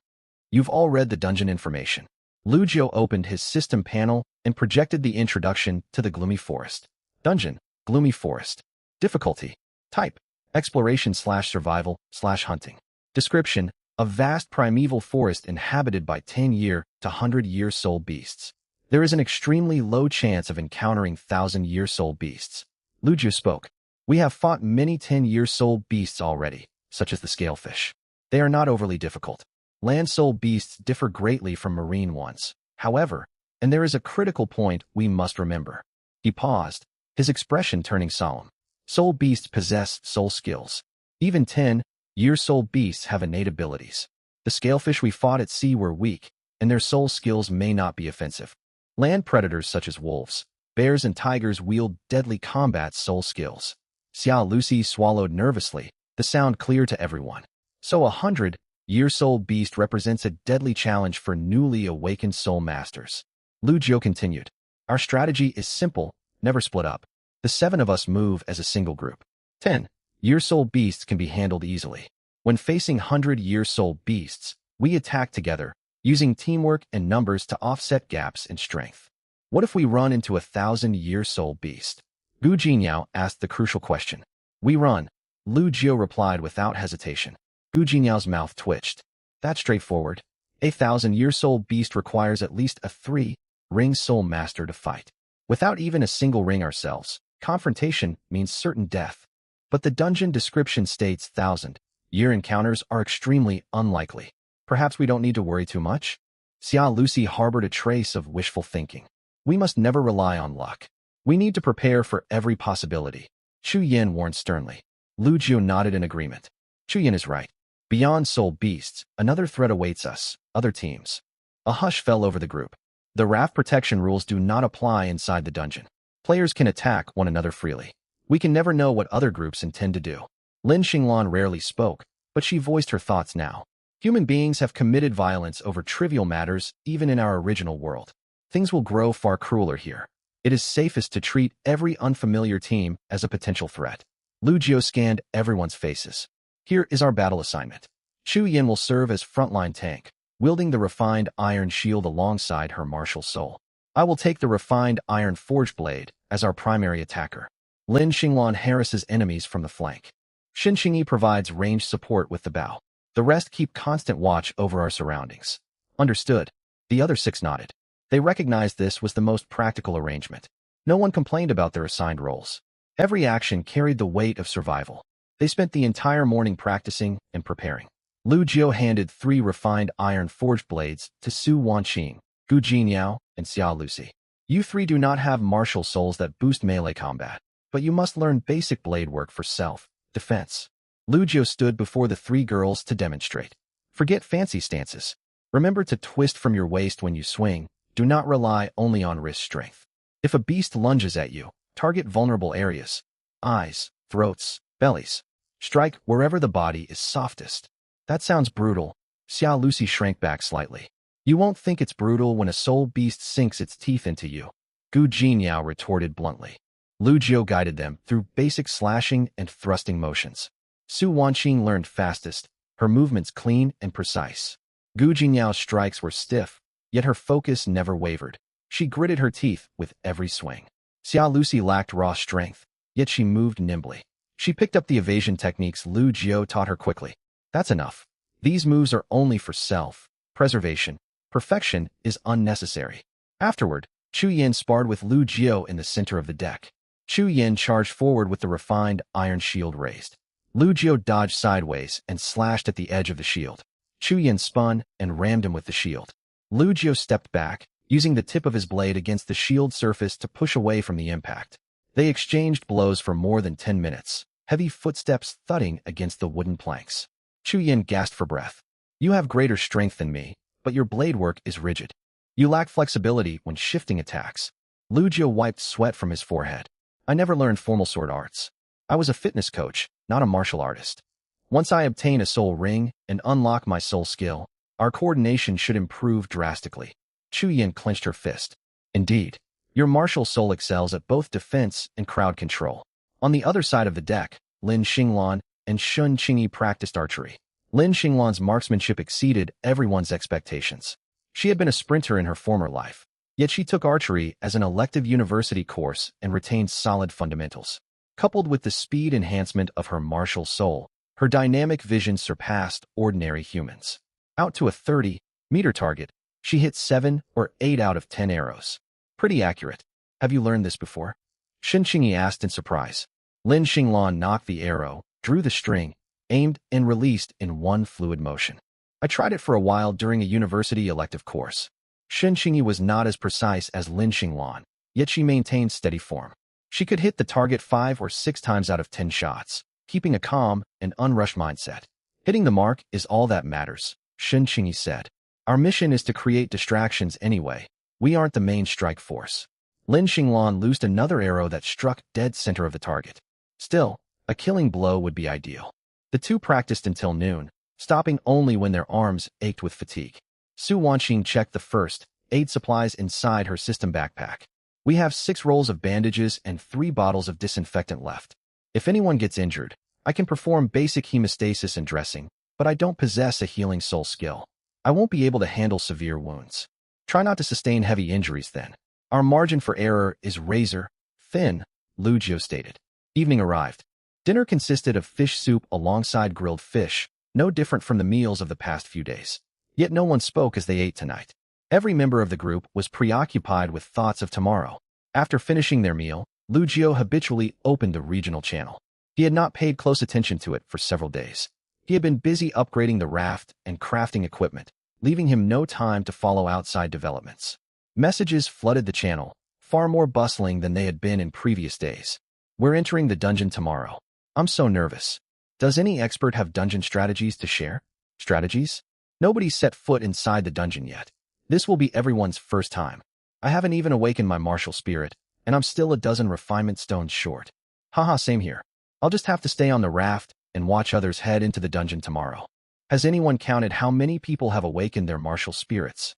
You've all read the dungeon information. Lujio opened his system panel and projected the introduction to the gloomy forest. Dungeon, gloomy forest. Difficulty, type, exploration/survival/hunting. Description, a vast primeval forest inhabited by 10-year to 100-year soul beasts. There is an extremely low chance of encountering 1,000-year soul beasts. Lujio spoke. We have fought many 10-year soul beasts already, such as the scalefish. They are not overly difficult. Land soul beasts differ greatly from marine ones. However, and there is a critical point we must remember. He paused, his expression turning solemn. Soul beasts possess soul skills. Even 10-year soul beasts have innate abilities. The scalefish we fought at sea were weak, and their soul skills may not be offensive. Land predators such as wolves, bears, and tigers wield deadly combat soul skills. Xiao Lucy swallowed nervously, the sound clear to everyone. So a 100-year soul beast represents a deadly challenge for newly awakened soul masters. Lujio continued. Our strategy is simple, never split up. The 7 of us move as a single group. 10. Year Soul beasts can be handled easily. When facing 100-year soul beasts, we attack together, using teamwork and numbers to offset gaps in strength. What if we run into 1,000-year soul beast? Gu Jinyao asked the crucial question. We run, Lu Jiu replied without hesitation. Gu Jinyao's mouth twitched. That's straightforward. A 1,000-year soul beast requires at least a 3-ring soul master to fight. Without even a single ring ourselves, confrontation means certain death. But the dungeon description states 1,000-year encounters are extremely unlikely. Perhaps we don't need to worry too much? Xia Lucy harbored a trace of wishful thinking. We must never rely on luck. We need to prepare for every possibility. Chu Yin warned sternly. Lu Jiu nodded in agreement. Chu Yin is right. Beyond soul beasts, another threat awaits us, other teams. A hush fell over the group. The raft protection rules do not apply inside the dungeon. Players can attack one another freely. We can never know what other groups intend to do. Lin Xinglan rarely spoke, but she voiced her thoughts now. Human beings have committed violence over trivial matters even in our original world. Things will grow far crueler here. It is safest to treat every unfamiliar team as a potential threat. Lu Jiu scanned everyone's faces. Here is our battle assignment. Chu Yin will serve as frontline tank, wielding the refined iron shield alongside her martial soul. I will take the refined iron forge blade as our primary attacker. Lin Xinglan harasses enemies from the flank. Shin Qingyi provides ranged support with the bow. The rest keep constant watch over our surroundings. Understood. The other 6 nodded. They recognized this was the most practical arrangement. No one complained about their assigned roles. Every action carried the weight of survival. They spent the entire morning practicing and preparing. Lu Jiu handed 3 refined iron forged blades to Su Wanqing, Gu Jinyao, and Xia Lucy. You 3 do not have martial souls that boost melee combat, but you must learn basic blade work for self-defense. Lu Jiu stood before the 3 girls to demonstrate. Forget fancy stances. Remember to twist from your waist when you swing. Do not rely only on wrist strength. If a beast lunges at you, target vulnerable areas. Eyes, throats, bellies. Strike wherever the body is softest. That sounds brutal. Xia Lucy shrank back slightly. You won't think it's brutal when a soul beast sinks its teeth into you. Gu Jinyao retorted bluntly. Lu Jiu guided them through basic slashing and thrusting motions. Su Wanqing learned fastest, her movements clean and precise. Gu Jinyao's strikes were stiff, yet her focus never wavered. She gritted her teeth with every swing. Xia Lucy lacked raw strength, yet she moved nimbly. She picked up the evasion techniques Lu Jiu taught her quickly. That's enough. These moves are only for self-preservation. Perfection is unnecessary. Afterward, Chu Yin sparred with Lu Jiu in the center of the deck. Chu Yin charged forward with the refined iron shield raised. Lu Jiu dodged sideways and slashed at the edge of the shield. Chu Yin spun and rammed him with the shield. Lu Jiu stepped back, using the tip of his blade against the shield surface to push away from the impact. They exchanged blows for more than 10 minutes, heavy footsteps thudding against the wooden planks. Chu Yin gasped for breath. You have greater strength than me, but your blade work is rigid. You lack flexibility when shifting attacks. Lu Jiu wiped sweat from his forehead. I never learned formal sword arts. I was a fitness coach, not a martial artist. Once I obtain a soul ring and unlock my soul skill, our coordination should improve drastically. Chu Yin clenched her fist. Indeed, your martial soul excels at both defense and crowd control. On the other side of the deck, Lin Xinglan and Shun Qingyi practiced archery. Lin Xinglan's marksmanship exceeded everyone's expectations. She had been a sprinter in her former life, yet she took archery as an elective university course and retained solid fundamentals. Coupled with the speed enhancement of her martial soul, her dynamic vision surpassed ordinary humans. Out to a 30-meter target, she hit 7 or 8 out of 10 arrows. Pretty accurate. Have you learned this before? Shin Qingyi asked in surprise. Lin Xinglan knocked the arrow, drew the string, aimed and released in one fluid motion. I tried it for a while during a university elective course. Shin Qingyi was not as precise as Lin Xinglan, yet she maintained steady form. She could hit the target 5 or 6 times out of 10 shots, keeping a calm and unrushed mindset. Hitting the mark is all that matters, Shin Qingyi said. Our mission is to create distractions anyway. We aren't the main strike force. Lin Xinglan loosed another arrow that struck dead center of the target. Still, a killing blow would be ideal. The two practiced until noon, stopping only when their arms ached with fatigue. Su Wanqing checked the first aid supplies inside her system backpack. We have 6 rolls of bandages and 3 bottles of disinfectant left. If anyone gets injured, I can perform basic hemostasis and dressing, but I don't possess a healing soul skill. I won't be able to handle severe wounds. Try not to sustain heavy injuries then. Our margin for error is razor thin, Lugio stated. Evening arrived. Dinner consisted of fish soup alongside grilled fish, no different from the meals of the past few days. Yet no one spoke as they ate tonight. Every member of the group was preoccupied with thoughts of tomorrow. After finishing their meal, Lugio habitually opened the regional channel. He had not paid close attention to it for several days. He had been busy upgrading the raft and crafting equipment, leaving him no time to follow outside developments. Messages flooded the channel, far more bustling than they had been in previous days. We're entering the dungeon tomorrow. I'm so nervous. Does any expert have dungeon strategies to share? Strategies? Nobody's set foot inside the dungeon yet. This will be everyone's first time. I haven't even awakened my martial spirit, and I'm still a dozen refinement stones short. Haha, same here. I'll just have to stay on the raft and watch others head into the dungeon tomorrow. Has anyone counted how many people have awakened their martial spirits?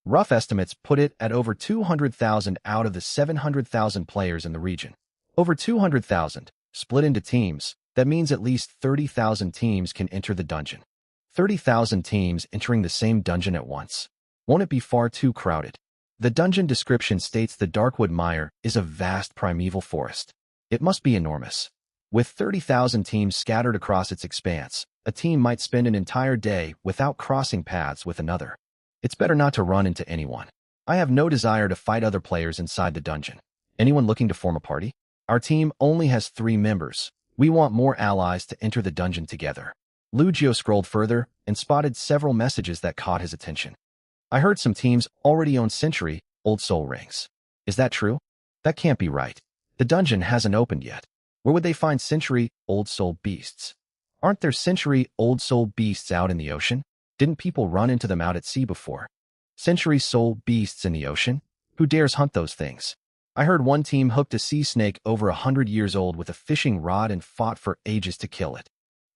Rough estimates put it at over 200,000 out of the 700,000 players in the region. Over 200,000, split into teams, that means at least 30,000 teams can enter the dungeon. 30,000 teams entering the same dungeon at once. Won't it be far too crowded? The dungeon description states the Darkwood Mire is a vast primeval forest. It must be enormous. With 30,000 teams scattered across its expanse, a team might spend an entire day without crossing paths with another. It's better not to run into anyone. I have no desire to fight other players inside the dungeon. Anyone looking to form a party? Our team only has 3 members. We want more allies to enter the dungeon together. Lugio scrolled further and spotted several messages that caught his attention. I heard some teams already own Century Old Soul rings. Is that true? That can't be right. The dungeon hasn't opened yet. Where would they find Century Old Soul beasts? Aren't there Century Old Soul beasts out in the ocean? Didn't people run into them out at sea before? Century Soul beasts in the ocean? Who dares hunt those things? I heard one team hooked a sea snake over 100 years old with a fishing rod and fought for ages to kill it.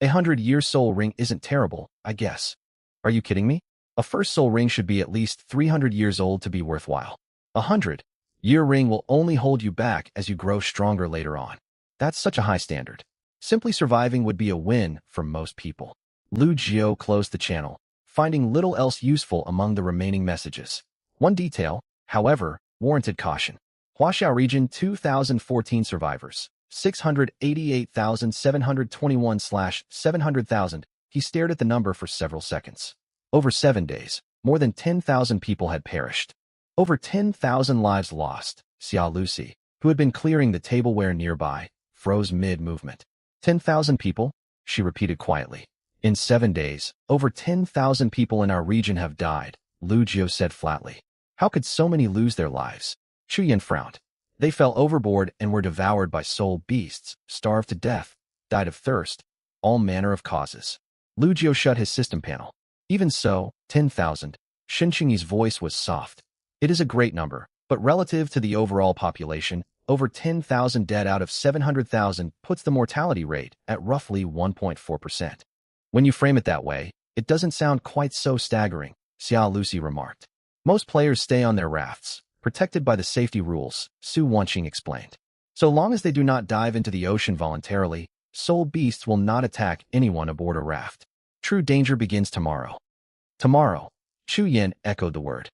100-year soul ring isn't terrible, I guess. Are you kidding me? A first soul ring should be at least 300 years old to be worthwhile. 100-year ring will only hold you back as you grow stronger later on. That's such a high standard. Simply surviving would be a win for most people. Lugio closed the channel, finding little else useful among the remaining messages. One detail, however, warranted caution. Huaxiao region 2014 survivors, 688,721/700,000. He stared at the number for several seconds. Over 7 days, more than 10,000 people had perished. Over 10,000 lives lost. Xia Lucy, who had been clearing the tableware nearby, froze mid-movement. 10,000 people? She repeated quietly. In 7 days, over 10,000 people in our region have died, Lugio said flatly. How could so many lose their lives? Chuyan frowned. They fell overboard and were devoured by soul beasts, starved to death, died of thirst, all manner of causes. Lugio shut his system panel. Even so, 10,000. Shinqingyi's voice was soft. It is a great number, but relative to the overall population, over 10,000 dead out of 700,000 puts the mortality rate at roughly 1.4%. When you frame it that way, it doesn't sound quite so staggering, Xia Lucy remarked. Most players stay on their rafts, protected by the safety rules, Su Wanqing explained. So long as they do not dive into the ocean voluntarily, soul beasts will not attack anyone aboard a raft. True danger begins tomorrow. Tomorrow. Chu Yin echoed the word.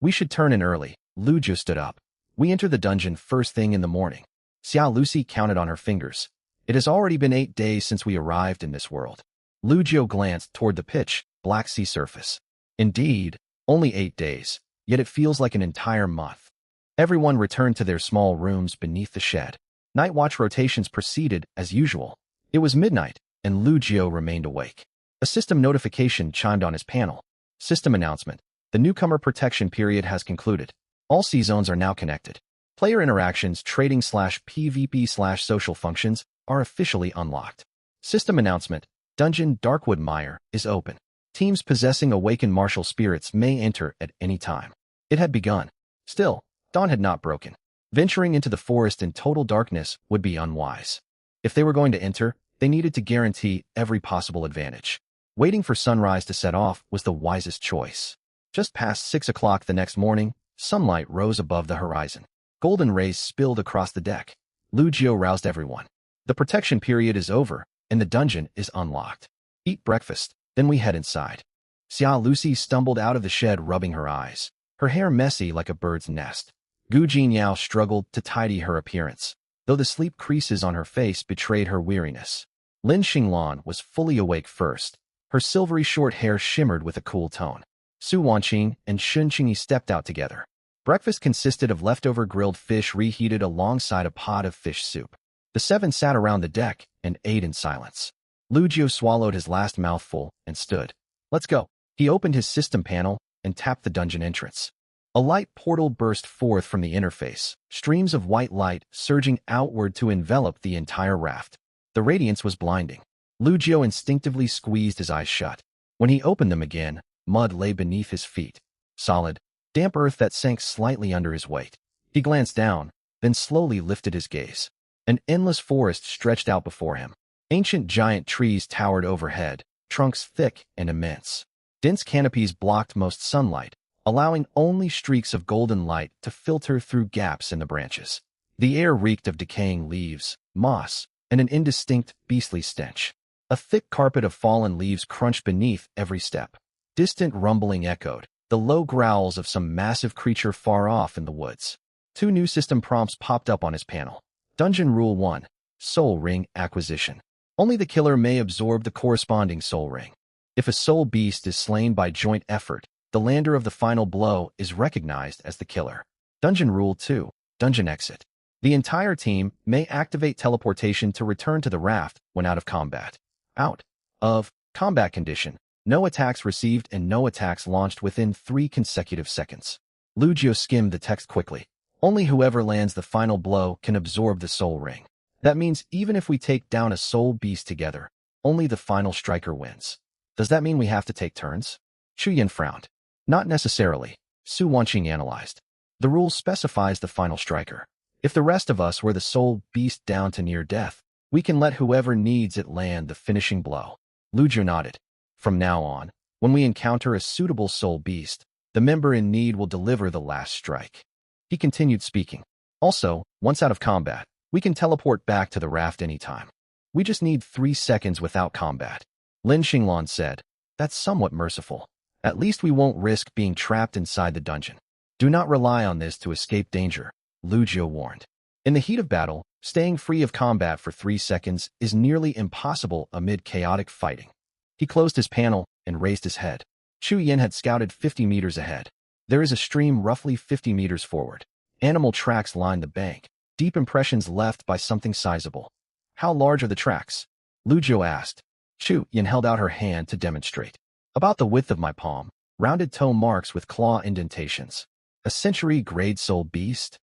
We should turn in early. Lugio stood up. We enter the dungeon first thing in the morning. Xia Lucy counted on her fingers. It has already been 8 days since we arrived in this world. Lugio glanced toward the pitch, black sea surface. Indeed, only 8 days, yet it feels like an entire month. Everyone returned to their small rooms beneath the shed. Night watch rotations proceeded as usual. It was midnight, and Lugio remained awake. A system notification chimed on his panel. System announcement. The newcomer protection period has concluded. All sea zones are now connected. Player interactions, trading/PvP/social functions are officially unlocked. System announcement. Dungeon Darkwood Mire is open. Teams possessing awakened martial spirits may enter at any time. It had begun. Still, dawn had not broken. Venturing into the forest in total darkness would be unwise. If they were going to enter, they needed to guarantee every possible advantage. Waiting for sunrise to set off was the wisest choice. Just past 6 o'clock the next morning, sunlight rose above the horizon. Golden rays spilled across the deck. Lu Jiu roused everyone. The protection period is over, and the dungeon is unlocked. Eat breakfast, then we head inside. Xia Lucy stumbled out of the shed rubbing her eyes, her hair messy like a bird's nest. Gu Jinyao struggled to tidy her appearance, though the sleep creases on her face betrayed her weariness. Lin Xinglan was fully awake first. Her silvery short hair shimmered with a cool tone. Su Wanqing and Shun Qingyi stepped out together. Breakfast consisted of leftover grilled fish reheated alongside a pot of fish soup. The seven sat around the deck and ate in silence. Lu Jiu swallowed his last mouthful and stood. Let's go. He opened his system panel and tapped the dungeon entrance. A light portal burst forth from the interface, streams of white light surging outward to envelop the entire raft. The radiance was blinding. Lu Jiu instinctively squeezed his eyes shut. When he opened them again, mud lay beneath his feet. Solid, damp earth that sank slightly under his weight. He glanced down, then slowly lifted his gaze. An endless forest stretched out before him. Ancient giant trees towered overhead, trunks thick and immense. Dense canopies blocked most sunlight, allowing only streaks of golden light to filter through gaps in the branches. The air reeked of decaying leaves, moss, and an indistinct, beastly stench. A thick carpet of fallen leaves crunched beneath every step. Distant rumbling echoed, the low growls of some massive creature far off in the woods. 2 new system prompts popped up on his panel. Dungeon Rule 1. Soul Ring Acquisition. Only the killer may absorb the corresponding soul ring. If a soul beast is slain by joint effort, the lander of the final blow is recognized as the killer. Dungeon Rule 2. Dungeon Exit. The entire team may activate teleportation to return to the raft when out of combat. Out of combat condition. No attacks received and no attacks launched within 3 consecutive seconds. Lu Jiu skimmed the text quickly. Only whoever lands the final blow can absorb the soul ring. That means even if we take down a soul beast together, only the final striker wins. Does that mean we have to take turns? Chu Yin frowned. Not necessarily, Su Wanqing analyzed. The rule specifies the final striker. If the rest of us were the soul beast down to near death, we can let whoever needs it land the finishing blow. Lu Jiu nodded. From now on, when we encounter a suitable soul beast, the member in need will deliver the last strike. He continued speaking. Also, once out of combat, we can teleport back to the raft anytime. We just need 3 seconds without combat. Lin Xinglan said. That's somewhat merciful. At least we won't risk being trapped inside the dungeon. Do not rely on this to escape danger, Lu Jiu warned. In the heat of battle, staying free of combat for 3 seconds is nearly impossible amid chaotic fighting. He closed his panel and raised his head. Chu Yin had scouted 50 meters ahead. There is a stream roughly 50 meters forward. Animal tracks line the bank, deep impressions left by something sizable. How large are the tracks? Lu Jiu asked. Chu Yin held out her hand to demonstrate. About the width of my palm, rounded toe marks with claw indentations. A century-grade soul beast?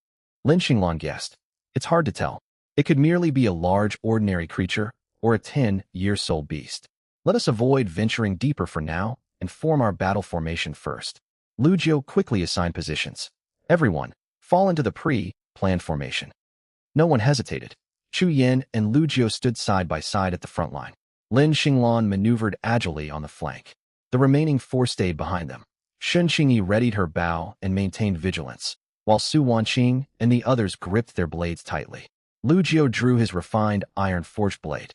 Lin Xinglan guessed. It's hard to tell. It could merely be a large, ordinary creature, or a 10-year soul beast. Let us avoid venturing deeper for now, and form our battle formation first. Lu Jiu quickly assigned positions. Everyone, fall into the pre-planned formation. No one hesitated. Chu Yin and Lu Jiu stood side by side at the front line. Lin Xinglan maneuvered agilely on the flank. The remaining 4 stayed behind them. Shun Qingyi readied her bow and maintained vigilance, while Su Wanqing and the others gripped their blades tightly. Lu Jiu drew his refined iron-forged blade.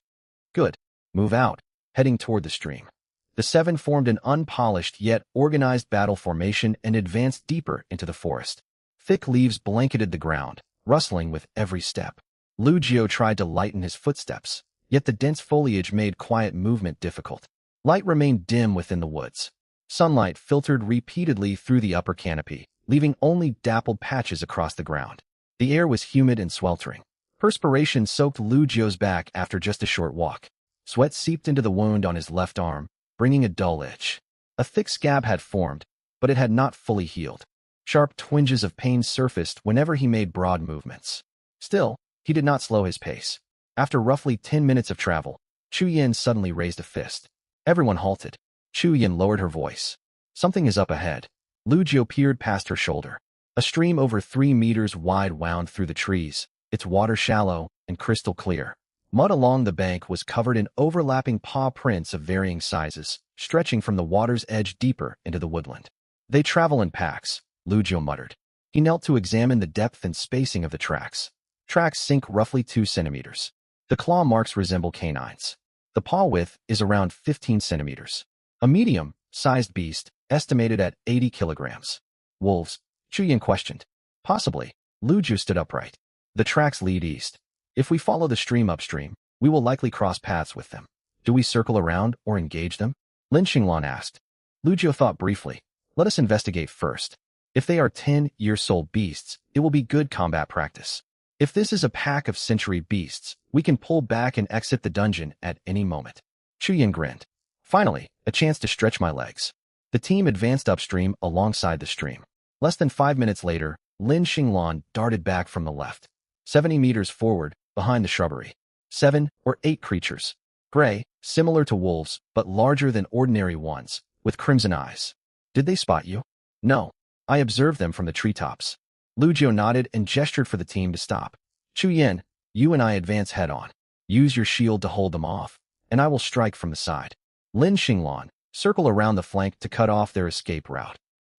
Good. Move out, heading toward the stream. The 7 formed an unpolished yet organized battle formation and advanced deeper into the forest. Thick leaves blanketed the ground, rustling with every step. Lu Jiu tried to lighten his footsteps, yet the dense foliage made quiet movement difficult. Light remained dim within the woods. Sunlight filtered repeatedly through the upper canopy, leaving only dappled patches across the ground. The air was humid and sweltering. Perspiration soaked Lu Jiu's back after just a short walk. Sweat seeped into the wound on his left arm, bringing a dull itch. A thick scab had formed, but it had not fully healed. Sharp twinges of pain surfaced whenever he made broad movements. Still, he did not slow his pace. After roughly 10 minutes of travel, Chu Yin suddenly raised a fist. Everyone halted. Chu Yin lowered her voice. Something is up ahead. Lu Jiu peered past her shoulder. A stream over 3 meters wide wound through the trees, its water shallow and crystal clear. Mud along the bank was covered in overlapping paw prints of varying sizes, stretching from the water's edge deeper into the woodland. They travel in packs, Lu Jiu muttered. He knelt to examine the depth and spacing of the tracks. Tracks sink roughly 2 centimeters. The claw marks resemble canines. The paw width is around 15 centimeters. A medium-sized beast, estimated at 80 kilograms. Wolves? Chuyin questioned. Possibly. Lu Ju stood upright. The tracks lead east. If we follow the stream upstream, we will likely cross paths with them. Do we circle around or engage them? Lin Xinglan asked. Lu Ju thought briefly. Let us investigate first. If they are 10-year-old beasts, it will be good combat practice. If this is a pack of century beasts, we can pull back and exit the dungeon at any moment. Chuyin grinned. Finally, a chance to stretch my legs. The team advanced upstream alongside the stream. Less than 5 minutes later, Lin Xinglan darted back from the left. 70 meters forward, behind the shrubbery. 7 or 8 creatures. Gray, similar to wolves, but larger than ordinary ones, with crimson eyes. Did they spot you? No. I observed them from the treetops. Lu Jiu nodded and gestured for the team to stop. Chu Yin, you and I advance head-on. Use your shield to hold them off, and I will strike from the side. Lin Xinglan, circle around the flank to cut off their escape route.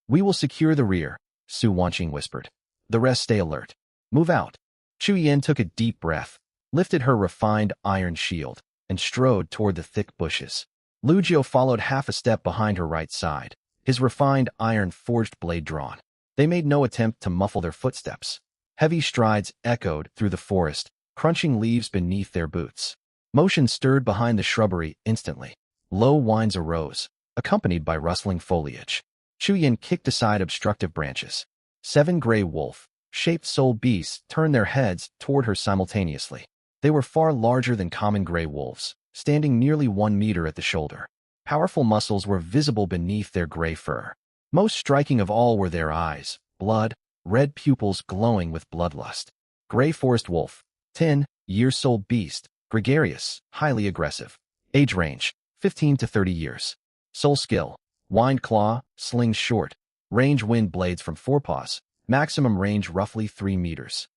We will secure the rear, Su Wanqing whispered. The rest stay alert. Move out. Chu Yin took a deep breath, lifted her refined iron shield, and strode toward the thick bushes. Lu Jiu followed half a step behind her right side, his refined iron-forged blade drawn. They made no attempt to muffle their footsteps. Heavy strides echoed through the forest, crunching leaves beneath their boots. Motion stirred behind the shrubbery instantly. Low whines arose, accompanied by rustling foliage. Chu Yin kicked aside obstructive branches. 7 gray wolf-shaped soul beasts turned their heads toward her simultaneously. They were far larger than common gray wolves, standing nearly 1 meter at the shoulder. Powerful muscles were visible beneath their gray fur. Most striking of all were their eyes, blood, red pupils glowing with bloodlust. Gray forest wolf, 10-year-old beast, gregarious, highly aggressive. Age range, 15 to 30 years. Soul skill, wind claw, sling short. Range wind blades from forepaws, maximum range roughly 3 meters.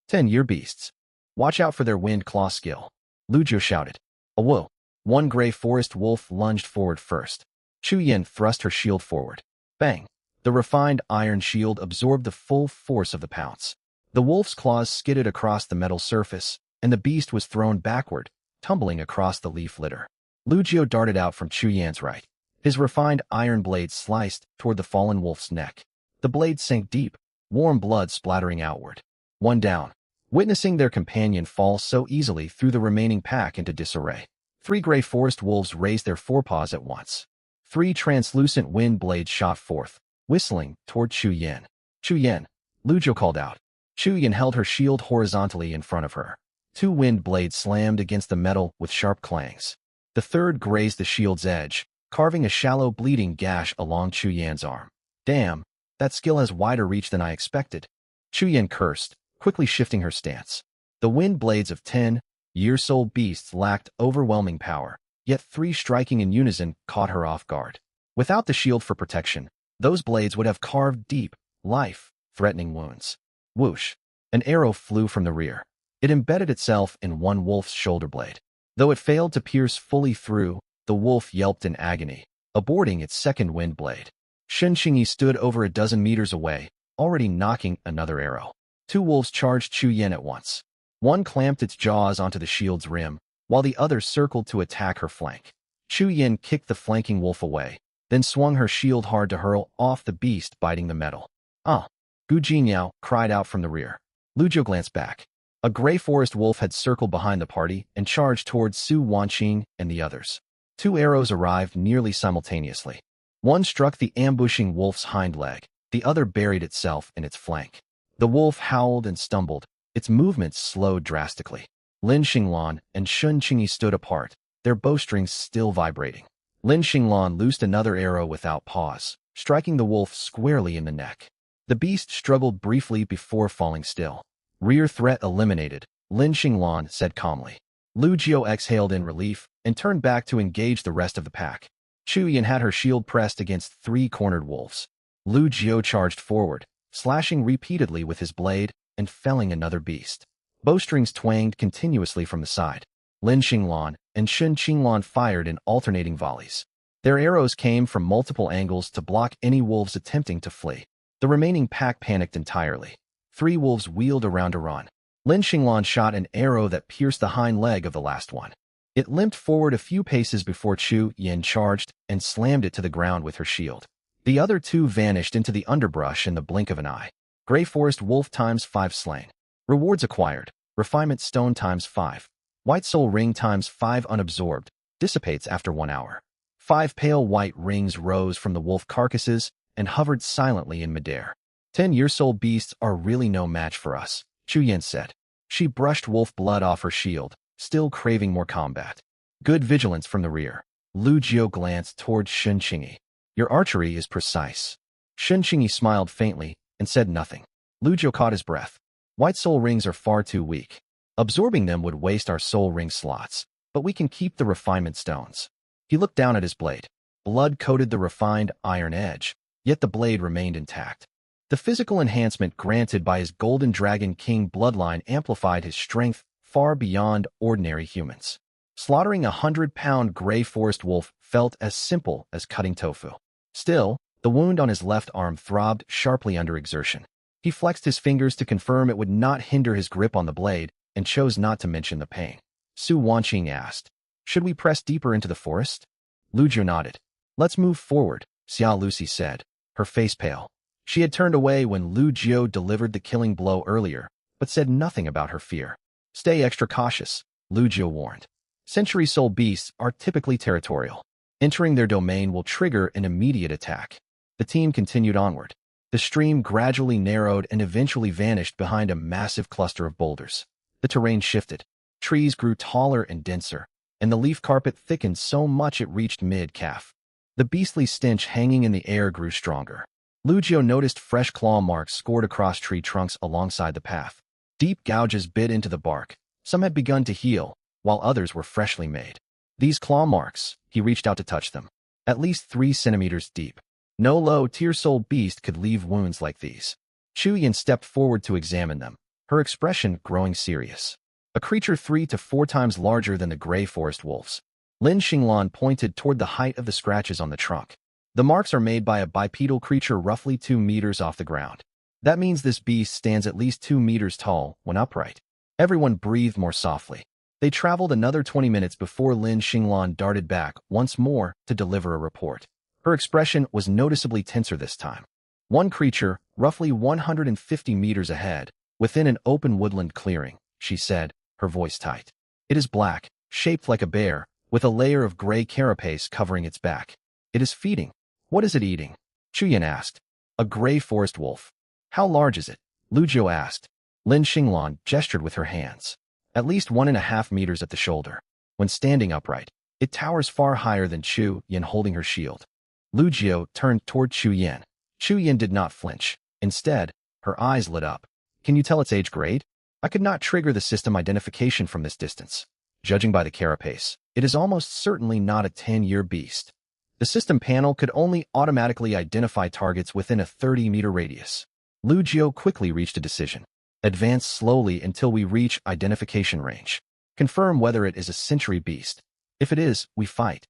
10-year beasts. Watch out for their wind claw skill. Lu Jiu shouted. Awo! 1 gray forest wolf lunged forward first. Chu Yin thrust her shield forward. Bang! The refined iron shield absorbed the full force of the pounce. The wolf's claws skidded across the metal surface, and the beast was thrown backward, tumbling across the leaf litter. Lu Jiu darted out from Chu Yan's right. His refined iron blade sliced toward the fallen wolf's neck. The blade sank deep, warm blood splattering outward. 1 down. Witnessing their companion fall so easily threw the remaining pack into disarray. 3 gray forest wolves raised their forepaws at once. 3 translucent wind blades shot forth, whistling toward Chu Yin. Chu Yin, Lu Jiu called out. Chu Yin held her shield horizontally in front of her. 2 wind blades slammed against the metal with sharp clangs. The third grazed the shield's edge, carving a shallow bleeding gash along Chu Yan's arm. Damn, that skill has wider reach than I expected. Chu Yin cursed, quickly shifting her stance. The wind blades of 10-year-old beasts lacked overwhelming power, yet 3 striking in unison caught her off guard. Without the shield for protection, those blades would have carved deep, life-threatening wounds. Whoosh! An arrow flew from the rear. It embedded itself in one wolf's shoulder blade. Though it failed to pierce fully through, the wolf yelped in agony, aborting its second wind blade. Shen Qingyi stood over a dozen meters away, already knocking another arrow. 2 wolves charged Chu Yin at once. One clamped its jaws onto the shield's rim, while the other circled to attack her flank. Chu Yin kicked the flanking wolf away, then swung her shield hard to hurl off the beast biting the metal. Ah! Gu Jinyao cried out from the rear. Lu Jiu glanced back. A gray forest wolf had circled behind the party and charged towards Su Wanqing and the others. 2 arrows arrived nearly simultaneously. One struck the ambushing wolf's hind leg, the other buried itself in its flank. The wolf howled and stumbled, its movements slowed drastically. Lin Xinglan and Shun Qingyi stood apart, their bowstrings still vibrating. Lin Xinglan loosed another arrow without pause, striking the wolf squarely in the neck. The beast struggled briefly before falling still. Rear threat eliminated, Lin Xinglan said calmly. Lu Jiu exhaled in relief and turned back to engage the rest of the pack. Chu Yin had her shield pressed against 3 cornered wolves. Lu Jiu charged forward, slashing repeatedly with his blade and felling another beast. Bowstrings twanged continuously from the side. Lin Xinglan and Shun Qinglan fired in alternating volleys. Their arrows came from multiple angles to block any wolves attempting to flee. The remaining pack panicked entirely. 3 wolves wheeled around to run. Lin Xinglan shot an arrow that pierced the hind leg of the last one. It limped forward a few paces before Chu Yin charged and slammed it to the ground with her shield. The other 2 vanished into the underbrush in the blink of an eye. Gray Forest Wolf times 5 slain. Rewards acquired. Refinement Stone times 5. White Soul Ring times 5 unabsorbed. Dissipates after 1 hour. 5 pale white rings rose from the wolf carcasses and hovered silently in midair. 10 year-soul beasts are really no match for us, Chu Yin said. She brushed wolf blood off her shield, still craving more combat. Good vigilance from the rear. Lu Jiu glanced toward Shun Qingyi. Your archery is precise. Shun Qingyi smiled faintly and said nothing. Lu Jiu caught his breath. White soul rings are far too weak. Absorbing them would waste our soul ring slots, but we can keep the refinement stones. He looked down at his blade. Blood coated the refined iron edge, yet the blade remained intact. The physical enhancement granted by his Golden Dragon King bloodline amplified his strength far beyond ordinary humans. Slaughtering a 100-pound gray forest wolf felt as simple as cutting tofu. Still, the wound on his left arm throbbed sharply under exertion. He flexed his fingers to confirm it would not hinder his grip on the blade and chose not to mention the pain. Su Wanqing asked, "Should we press deeper into the forest?" Lu Jiu nodded. "Let's move forward," Xia Lucy said, her face pale. She had turned away when Lu Jiu delivered the killing blow earlier, but said nothing about her fear. "Stay extra cautious," Lu Jiu warned. Century Soul beasts are typically territorial. Entering their domain will trigger an immediate attack. The team continued onward. The stream gradually narrowed and eventually vanished behind a massive cluster of boulders. The terrain shifted. Trees grew taller and denser, and the leaf carpet thickened so much it reached mid-calf. The beastly stench hanging in the air grew stronger. Lu Jiu noticed fresh claw marks scored across tree trunks alongside the path. Deep gouges bit into the bark. Some had begun to heal, while others were freshly made. These claw marks, he reached out to touch them, at least 3 centimeters deep. No low-tier soul beast could leave wounds like these. Chu Yin stepped forward to examine them, her expression growing serious. A creature 3 to 4 times larger than the gray forest wolves. Lin Xinglan pointed toward the height of the scratches on the trunk. The marks are made by a bipedal creature roughly 2 meters off the ground. That means this beast stands at least 2 meters tall when upright. Everyone breathed more softly. They traveled another 20 minutes before Lin Xinglan darted back once more to deliver a report. Her expression was noticeably tenser this time. One creature, roughly 150 meters ahead, within an open woodland clearing, she said, her voice tight. It is black, shaped like a bear, with a layer of gray carapace covering its back. It is feeding. What is it eating? Chu Yin asked. A gray forest wolf. How large is it? Lu Jiu asked. Lin Xinglan gestured with her hands. At least 1.5 meters at the shoulder. When standing upright, it towers far higher than Chu Yin holding her shield. Lu Jiu turned toward Chu Yin. Chu Yin did not flinch. Instead, her eyes lit up. Can you tell its age grade? I could not trigger the system identification from this distance. Judging by the carapace, it is almost certainly not a 10-year beast. The system panel could only automatically identify targets within a 30-meter radius. Lu Jiu quickly reached a decision. Advance slowly until we reach identification range. Confirm whether it is a century beast. If it is, we fight.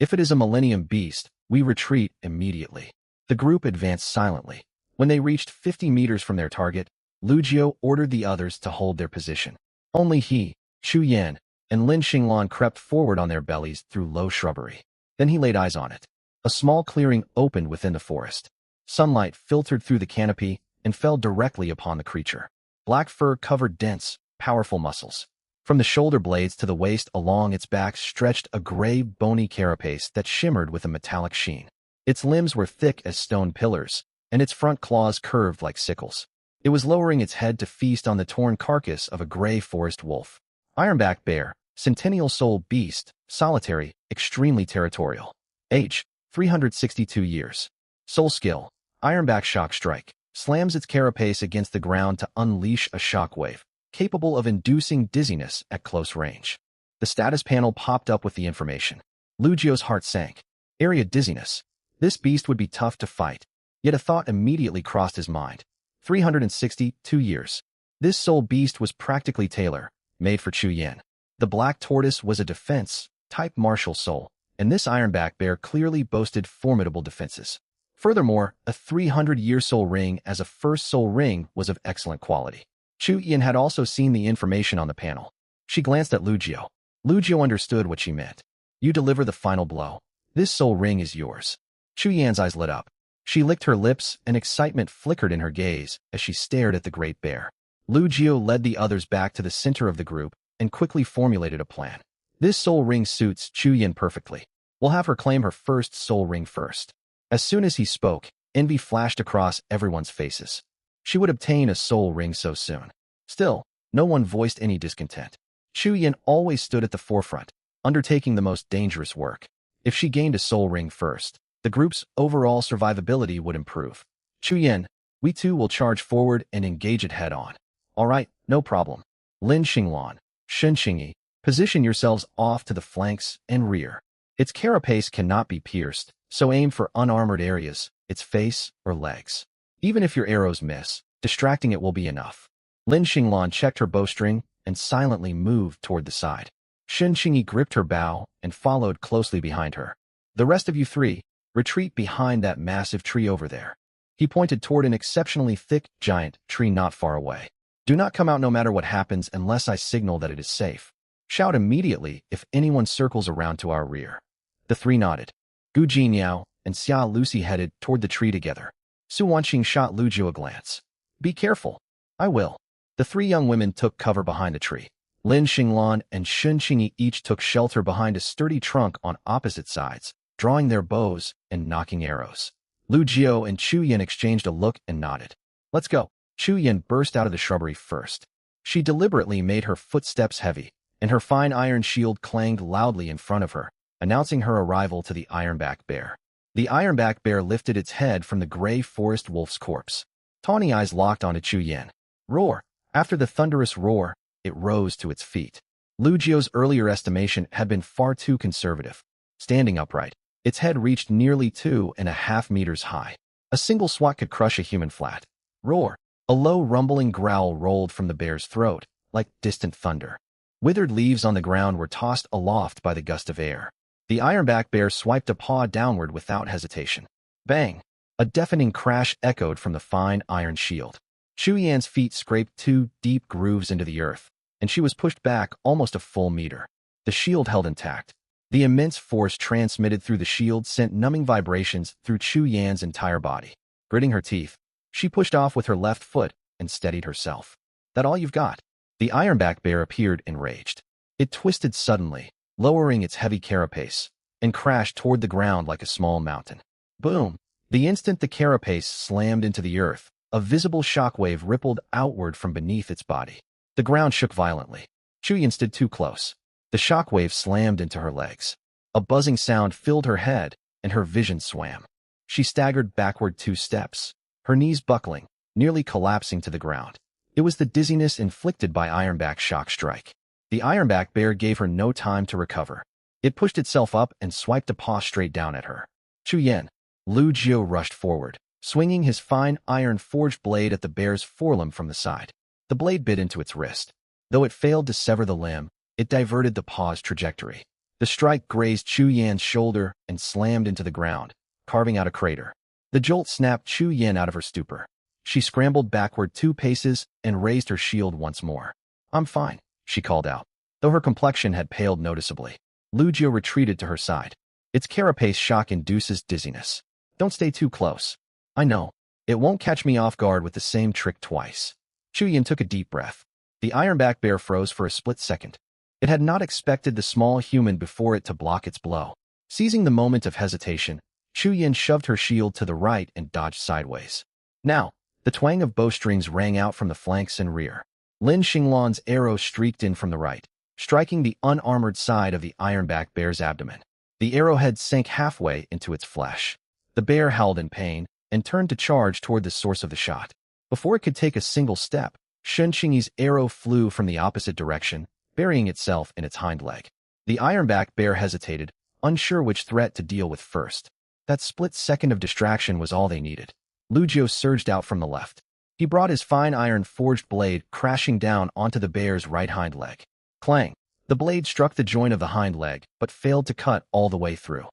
If it is a millennium beast, we retreat immediately. The group advanced silently. When they reached 50 meters from their target, Lu Jiu ordered the others to hold their position. Only he, Chu Yin, and Lin Xinglan crept forward on their bellies through low shrubbery. Then he laid eyes on it. A small clearing opened within the forest. Sunlight filtered through the canopy and fell directly upon the creature. Black fur covered dense, powerful muscles. From the shoulder blades to the waist along its back stretched a gray, bony carapace that shimmered with a metallic sheen. Its limbs were thick as stone pillars, and its front claws curved like sickles. It was lowering its head to feast on the torn carcass of a gray forest wolf. Ironback bear, centennial soul beast, solitary, extremely territorial. Age, 362 years. Soul skill, Ironback shock strike, slams its carapace against the ground to unleash a shockwave, capable of inducing dizziness at close range. The status panel popped up with the information. Lu Jiu's heart sank. Area dizziness. This beast would be tough to fight, yet a thought immediately crossed his mind. 362 years. This soul beast was practically tailor, made for Chu Yin. The black tortoise was a defense, type martial soul, and this ironback bear clearly boasted formidable defenses. Furthermore, a 300-year soul ring as a first soul ring was of excellent quality. Chu Yan had also seen the information on the panel. She glanced at Lu Jiu. Lu Jiu understood what she meant. You deliver the final blow. This soul ring is yours. Chu Yan's eyes lit up. She licked her lips and excitement flickered in her gaze as she stared at the great bear. Lu Jiu led the others back to the center of the group and quickly formulated a plan. This soul ring suits Chu Yan perfectly. We'll have her claim her first soul ring first. As soon as he spoke, envy flashed across everyone's faces. She would obtain a soul ring so soon. Still, no one voiced any discontent. Chu Yan always stood at the forefront, undertaking the most dangerous work. If she gained a soul ring first, the group's overall survivability would improve. Chu Yan, we too will charge forward and engage it head-on. All right, no problem. Lin Xinglan, Shen Xingyi, position yourselves off to the flanks and rear. Its carapace cannot be pierced, so aim for unarmored areas, its face or legs. Even if your arrows miss, distracting it will be enough. Lin Xinglan checked her bowstring and silently moved toward the side. Shen Xingyi gripped her bow and followed closely behind her. The rest of you three, retreat behind that massive tree over there. He pointed toward an exceptionally thick, giant tree not far away. Do not come out no matter what happens unless I signal that it is safe. Shout immediately if anyone circles around to our rear. The three nodded. Gu Jinyao and Xia Lucy headed toward the tree together. Su Wanqing shot Lu Jiu a glance. Be careful. I will. The three young women took cover behind a tree. Lin Xinglan and Shen Xingyi each took shelter behind a sturdy trunk on opposite sides, drawing their bows and knocking arrows. Lu Jiu and Chu Yan exchanged a look and nodded. Let's go. Chu Yan burst out of the shrubbery first. She deliberately made her footsteps heavy, and her fine iron shield clanged loudly in front of her, announcing her arrival to the ironback bear. The ironback bear lifted its head from the gray forest wolf's corpse. Tawny eyes locked onto Chu Yan. Roar! After the thunderous roar, it rose to its feet. Lu Jiu's earlier estimation had been far too conservative. Standing upright, its head reached nearly 2.5 meters high. A single swat could crush a human flat. Roar! A low rumbling growl rolled from the bear's throat, like distant thunder. Withered leaves on the ground were tossed aloft by the gust of air. The ironback bear swiped a paw downward without hesitation. Bang! A deafening crash echoed from the fine iron shield. Chu Yan's feet scraped 2 deep grooves into the earth, and she was pushed back almost a full meter. The shield held intact. The immense force transmitted through the shield sent numbing vibrations through Chu Yan's entire body. Gritting her teeth, she pushed off with her left foot and steadied herself. That all you've got? The ironback bear appeared enraged. It twisted suddenly, lowering its heavy carapace, and crashed toward the ground like a small mountain. Boom! The instant the carapace slammed into the earth, a visible shockwave rippled outward from beneath its body. The ground shook violently. Chu Yan stood too close. The shockwave slammed into her legs. A buzzing sound filled her head, and her vision swam. She staggered backward 2 steps, her knees buckling, nearly collapsing to the ground. It was the dizziness inflicted by ironback shock strike. The ironback bear gave her no time to recover. It pushed itself up and swiped a paw straight down at her. Chu Yan. Lu Jiu rushed forward, swinging his fine iron-forged blade at the bear's forelimb from the side. The blade bit into its wrist. Though it failed to sever the limb, it diverted the paw's trajectory. The strike grazed Chu Yan's shoulder and slammed into the ground, carving out a crater. The jolt snapped Chu Yan out of her stupor. She scrambled backward 2 paces and raised her shield once more. I'm fine, she called out, though her complexion had paled noticeably. Lu Jiu retreated to her side. Its carapace shock induces dizziness. Don't stay too close. I know. It won't catch me off guard with the same trick twice. Chu Yan took a deep breath. The ironback bear froze for a split second. It had not expected the small human before it to block its blow. Seizing the moment of hesitation, Chu Yan shoved her shield to the right and dodged sideways. Now, the twang of bowstrings rang out from the flanks and rear. Lin Xinglan's arrow streaked in from the right, striking the unarmored side of the ironback bear's abdomen. The arrowhead sank halfway into its flesh. The bear howled in pain and turned to charge toward the source of the shot. Before it could take a single step, Shen Xingyi's arrow flew from the opposite direction, burying itself in its hind leg. The ironback bear hesitated, unsure which threat to deal with first. That split second of distraction was all they needed. Lu Jiu surged out from the left. He brought his fine iron-forged blade crashing down onto the bear's right hind leg. Clang! The blade struck the joint of the hind leg, but failed to cut all the way through.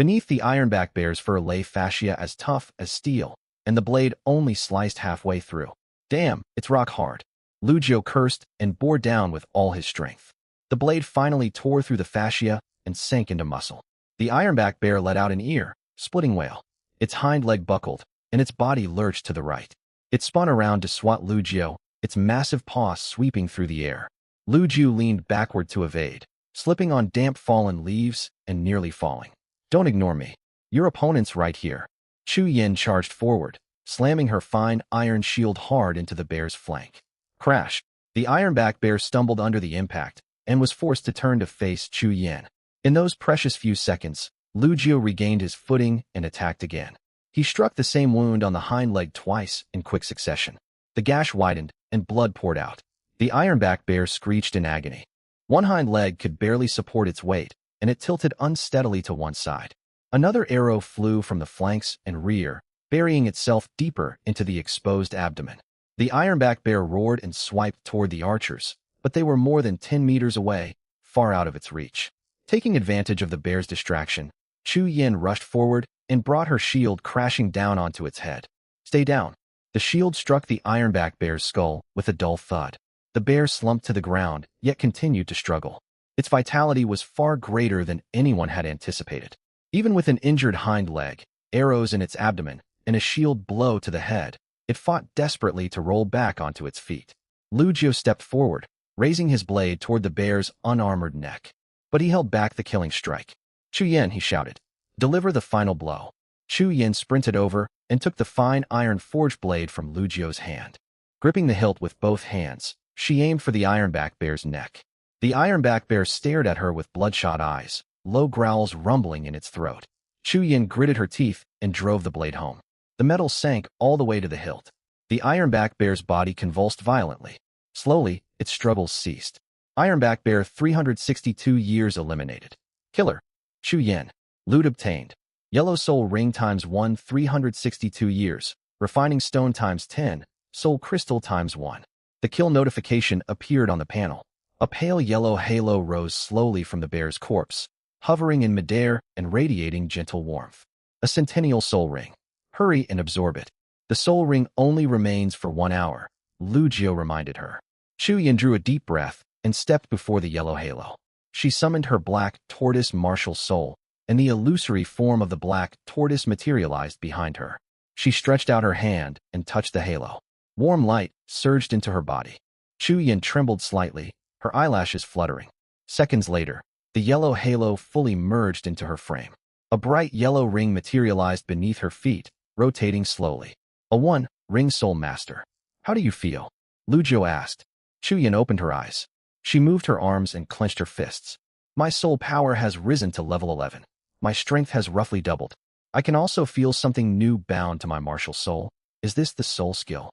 Beneath the ironback bear's fur lay fascia as tough as steel, and the blade only sliced halfway through. Damn, it's rock hard. Lugio cursed and bore down with all his strength. The blade finally tore through the fascia and sank into muscle. The ironback bear let out an ear, splitting wail. Its hind leg buckled, and its body lurched to the right. It spun around to swat Lugio, its massive paw sweeping through the air. Lugio leaned backward to evade, slipping on damp fallen leaves and nearly falling. Don't ignore me. Your opponent's right here. Chu Yin charged forward, slamming her fine iron shield hard into the bear's flank. Crash! The ironback bear stumbled under the impact and was forced to turn to face Chu Yin. In those precious few seconds, Lugio regained his footing and attacked again. He struck the same wound on the hind leg twice in quick succession. The gash widened and blood poured out. The ironback bear screeched in agony. One hind leg could barely support its weight, and it tilted unsteadily to one side. Another arrow flew from the flanks and rear, burying itself deeper into the exposed abdomen. The ironback bear roared and swiped toward the archers, but they were more than 10 meters away, far out of its reach. Taking advantage of the bear's distraction, Chu Yin rushed forward and brought her shield crashing down onto its head. Stay down. The shield struck the ironback bear's skull with a dull thud. The bear slumped to the ground, yet continued to struggle. Its vitality was far greater than anyone had anticipated. Even with an injured hind leg, arrows in its abdomen, and a shield blow to the head, it fought desperately to roll back onto its feet. Lugio stepped forward, raising his blade toward the bear's unarmored neck. But he held back the killing strike. Chu Yin, he shouted. Deliver the final blow. Chu Yin sprinted over and took the fine iron forged blade from Lugio's hand. Gripping the hilt with both hands, she aimed for the ironback bear's neck. The ironback bear stared at her with bloodshot eyes, low growls rumbling in its throat. Chu Yin gritted her teeth and drove the blade home. The metal sank all the way to the hilt. The ironback bear's body convulsed violently. Slowly, its struggles ceased. Ironback bear 362 years eliminated. Killer. Chu Yin. Loot obtained. Yellow soul ring ×1 362 years. Refining stone ×10. Soul crystal ×1. The kill notification appeared on the panel. A pale yellow halo rose slowly from the bear's corpse, hovering in midair and radiating gentle warmth. A centennial soul ring. Hurry and absorb it. The soul ring only remains for 1 hour, Lugio reminded her. Chu Yin drew a deep breath and stepped before the yellow halo. She summoned her black tortoise martial soul, and the illusory form of the black tortoise materialized behind her. She stretched out her hand and touched the halo. Warm light surged into her body. Chu Yin trembled slightly, her eyelashes fluttering. Seconds later, the yellow halo fully merged into her frame. A bright yellow ring materialized beneath her feet, rotating slowly. A 1, Ring Soul Master. How do you feel? Lugio asked. Chu Yin opened her eyes. She moved her arms and clenched her fists. My soul power has risen to level 11. My strength has roughly doubled. I can also feel something new bound to my martial soul. Is this the soul skill?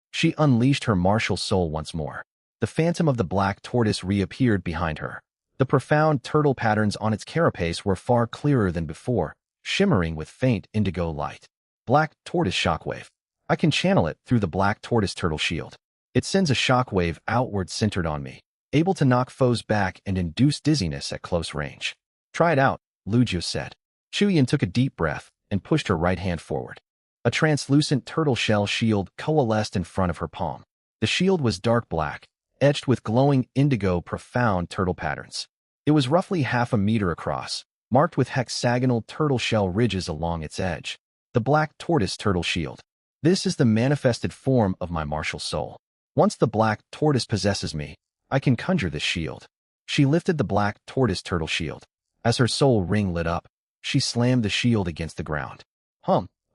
She unleashed her martial soul once more. The phantom of the black tortoise reappeared behind her. The profound turtle patterns on its carapace were far clearer than before, shimmering with faint indigo light. Black tortoise shockwave. I can channel it through the black tortoise turtle shield. It sends a shockwave outward centered on me, able to knock foes back and induce dizziness at close range. Try it out, Lugio said. Chu Yin took a deep breath and pushed her right hand forward. A translucent turtle shell shield coalesced in front of her palm. The shield was dark black, etched with glowing indigo profound turtle patterns. It was roughly half a meter across, marked with hexagonal turtle shell ridges along its edge. The black tortoise turtle shield. This is the manifested form of my martial soul. Once the black tortoise possesses me, I can conjure this shield. She lifted the black tortoise turtle shield. As her soul ring lit up, she slammed the shield against the ground.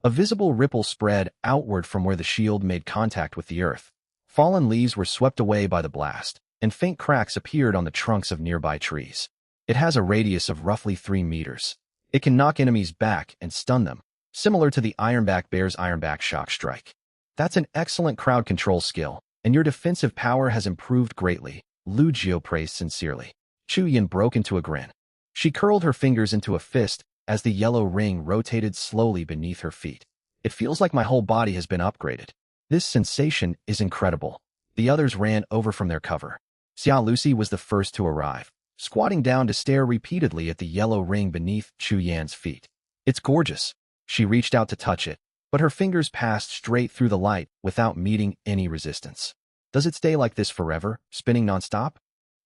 A visible ripple spread outward from where the shield made contact with the earth. Fallen leaves were swept away by the blast, and faint cracks appeared on the trunks of nearby trees. It has a radius of roughly 3 meters. It can knock enemies back and stun them, similar to the ironback bear's ironback shock strike. That's an excellent crowd control skill, and your defensive power has improved greatly, Lugio praised sincerely. Chu Yin broke into a grin. She curled her fingers into a fist as the yellow ring rotated slowly beneath her feet. It feels like my whole body has been upgraded. This sensation is incredible. The others ran over from their cover. Xia Lucy was the first to arrive, squatting down to stare repeatedly at the yellow ring beneath Chu Yan's feet. It's gorgeous. She reached out to touch it, but her fingers passed straight through the light without meeting any resistance. Does it stay like this forever, spinning nonstop?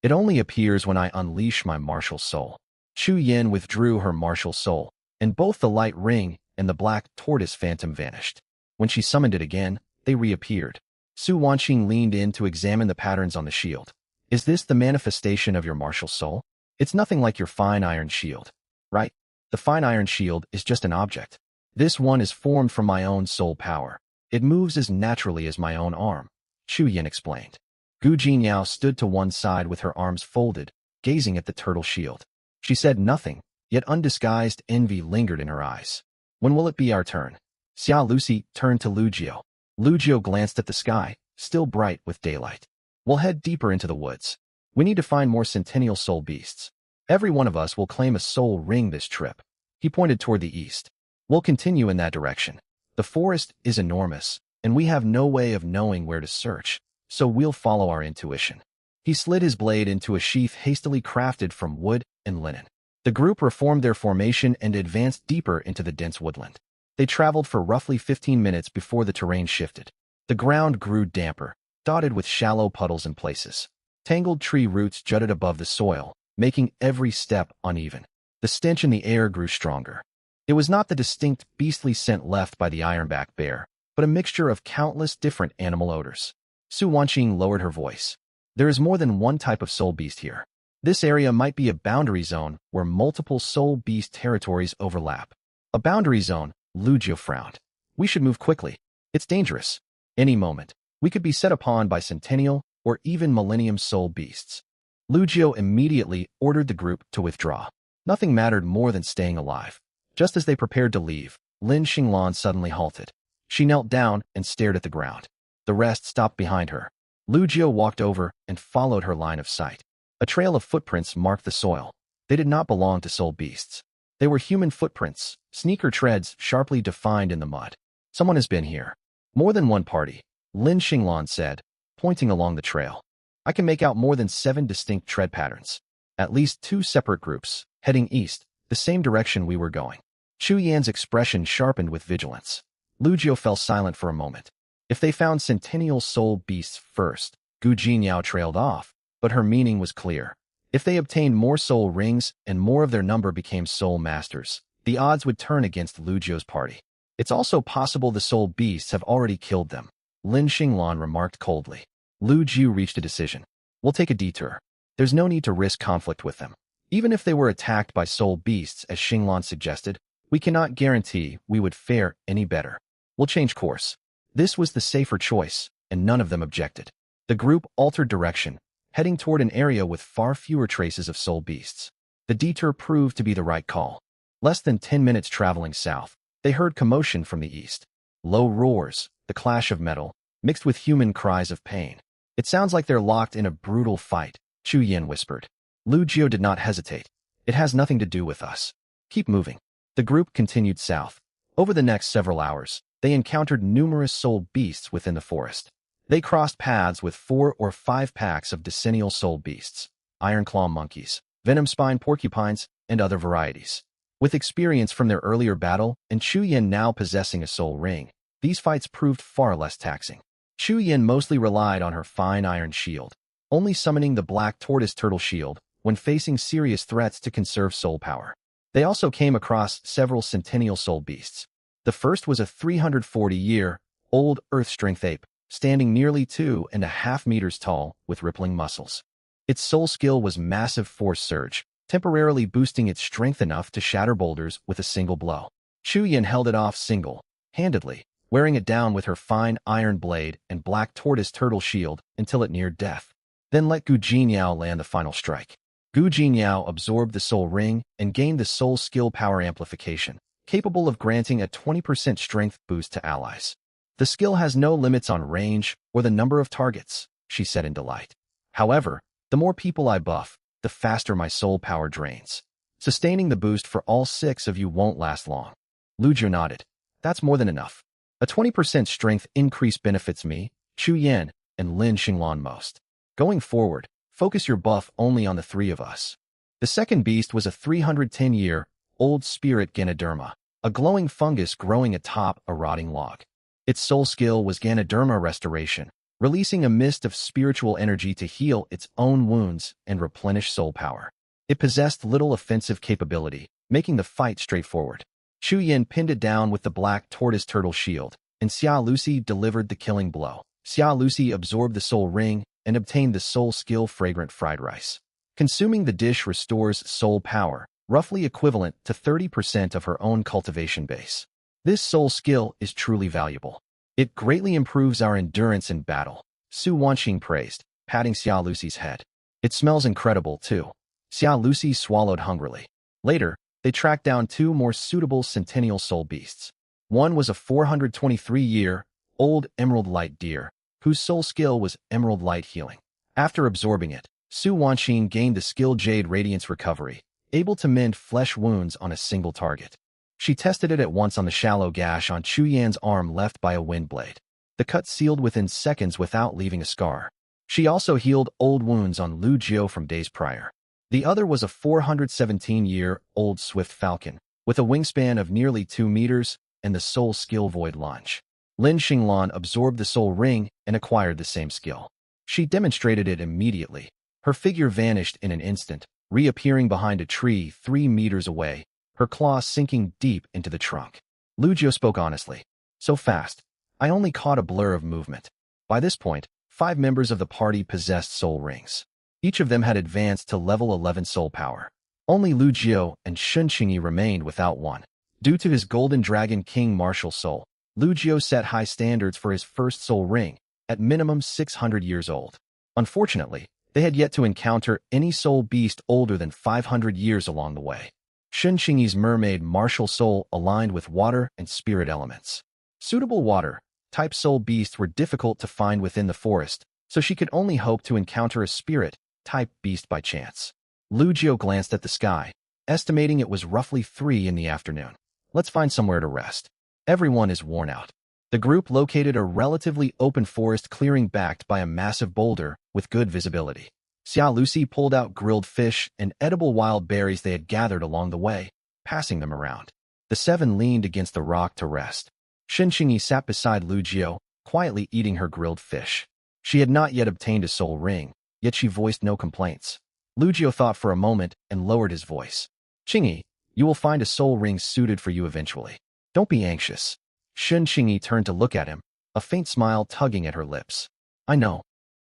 It only appears when I unleash my martial soul. Chu Yin withdrew her martial soul, and both the light ring and the black tortoise phantom vanished. When she summoned it again, they reappeared. Su Wanqing leaned in to examine the patterns on the shield. Is this the manifestation of your martial soul? It's nothing like your fine iron shield, right? The fine iron shield is just an object. This one is formed from my own soul power. It moves as naturally as my own arm, Chu Yin explained. Gu Jinyao stood to one side with her arms folded, gazing at the turtle shield. She said nothing, yet undisguised envy lingered in her eyes. When will it be our turn? Xia Lucy turned to Lu Jiao. Lu Jiao glanced at the sky, still bright with daylight. We'll head deeper into the woods. We need to find more centennial soul beasts. Every one of us will claim a soul ring this trip. He pointed toward the east. We'll continue in that direction. The forest is enormous, and we have no way of knowing where to search, so we'll follow our intuition. He slid his blade into a sheath hastily crafted from wood and linen. The group reformed their formation and advanced deeper into the dense woodland. They traveled for roughly 15 minutes before the terrain shifted. The ground grew damper, dotted with shallow puddles in places. Tangled tree roots jutted above the soil, making every step uneven. The stench in the air grew stronger. It was not the distinct beastly scent left by the ironback bear, but a mixture of countless different animal odors. Su Wanqing lowered her voice. There is more than one type of soul beast here. This area might be a boundary zone where multiple soul beast territories overlap. A boundary zone, Lu Jiao frowned. We should move quickly. It's dangerous. Any moment, we could be set upon by centennial or even millennium soul beasts. Lu Jiao immediately ordered the group to withdraw. Nothing mattered more than staying alive. Just as they prepared to leave, Lin Xinglan suddenly halted. She knelt down and stared at the ground. The rest stopped behind her. Lu Jiao walked over and followed her line of sight. A trail of footprints marked the soil. They did not belong to soul beasts. They were human footprints, sneaker treads sharply defined in the mud. Someone has been here. More than one party, Lin Xinglan said, pointing along the trail. I can make out more than 7 distinct tread patterns. At least 2 separate groups, heading east, the same direction we were going. Chu Yan's expression sharpened with vigilance. Lu Jiao fell silent for a moment. If they found centennial soul beasts first, Gu Jinyao trailed off, but her meaning was clear. If they obtained more soul rings and more of their number became soul masters, the odds would turn against Lu Jiao's party. It's also possible the soul beasts have already killed them, Lin Xinglan remarked coldly. Lu Jiao reached a decision. We'll take a detour. There's no need to risk conflict with them. Even if they were attacked by soul beasts, as Xinglan suggested, we cannot guarantee we would fare any better. We'll change course. This was the safer choice, and none of them objected. The group altered direction, heading toward an area with far fewer traces of soul beasts. The detour proved to be the right call. Less than 10 minutes traveling south, they heard commotion from the east. Low roars, the clash of metal, mixed with human cries of pain. It sounds like they're locked in a brutal fight, Chu Yin whispered. Lu Jiao did not hesitate. It has nothing to do with us. Keep moving. The group continued south. Over the next several hours, they encountered numerous soul beasts within the forest. They crossed paths with 4 or 5 packs of decennial soul beasts, iron-claw monkeys, venom-spine porcupines, and other varieties. With experience from their earlier battle and Chu Yin now possessing a soul ring, these fights proved far less taxing. Chu Yin mostly relied on her fine iron shield, only summoning the black tortoise turtle shield when facing serious threats to conserve soul power. They also came across several centennial soul beasts. The first was a 340-year-old earth-strength ape, standing nearly 2.5 meters tall with rippling muscles. Its soul skill was massive force surge, temporarily boosting its strength enough to shatter boulders with a single blow. Chu Yin held it off single-handedly, wearing it down with her fine iron blade and black tortoise turtle shield until it neared death. Then let Gu Jinyao land the final strike. Gu Jinyao absorbed the soul ring and gained the soul skill power amplification, capable of granting a 20% strength boost to allies. The skill has no limits on range or the number of targets, she said in delight. However, the more people I buff, the faster my soul power drains. Sustaining the boost for all 6 of you won't last long. Lu Jiao nodded. That's more than enough. A 20% strength increase benefits me, Chu Yin, and Lin Xinglan most. Going forward, focus your buff only on the 3 of us. The second beast was a 310-year-old spirit Ganoderma, a glowing fungus growing atop a rotting log. Its sole skill was Ganoderma Restoration, releasing a mist of spiritual energy to heal its own wounds and replenish soul power. It possessed little offensive capability, making the fight straightforward. Chu Yin pinned it down with the black tortoise turtle shield, and Xia Lucy delivered the killing blow. Xia Lucy absorbed the soul ring and obtained the soul skill fragrant fried rice. Consuming the dish restores soul power, roughly equivalent to 30% of her own cultivation base. This soul skill is truly valuable. It greatly improves our endurance in battle, Su Wanxing praised, patting Xia Lucy's head. It smells incredible, too. Xia Lucy swallowed hungrily. Later, they tracked down two more suitable centennial soul beasts. One was a 423-year-old emerald light deer, whose soul skill was emerald light healing. After absorbing it, Su Wanxing gained the skill Jade Radiance Recovery, able to mend flesh wounds on a single target. She tested it at once on the shallow gash on Chu Yan's arm left by a wind blade. The cut sealed within seconds without leaving a scar. She also healed old wounds on Lu Jiu from days prior. The other was a 417-year-old swift falcon, with a wingspan of nearly 2 meters and the soul skill Void Launch. Lin Xinglan absorbed the soul ring and acquired the same skill. She demonstrated it immediately. Her figure vanished in an instant, reappearing behind a tree 3 meters away, her claws sinking deep into the trunk. Lu Jiu spoke honestly. So fast. I only caught a blur of movement. By this point, 5 members of the party possessed soul rings. Each of them had advanced to level 11 soul power. Only Lu Jiu and Shun Qingyi remained without one. Due to his Golden Dragon King martial soul, Lu Jiu set high standards for his first soul ring, at minimum 600 years old. Unfortunately, they had yet to encounter any soul beast older than 500 years along the way. Shun Qingyi's mermaid martial soul aligned with water and spirit elements. Suitable water-type soul beasts were difficult to find within the forest, so she could only hope to encounter a spirit-type beast by chance. Lu Jiu glanced at the sky, estimating it was roughly 3 in the afternoon. Let's find somewhere to rest. Everyone is worn out. The group located a relatively open forest clearing backed by a massive boulder with good visibility. Xia Lucy pulled out grilled fish and edible wild berries they had gathered along the way, passing them around. The 7 leaned against the rock to rest. Shun Qingyi sat beside Lu Jiu, quietly eating her grilled fish. She had not yet obtained a soul ring, yet she voiced no complaints. Lu Jiu thought for a moment and lowered his voice. Qingyi, you will find a soul ring suited for you eventually. Don't be anxious. Shun Qingyi turned to look at him, a faint smile tugging at her lips. I know.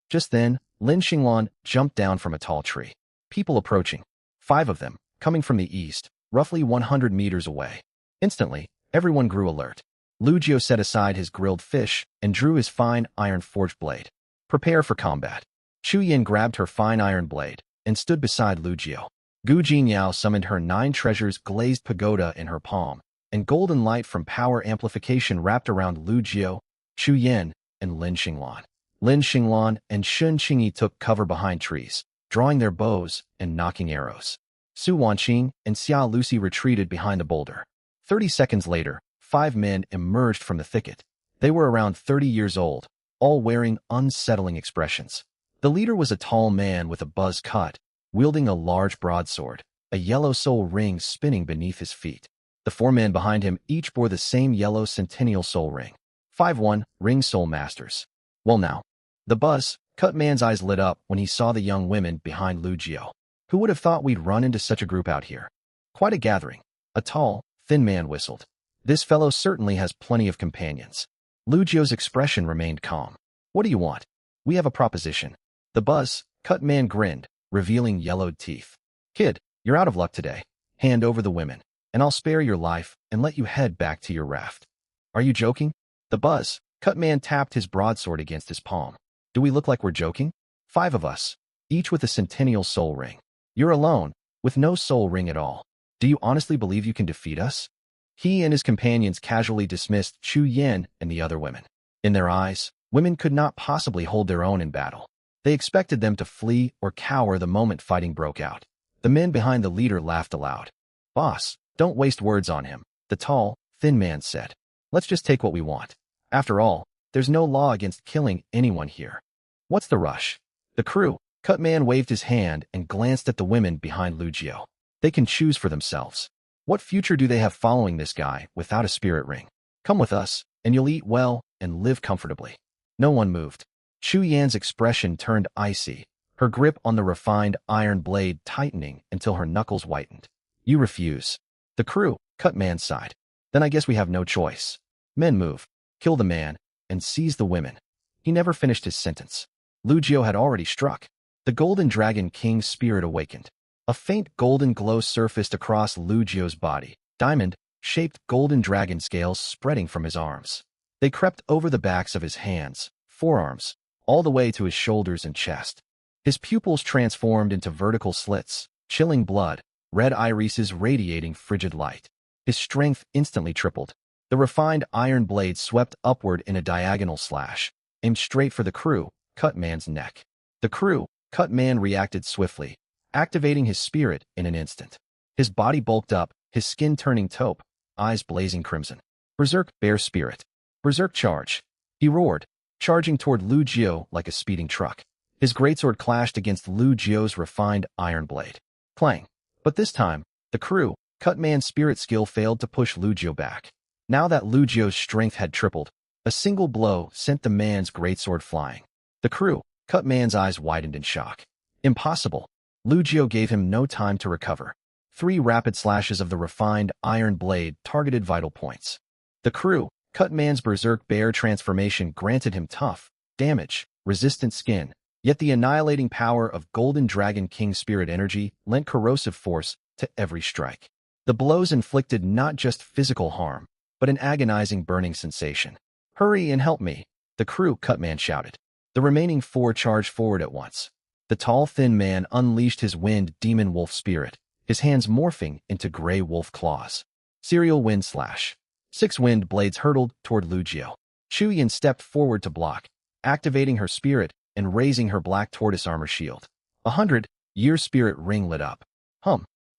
Just then, Lin Xinglan jumped down from a tall tree. People approaching. 5 of them, coming from the east, roughly 100 meters away. Instantly, everyone grew alert. Lu Jiu set aside his grilled fish and drew his fine iron forged blade. Prepare for combat. Chu Yin grabbed her fine iron blade and stood beside Lu Jiu. Gu Jinyao summoned her 9 treasures glazed pagoda in her palm, and golden light from power amplification wrapped around Lu Jiu, Chu Yin, and Lin Xinglan. Lin Xinglan and Shun Qingyi took cover behind trees, drawing their bows and knocking arrows. Su Wanxing and Xia Lucy retreated behind a boulder. 30 seconds later, 5 men emerged from the thicket. They were around 30 years old, all wearing unsettling expressions. The leader was a tall man with a buzz cut, wielding a large broadsword, a yellow soul ring spinning beneath his feet. The 4 men behind him each bore the same yellow centennial soul ring. 5-1 Ring Soul Masters. Well now. The buzz-cut man's eyes lit up when he saw the young women behind Lu Jiu. Who would have thought we'd run into such a group out here? Quite a gathering. A tall, thin man whistled. This fellow certainly has plenty of companions. Lu Jiu's expression remained calm. What do you want? We have a proposition. The buzz-cut man grinned, revealing yellowed teeth. Kid, you're out of luck today. Hand over the women, and I'll spare your life and let you head back to your raft. Are you joking? The buzz-cut man tapped his broadsword against his palm. Do we look like we're joking? 5 of us, each with a centennial soul ring. You're alone, with no soul ring at all. Do you honestly believe you can defeat us? He and his companions casually dismissed Chu Yin and the other women. In their eyes, women could not possibly hold their own in battle. They expected them to flee or cower the moment fighting broke out. The men behind the leader laughed aloud. Boss, don't waste words on him, the tall, thin man said. Let's just take what we want. After all, there's no law against killing anyone here. What's the rush? The crew-cut man waved his hand and glanced at the women behind Lu Jiu. They can choose for themselves. What future do they have following this guy without a spirit ring? Come with us, and you'll eat well and live comfortably. No one moved. Chu Yan's expression turned icy, her grip on the refined iron blade tightening until her knuckles whitened. You refuse. The crew cut man's side. Then I guess we have no choice. Men move, kill the man, and seize the women. He never finished his sentence. Lu Jiu had already struck. The Golden Dragon King's spirit awakened. A faint golden glow surfaced across Lu Jiu's body, diamond-shaped golden dragon scales spreading from his arms. They crept over the backs of his hands, forearms, all the way to his shoulders and chest. His pupils transformed into vertical slits, chilling blood, red irises radiating frigid light. His strength instantly tripled. The refined iron blade swept upward in a diagonal slash, aimed straight for the crew, cut man's neck. The crew, cut man reacted swiftly, activating his spirit in an instant. His body bulked up, his skin turning taupe, eyes blazing crimson. Berserk bear spirit. Berserk charge. He roared, charging toward Lu Jiu like a speeding truck. His greatsword clashed against Lu Jiu's refined iron blade. Clang. But this time, the crew, cut man's spirit skill failed to push Lu Jiu back. Now that Lu Jiu's strength had tripled, a single blow sent the man's greatsword flying. The crew, cut man's eyes widened in shock. Impossible. Lu Jiu gave him no time to recover. 3 rapid slashes of the refined iron blade targeted vital points. The crew, cut man's berserk bear transformation granted him tough, damage-resistant skin, yet the annihilating power of Golden Dragon King spirit energy lent corrosive force to every strike. The blows inflicted not just physical harm, but an agonizing burning sensation. Hurry and help me, the crew cut man shouted. The remaining 4 charged forward at once. The tall, thin man unleashed his wind demon wolf spirit, his hands morphing into gray wolf claws. Serial wind slash. 6 wind blades hurtled toward Lu Jiu. Chu Yan stepped forward to block, activating her spirit and raising her black tortoise armor shield. 100-year spirit ring lit up.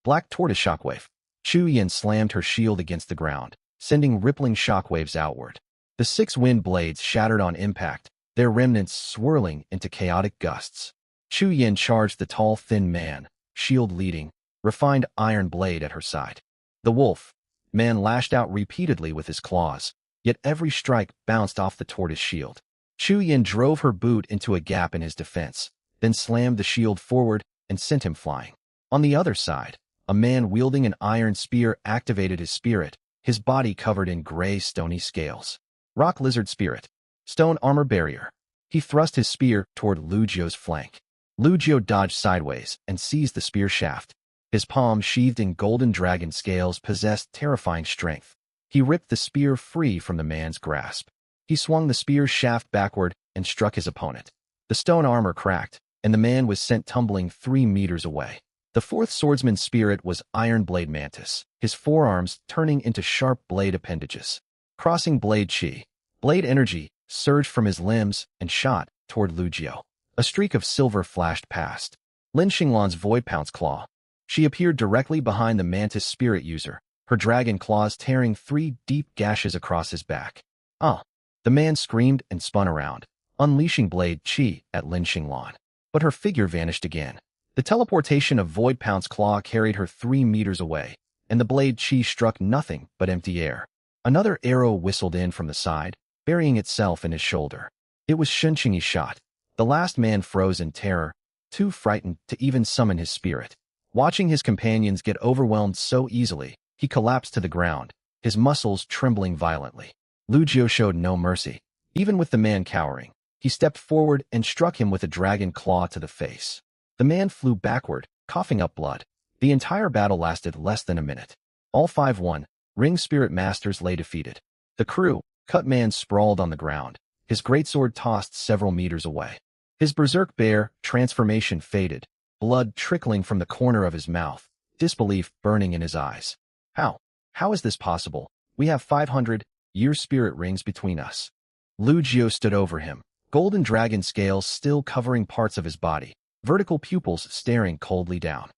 Black tortoise shockwave. Chu Yan slammed her shield against the ground, sending rippling shockwaves outward. The 6 wind blades shattered on impact, their remnants swirling into chaotic gusts. Chu Yan charged the tall, thin man, shield leading, refined iron blade at her side. The wolf man lashed out repeatedly with his claws, yet every strike bounced off the tortoise shield. Chu Yan drove her boot into a gap in his defense, then slammed the shield forward and sent him flying. On the other side, a man wielding an iron spear activated his spirit, his body covered in gray stony scales. Rock lizard spirit. Stone armor barrier. He thrust his spear toward Lu Jiu's flank. Lu Jiu dodged sideways and seized the spear shaft. His palm, sheathed in golden dragon scales, possessed terrifying strength. He ripped the spear free from the man's grasp. He swung the spear shaft backward and struck his opponent. The stone armor cracked, and the man was sent tumbling 3 meters away. The 4th swordsman's spirit was Iron Blade Mantis, his forearms turning into sharp blade appendages. Crossing blade chi. Blade energy surged from his limbs and shot toward Lu Jiu. A streak of silver flashed past. Lin Xinglan's void pounce claw. She appeared directly behind the mantis spirit user, her dragon claws tearing 3 deep gashes across his back. The man screamed and spun around, unleashing blade chi at Lin Xinglan. But her figure vanished again. The teleportation of Void Pounce Claw carried her 3 meters away, and the blade chi struck nothing but empty air. Another arrow whistled in from the side, burying itself in his shoulder. It was Shunqing's shot. The last man froze in terror, too frightened to even summon his spirit. Watching his companions get overwhelmed so easily, he collapsed to the ground, his muscles trembling violently. Lu Jiu showed no mercy. Even with the man cowering, he stepped forward and struck him with a dragon claw to the face. The man flew backward, coughing up blood. The entire battle lasted less than a minute. All 5 ring spirit masters lay defeated. The crew, cut man sprawled on the ground, his greatsword tossed several meters away. His berserk bear transformation faded, blood trickling from the corner of his mouth, disbelief burning in his eyes. How is this possible? We have 500-year spirit rings between us. Lu Jiu stood over him, golden dragon scales still covering parts of his body, vertical pupils staring coldly down.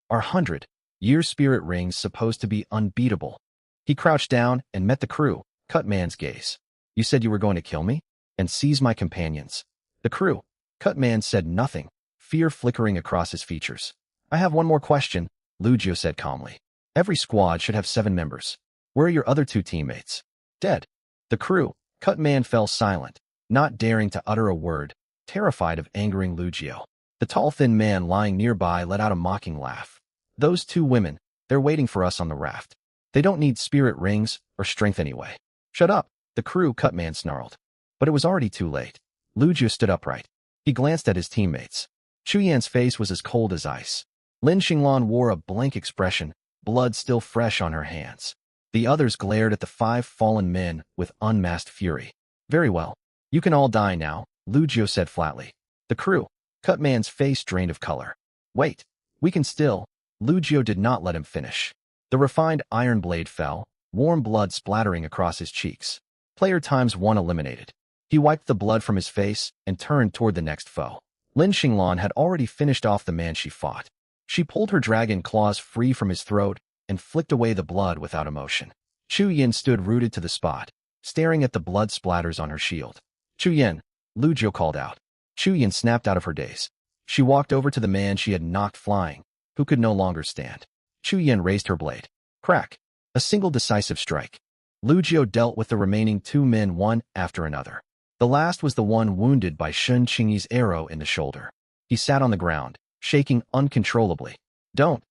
Are 100-year spirit rings supposed to be unbeatable? He crouched down and met the crew, cut man's gaze. You said you were going to kill me? And seize my companions. The crew, cut man said nothing, fear flickering across his features. I have one more question, Lu Jiu said calmly. Every squad should have 7 members. Where are your other 2 teammates? Dead. The crew, cut man fell silent, not daring to utter a word, terrified of angering Lucio. The tall thin man lying nearby let out a mocking laugh. Those 2 women, they're waiting for us on the raft. They don't need spirit rings or strength anyway. Shut up, the crew cut man snarled. But it was already too late. Lucio stood upright. He glanced at his teammates. Chu Yan's face was as cold as ice. Lin Xinglan wore a blank expression, blood still fresh on her hands. The others glared at the 5 fallen men with unmasked fury. Very well. You can all die now, Lucio said flatly. The crew, cut man's face drained of color. Wait, we can still. Lucio did not let him finish. The refined iron blade fell, warm blood splattering across his cheeks. Player times 1 eliminated. He wiped the blood from his face and turned toward the next foe. Lin Xinglan had already finished off the man she fought. She pulled her dragon claws free from his throat and flicked away the blood without emotion. Chu Yin stood rooted to the spot, staring at the blood splatters on her shield. Chu Yin, Lucio called out. Chu Yin snapped out of her daze. She walked over to the man she had knocked flying, who could no longer stand. Chu Yin raised her blade. Crack. A single decisive strike. Lucio dealt with the remaining 2 men one after another. The last was the one wounded by Shun Qingyi's arrow in the shoulder. He sat on the ground, shaking uncontrollably. Don't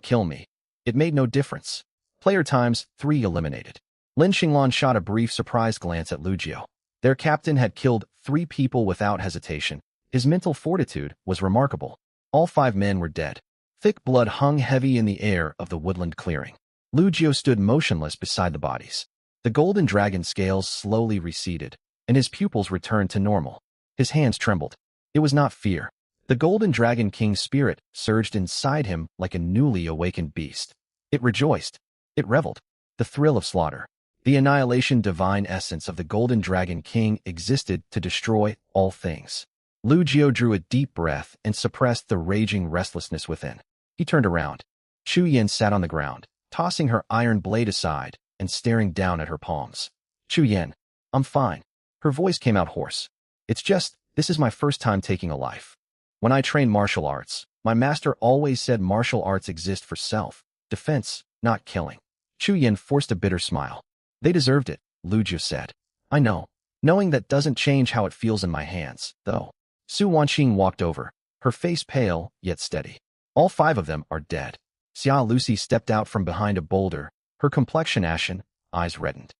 kill me. It made no difference. Player times 3 eliminated. Lin Xinglan shot a brief surprised glance at Lucio. Their captain had killed 3 people without hesitation. His mental fortitude was remarkable. All 5 men were dead. Thick blood hung heavy in the air of the woodland clearing. Lucio stood motionless beside the bodies. The golden dragon scales slowly receded, and his pupils returned to normal. His hands trembled. It was not fear. The golden dragon king's spirit surged inside him like a newly awakened beast. It rejoiced. It reveled. The thrill of slaughter. The annihilation divine essence of the golden dragon king existed to destroy all things. Lucio drew a deep breath and suppressed the raging restlessness within. He turned around. Chu Yin sat on the ground, tossing her iron blade aside and staring down at her palms. Chu Yin, I'm fine. Her voice came out hoarse. It's just, this is my first time taking a life. When I trained martial arts, my master always said martial arts exist for self-defense, not killing. Chu Yin forced a bitter smile. They deserved it, Lucio said. I know. Knowing that doesn't change how it feels in my hands, though. Su Wanqing walked over, her face pale, yet steady. All 5 of them are dead. Xia Lucy stepped out from behind a boulder, her complexion ashen, eyes reddened.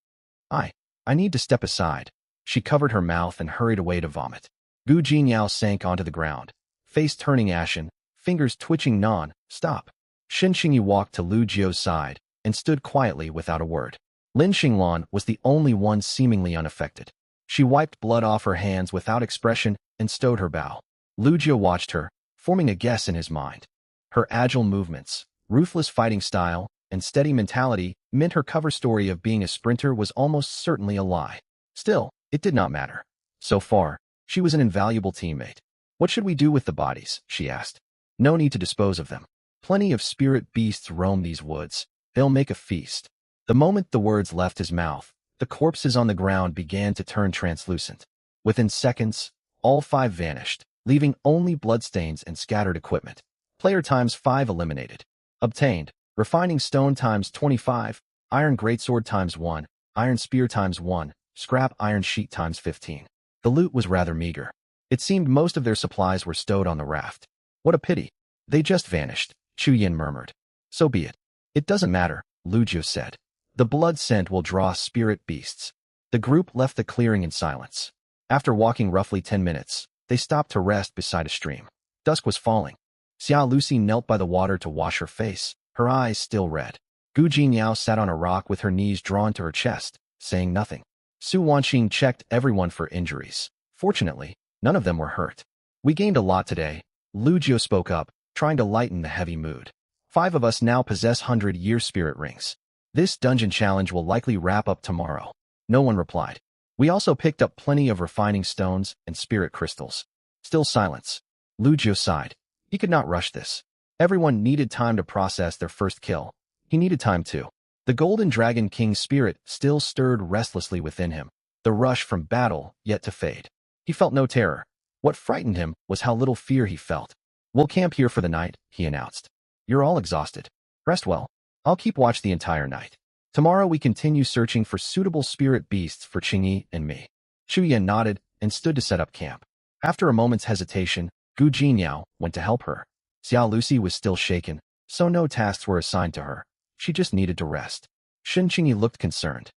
I need to step aside. She covered her mouth and hurried away to vomit. Gu Jinyao sank onto the ground, face turning ashen, fingers twitching non-stop. Shin Qingyi walked to Lucio's side and stood quietly without a word. Lin Xinglan was the only one seemingly unaffected. She wiped blood off her hands without expression and stowed her bow. Lucio watched her, forming a guess in his mind. Her agile movements, ruthless fighting style, and steady mentality meant her cover story of being a sprinter was almost certainly a lie. Still, it did not matter. So far, she was an invaluable teammate. What should we do with the bodies? She asked. No need to dispose of them. Plenty of spirit beasts roam these woods. They'll make a feast. The moment the words left his mouth, the corpses on the ground began to turn translucent. Within seconds, all 5 vanished, leaving only bloodstains and scattered equipment. Player times 5 eliminated. Obtained. Refining stone times 25, iron greatsword times 1, iron spear times 1, scrap iron sheet times 15. The loot was rather meager. It seemed most of their supplies were stowed on the raft. What a pity. They just vanished, Chu Yin murmured. So be it. It doesn't matter, Lucio said. The blood scent will draw spirit beasts. The group left the clearing in silence. After walking roughly 10 minutes, they stopped to rest beside a stream. Dusk was falling. Xia Lucy knelt by the water to wash her face, her eyes still red. Gu Jinyao sat on a rock with her knees drawn to her chest, saying nothing. Su Wanqing checked everyone for injuries. Fortunately, none of them were hurt. We gained a lot today, Lucio spoke up, trying to lighten the heavy mood. 5 of us now possess 100-year spirit rings. This dungeon challenge will likely wrap up tomorrow. No one replied. We also picked up plenty of refining stones and spirit crystals. Still silence. Lucio sighed. He could not rush this. Everyone needed time to process their first kill. He needed time too. The Golden Dragon King's spirit still stirred restlessly within him, the rush from battle yet to fade. He felt no terror. What frightened him was how little fear he felt. We'll camp here for the night, he announced. You're all exhausted. Rest well. I'll keep watch the entire night. Tomorrow we continue searching for suitable spirit beasts for Qingyi and me. Chu Yan nodded and stood to set up camp. After a moment's hesitation, Gu Jinniao went to help her. Xiao Lucy was still shaken, so no tasks were assigned to her. She just needed to rest. Shin Qingyi looked concerned.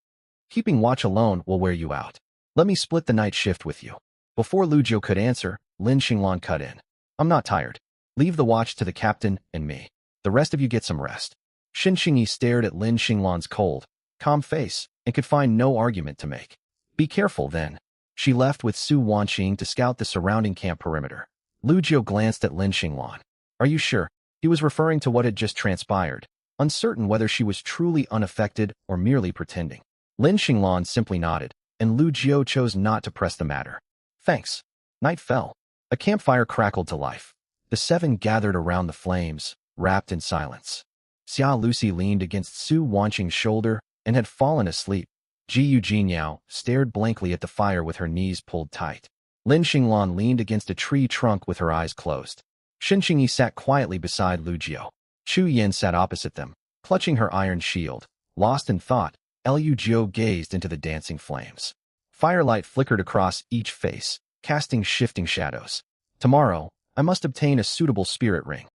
Keeping watch alone will wear you out. Let me split the night shift with you. Before Lu Jiu could answer, Lin Xinglan cut in. I'm not tired. Leave the watch to the captain and me. The rest of you get some rest. Shin Qingyi stared at Lin Xinglan's cold, calm face and could find no argument to make. Be careful, then. She left with Su Wanqing to scout the surrounding camp perimeter. Lu Jiu glanced at Lin Xinglan. Are you sure? He was referring to what had just transpired, uncertain whether she was truly unaffected or merely pretending. Lin Xinglan simply nodded, and Lu Jiu chose not to press the matter. Thanks. Night fell. A campfire crackled to life. The seven gathered around the flames, wrapped in silence. Xia Lucy leaned against Su Wanqing's shoulder and had fallen asleep. Jiu Jinniao stared blankly at the fire with her knees pulled tight. Lin Xinglan leaned against a tree trunk with her eyes closed. Shin Qingyi sat quietly beside Lu Jiu. Chu Yan sat opposite them, clutching her iron shield. Lost in thought, Lu Jiu gazed into the dancing flames. Firelight flickered across each face, casting shifting shadows. Tomorrow, I must obtain a suitable spirit ring.